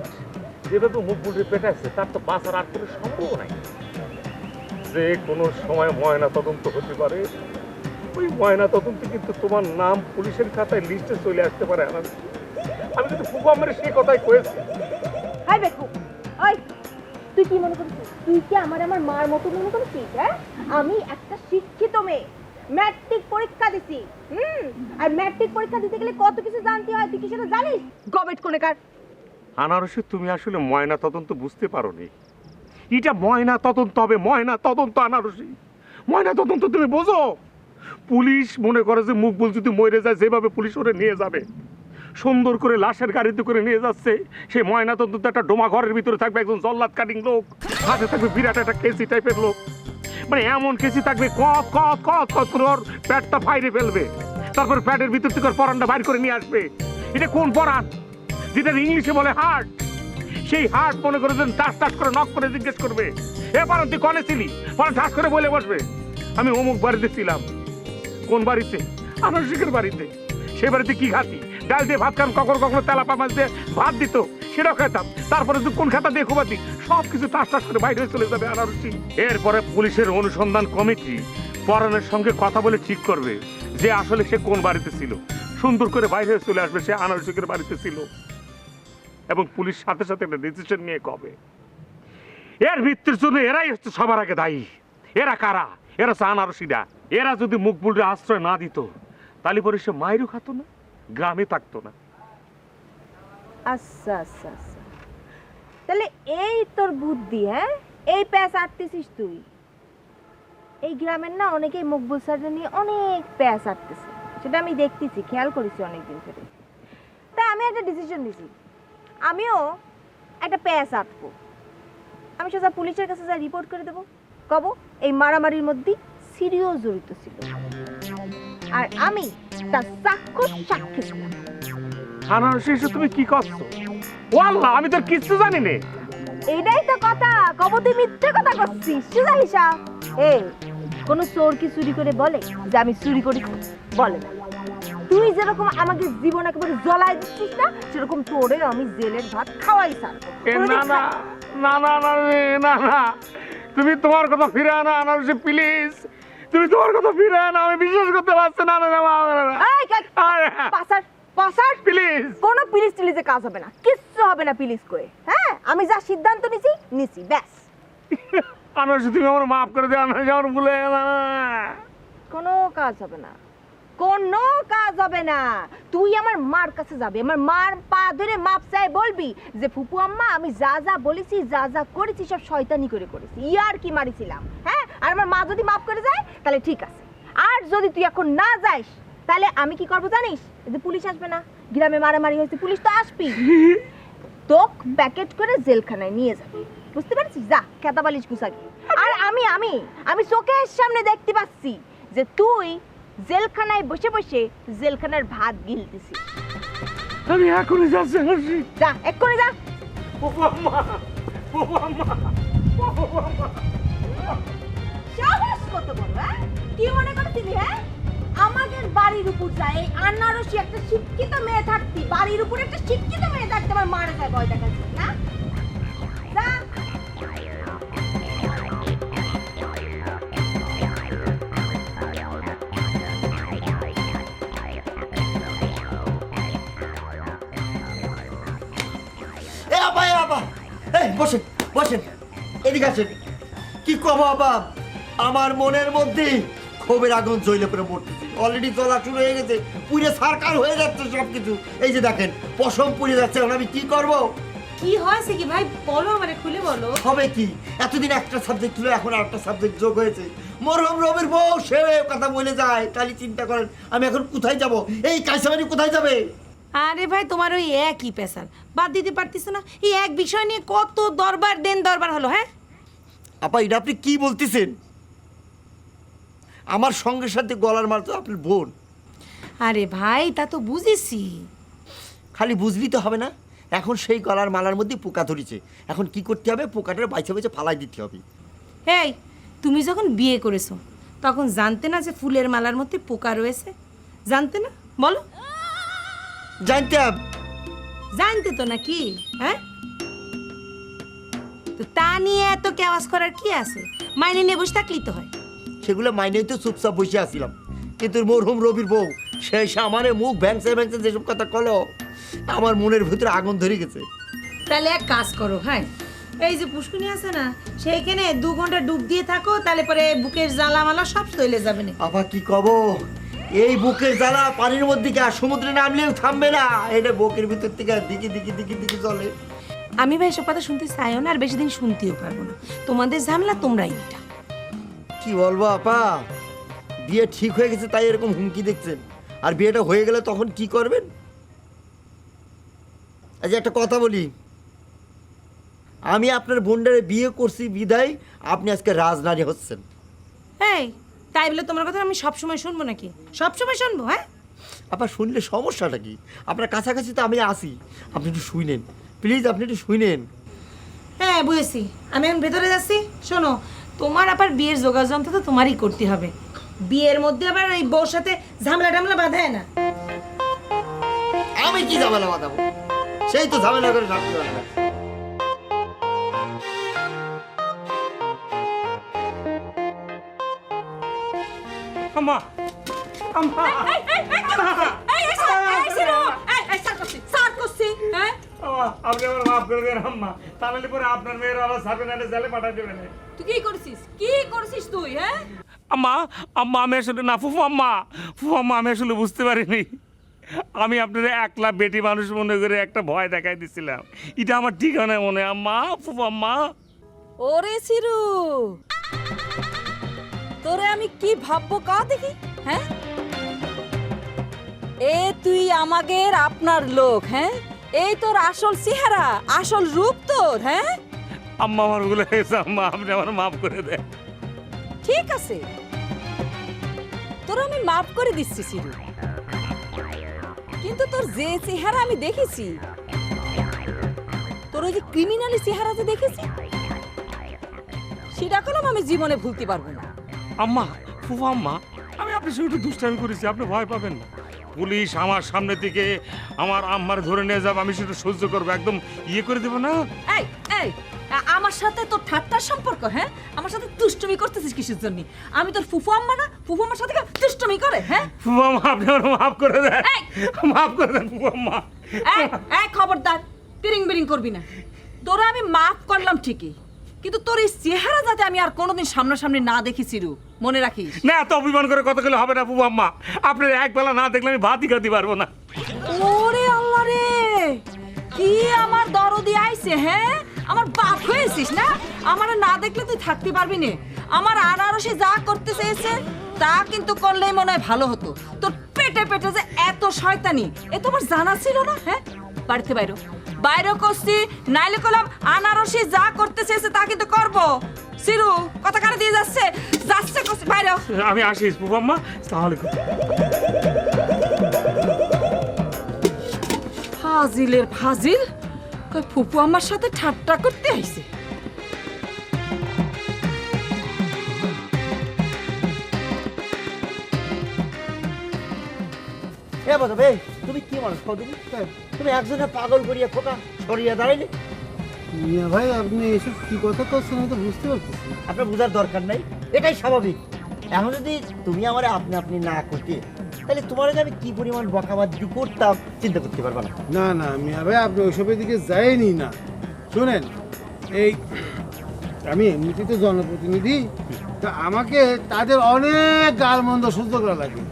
যেভাবে মকবুলের পেটাচ্ছে তার তো বাঁচার আর কোনো সম্ভব নাই। যে কোনো সময় ময়না তদন্ত হতে পারে, ওই ময়না তদন্ত কিন্তু তোমার নাম পুলিশের খাতায় লিস্টে চলে আসতে পারে। আমি কিন্তু ফুকু আমার সেই কথাই কয়েছি। হাই বেকু, ওই তুই কি মনে করছিস? তুই কি আমার মার মতো মনে করছিস? হ্যাঁ, আমি একটা শিক্ষিত মেয়ে, ম্যাট্রিক পরীক্ষা দিছি। আর ম্যাট্রিক পরীক্ষা দিতে গেলে কত কিছু জানতে হয়, তুই কি সেটা জানিস? গবেট কোনে কার? আনারসি, তুমি আসলে ময়না তদন্ত বুঝতে পারোনি। এটা ময়না তদন্ত হবে, ময়না তদন্ত। আনারসি, ময়না তদন্ত তুমি বোঝো? পুলিশ মনে করে যে মকবুল যদি মরে যায়, যেভাবে পুলিশ ওরে নিয়ে যাবে, সুন্দর করে লাশের গাড়িতে করে নিয়ে যাচ্ছে, সেই ময়না তদন্ত একটা ডোমা ঘরের ভিতরে থাকবে একজন জল্লাদ কাটিং লোক, হাতে থাকবে বিরাট একটা কেসি টাইপের লোক, মানে এমন কেসি থাকবে কত কত কত কত করে ওর পেটটা ফাইরে ফেলবে, তারপর পেটের ভিতর থেকে ওর পরানটা বাইর করে নিয়ে আসবে। এটা কোন পরান? যেটা ইংলিশে বলে হার্ট। সেই হার্ট মনে করে টাস টাস করে নক করে জিজ্ঞেস করবে, এ পারন তুই কনে ছিলি? পরান ঠাস করে বলে বসবে, আমি অমুক বাড়িতে ছিলাম। কোন বাড়িতে? আনারসিকের বাড়িতে। সেই বাড়িতে কি খাতি? ডাল দিয়ে ভাত খান, কখনো কখনো তেলাপা মাছ দিয়ে ভাত দিত, সেটাও খেতাম। তারপরে তুই কোন খাতা দিয়ে খোবাতি, সব কিছু টাস টাস করে বাইরে চলে যাবে আনারসি। এরপরে পুলিশের অনুসন্ধান কমিটি পরানের সঙ্গে কথা বলে ঠিক করবে যে আসলে সে কোন বাড়িতে ছিল। সুন্দর করে বাইরে চলে আসবে সে আনারসিকের বাড়িতে ছিল, এবং পুলিশ সাথে সাথে একটা ডিসিশন নিয়ে কবে। এর মৃত্যুর জন্য এরাই হচ্ছে সবার আগে দায়ী। এরা কারা? এরা হচ্ছে আনারসিরা। এরা যদি মকবুলের আশ্রয় না দিত, তাহলে পরে সে মায়েরও খাতো না, গ্রামে থাকতো না। আচ্ছা আচ্ছা আচ্ছা, তাহলে এই তোর বুদ্ধি? হ্যাঁ, এই প্যাচ আটতেছিস তুই? এই গ্রামের না অনেকেই মকবুল স্যারকে নিয়ে অনেক প্যাচ আটতেছে, সেটা আমি দেখতেছি, খেয়াল করেছি অনেকদিন ধরে। তাই আমি একটা ডিসিশন নিয়েছি, আমিও একটা প্যাচ আটবো। আমি সোজা পুলিশের কাছে যা রিপোর্ট করে দেবো, কব এই মারামারির মধ্যে সিরিও জড়িত ছিল, আর আমি তার সাক্ষী ছিলাম। আনারসি, তুমি কি করছো? ওয়াল্লাহ আমি তোর কিচ্ছু জানি না। এইটাই তো কথা, কব তুই মিথ্যে কথা করছিস। সোজা হিসাব, কোন চোর কি চুরি করে বলে যে আমি চুরি করেছি? বলে না। তুই যেরকম আমাকে জীবন একেবারে জ্বলাই দিচ্ছিস না, সেরকম তোরে আমি জেলের ভাত খাওয়াই ছাড়বো। না না না না না না না, তুমি তোমার কথা ফিরে আনা আনারসি, প্লিজ। তুমি তোমার কথা ফিরে আনা, আমি বিশ্বাস করতে পারছি না। প্লিজ, কোনো প্লিজ টিলিজে কাজ হবে না, কিচ্ছু হবে না প্লিজ করে। হ্যাঁ, আমি যা সিদ্ধান্ত নিছি ব্যাস। আনারসি, তুমি আমার মাফ করে দে। আনারসি, আমার ভুলে গেল। কোনো কাজ হবে না, কোনো কাজ হবে না। তুই আমার মার কাছে যাবি, আমার মার পা ধরে মাপ চাই, বলবি যে ফুপু আম্মা, আমি যা যা বলেছি, যা যা করেছি, সব শয়তানি করে করেছি, ইয়ার কি মারিছিলাম। হ্যাঁ, আর আমার মা যদি মাপ করে যায় তাহলে ঠিক আছে, আর যদি তুই এখন না যাস তাহলে আমি কি করবো জানিস? যে পুলিশ আসবে না, গ্রামে মারামারি হয়েছে, পুলিশ তো আসবি, তোক প্যাকেট করে জেলখানায় নিয়ে যাবে, বুঝতে পারছিস? যা খেতা বালিশ গুছাবি। আর আমি চোখের সামনে দেখতে পাচ্ছি যে তুই জেলখানায় বসে বসে জেলখানার ভাত গিলতেছিস। আমি এখনই যাচ্ছি। যা, এক্ষুনি যা। সাহস কত বড়! হ্যাঁ, কি মনে করছিলি? হ্যাঁ, আমাদের বাড়ির উপর যায় এই আনারসি একটা শিক্ষিত মেয়ে থাকতি, বাড়ির উপর একটা শিক্ষিত মেয়ে থাকতে আমার মারা যায় ভয় দেখাচ্ছিস না? যা। বসেন বসেন, এদিকে আসেন। কি কব বাবা, আমার মনের মধ্যে ক্ষোভের আগুন জ্বলে পড়ে মরতেছে। অলরেডি জ্বলা শুরু হয়ে গেছে, পুড়ে সারকার হয়ে যাচ্ছে সবকিছু। এই যে দেখেন পশম পুড়ে যাচ্ছে, এখন আমি কি করব? কি হয়েছে কি ভাই, বলো আমারে খুলে বলো। হবে কি, এতদিন একটা সাবজেক্ট ছিল, এখন আরেকটা সাবজেক্ট যোগ হয়েছে। মরহম রবির বউ সে কথা বলে যায়, তাহলে চিন্তা করেন আমি এখন কোথায় যাব? এই কাইসাবাড়ি কোথায় যাবে? আরে ভাই তোমার ওই একই পেশাল বাদ দিতে পারতিস না? এই এক বিষয় নিয়ে কত দরবার দেন দরবার হলো। হ্যাঁ আপা, এটা আপনি কি বলতেছেন? আমার সঙ্গে সাথে গলার মাল তো আপনার বোন। আরে ভাই তা তো বুঝেছি, খালি বুঝলি তো হবে না, এখন সেই গলার মালার মধ্যে পোকা ধরেছে। এখন কি করতে হবে? পোকাটার বাইছে বাইছে ফালাই দিতে হবে। এই তুমি যখন বিয়ে করেছো তখন জানতে না যে ফুলের মালার মধ্যে পোকা রয়েছে? জানতে না? বলো। জানতাম। জানতে তো নাকি? হ্যাঁ, তো তা নিয়ে এত কেওয়াজ করার কি আছে? মাইনে নিয়ে বসে থাকলেই তো হয়। সেগুলো মাইনেই তো চুপচাপ বসে আসছিলাম, কিন্তু মরহুম রবির বউ সে আমারে মুখ ভ্যাংসে ভ্যাংসে যেসব কথা কলো, আমার মনের ভিতরে আগুন ধরে গেছে। তাহলে এক কাজ করো, হ্যাঁ এই যে পুষ্কুনি আছে না, সেইখানে 2 ঘন্টা ডুব দিয়ে থাকো, তাহলে পরে বুকের জ্বালা মালা সব চলে যাবে না। আবার কি কব, এই বুকের জ্বালা পানির মধ্যে কি আর সমুদ্রে নামলেও থামবে না, এটা বুকের ভিতর থেকে দিকে দিকে দিকে দিকে চলে। আমি ভাই এসব কথা শুনতে চাইও না, আর বেশি দিন শুনতেও পারবো না। তোমাদের ঝামেলা তোমরাই এটা। কি বলবো আপা, বিয়ে ঠিক হয়ে গেছে তাই এরকম হুমকি দেখছেন, আর বিয়েটা হয়ে গেলে তখন কি করবেন? আচ্ছা একটা কথা বলি, আমি আপনার বোনটারে বিয়ে করছি বিদায় আপনি আজকে রাজনারী হচ্ছেন। এই তাই বলে তোমার কথা আমি সবসময় শুনবো নাকি? সবসময় শুনবো? হ্যাঁ আপা শুনলে সমস্যাটা কি? আপনার কাছাকাছি তো আমি আসি, আপনি একটু শুনেন প্লিজ, আপনি একটু শুনেন। হ্যাঁ বুঝেছি, আমি এখন ভেতরে যাচ্ছি। শোনো, তোমার আবার বিয়ের যোগাযন্ত্র তো তোমারই করতে হবে। বিয়ের মধ্যে আবার এই বউর সাথে ঝামেলা টামলা বাঁধায় না। আমি কি ঝামেলা বাঁধাবো? সেই তো ঝামেলা করে থাকতে পারে না। আম্মা আম্মা আপনি আমার মাফ করে দেন আম্মা, তাহলে পরে আপনার মেয়ের আবার সার্ভেন্টে জেলে পাঠিয়ে দেবেন। তুই কি করছিস? কি করছিস তুই? হ্যাঁ আম্মা আম্মা আমি আসলে না ফুফু আম্মা আমি আসলে বুঝতে পারিনি। আমি আপনার একলা বেটি মানুষ মনে করে একটা ভয় দেখাই দিছিলাম, এটা আমার ঠিকানা মনে। আম্মা ফুফু আম্মা। ওরে সিরু, তোরে আমি কি ভাববো কা দেখি? হ্যাঁ এ তুই আমাদের আপনার লোক, হ্যাঁ এই তোর আসল চেহারা, আসল রূপ তোর। হ্যাঁ আম্মা আমার ভুল হয়েছে আম্মা, আপনি আমার মাফ করে দেন। ঠিক আছে, তোর আমি মাফ করে দিচ্ছি সিরু, কিন্তু তোর যে চেহারা আমি দেখেছি, তোর ওই যে ক্রিমিনালি চেহারা যে দেখেছি, সেটা কলম আমি জীবনে ভুলতে পারবো না। আম্মা ফুফু আম্মা, আমি আপনার সঙ্গে একটু দুষ্টামি করেছি, আপনি ভয় পাবেন না। পুলিশ আমার সামনে থেকে আমার আম্মার ধরে নিয়ে যাবে, আমি সেটা সহ্য করবো, একদম ইয়ে করে দেবো না। এই এই আমার সাথে তোর ঠাট্টার সম্পর্ক? হ্যাঁ আমার সাথে দুষ্টুমি করতেছিস কিসের জন্য? আমি তোর ফুফু আম্মা না? ফুফু আম্মার সাথে দুষ্টুমি করে? হ্যাঁ ফুফু আম্মা আপনি আমার মাফ করে দেন, মাফ করে দেন ফুফু আম্মা। এই খবরদার পিরিং বিরিং করবি না। তোরা আমি মাফ করলাম ঠিকই, কিন্তু তোর এই চেহারা যাতে আমি আর কোনোদিন সামনাসামনি না দেখেছি রু, মনে রাখিস। না এত অভিমান করে কথা বলে হবে না ফুফু আম্মা, আপনার একবেলা না দেখলে আমি ভাতই খেতে পারবো না। ওরে আল্লাহ রে, কি আমার দরদি আইছে? হ্যাঁ আমার বাপ হয়েছিস না, আমার না দেখলে তুই থাকতে পারবি না। আমার আনারসে যা করতে চেয়েছে তা কিন্তু করলেই মনে হয় ভালো হতো। তোর পেটে পেটে যে এত শয়তানি, এ তোমার জানা ছিল না? হ্যাঁ বাড়িতে বাইরো বাইরে করছি, নাইলে করলাম আনারসে যা করতে চেয়েছে তা কিন্তু করবো। সিরু কথা কানে দিয়ে যাচ্ছে যাচ্ছে করছি, বাইরে। আমি আসি ফুফু আম্মা, তাহলে ফাজিলের ফাজিল, কই ফুপু আমার সাথে ঠাট্টা করতে আইছে। এ বাবা বে, তুমি কি মানুষ কদিন? তুমি একজনের পাগল করিয়া খোকা সরিয়া দাঁড়াইলে। মিয়া ভাই আপনি এসব কি কথা করছেন আমি তো বুঝতে পারতেছি। আপনার বোঝার দরকার নাই, এটাই স্বাভাবিক। এখন যদি তুমি আমার আপনি আপনি না করতে, তাহলে তোমার আমি কি পরিমাণ বকাবাদি করতাম চিন্তা করতে পারবা না। না না মিয়া ভাই আপনি ওইসবের দিকে যায়নি না। শোনেন, এই আমি এমনিতেই তো জনপ্রতিনিধি, তা আমাকে তাদের অনেক গালমন্দ সহ্য করা লাগে।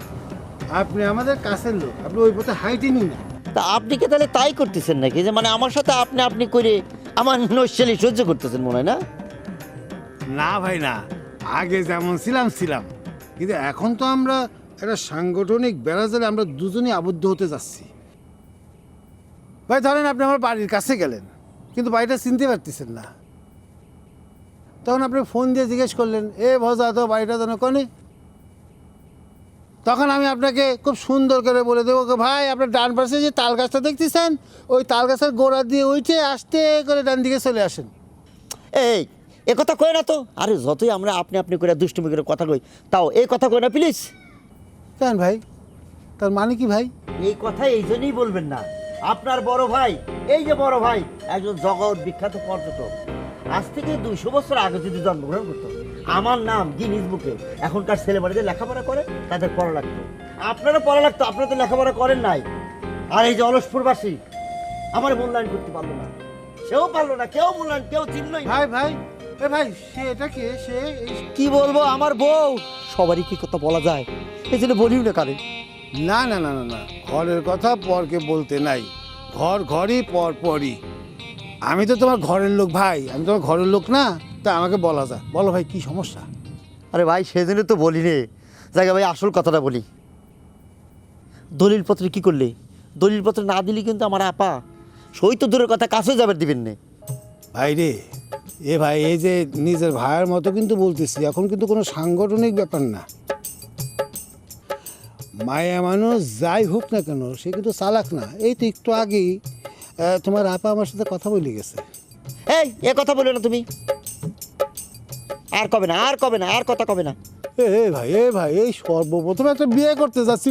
আপনি আমাদের কাছের লোক, আপনি ওই পথে হাইটেনি না। তা আপনি কি তাহলে তাই করতেছেন নাকি, যে মানে আমার সাথে আপনি আপনি করে আমার নৈশালি সহ্য করতেছেন মনে হয় না? না ভাই না, আগে যেমন ছিলাম, কিন্তু এখন তো আমরা একটা সাংগঠনিক বেড়াজালে আমরা দুজনই আবদ্ধ হতে যাচ্ছি। ভাই ধরেন আপনি আমার বাড়ির কাছে গেলেন, কিন্তু বাড়িটা চিনতে পারতেছেন না। তখন আপনি ফোন দিয়ে জিজ্ঞেস করলেন, এ ভজা তো বাড়িটা যেন কনে। তখন আমি আপনাকে খুব সুন্দর করে বলে দেবো, ভাই আপনার ডান পাশে যে তাল গাছটা দেখতেছেন, ওই তাল গাছের গোড়া দিয়ে উঠে আস্তে করে ডান দিকে চলে আসেন। এই এ কথা কই না তো। আরে যতই আমরা আপনি আপনি করে দুষ্টুমি করে কথা কই, তাও এই কথা কই না প্লিজ। কেন ভাই, তার মানে কি ভাই? এই কথা এই জন্যই বলবেন না। আপনার বড় ভাই, এই যে বড় ভাই, একজন জগৎ বিখ্যাত পর্যটক। আজ থেকে 200 বছর আগে যদি জন্মগ্রহণ করতো, আমার নাম গিনিস বুকে, এখনকার ছেলেমেয়েদের লেখাপড়া করে তাদের পড়া লাগতো। আপনারও পড়া লাগতো, আপনারা তো লেখাপড়া করেন নাই। আর এই যে অলসপুরবাসী আমার মূল্যায়ন করতে পারলো না, সেও পারলো না, কেউ মূল্যায়ন, কেউ চিনলই না। ভাই এ ভাই, সে এটা কে? সে কি বলবো, আমার বউ। সবারই কি কথা বলা যায়, এই জন্য বলিও না কারে। না না না না না, ঘরের কথা পরকে বলতে নাই, ঘর ঘরই পর পরই। আমি তো তোমার ঘরের লোক ভাই, আমি তোমার ঘরের লোক না, তা আমাকে বলা যায়। বলো ভাই কি সমস্যা? আরে ভাই সেজন্য তো বলি রে, জায়গা ভাই আসল কথাটা বলি। দলিলপত্র কি করলে? দলিলপত্র না দিলে কিন্তু আমার আপা সই তো দূরের কথা, কাছেও যাবার দিবেন না। ভাই রে, এ ভাই এই যে নিজের ভাইয়ের মতো কিন্তু বলতেছি, এখন কিন্তু কোনো সাংগঠনিক ব্যাপার না। মায়া মানুষ যাই হোক না কেন, সে কিন্তু চালাক না। এই তো একটু আগেই তোমার আপা আমার সাথে কথা বলে গেছে। এই এ কথা বলে না তুমি, আর কবে না, আর কবে না, আর কথা কবে না। এ ভাই এই সর্বপ্রথম একটা বিয়ে করতে যাচ্ছি।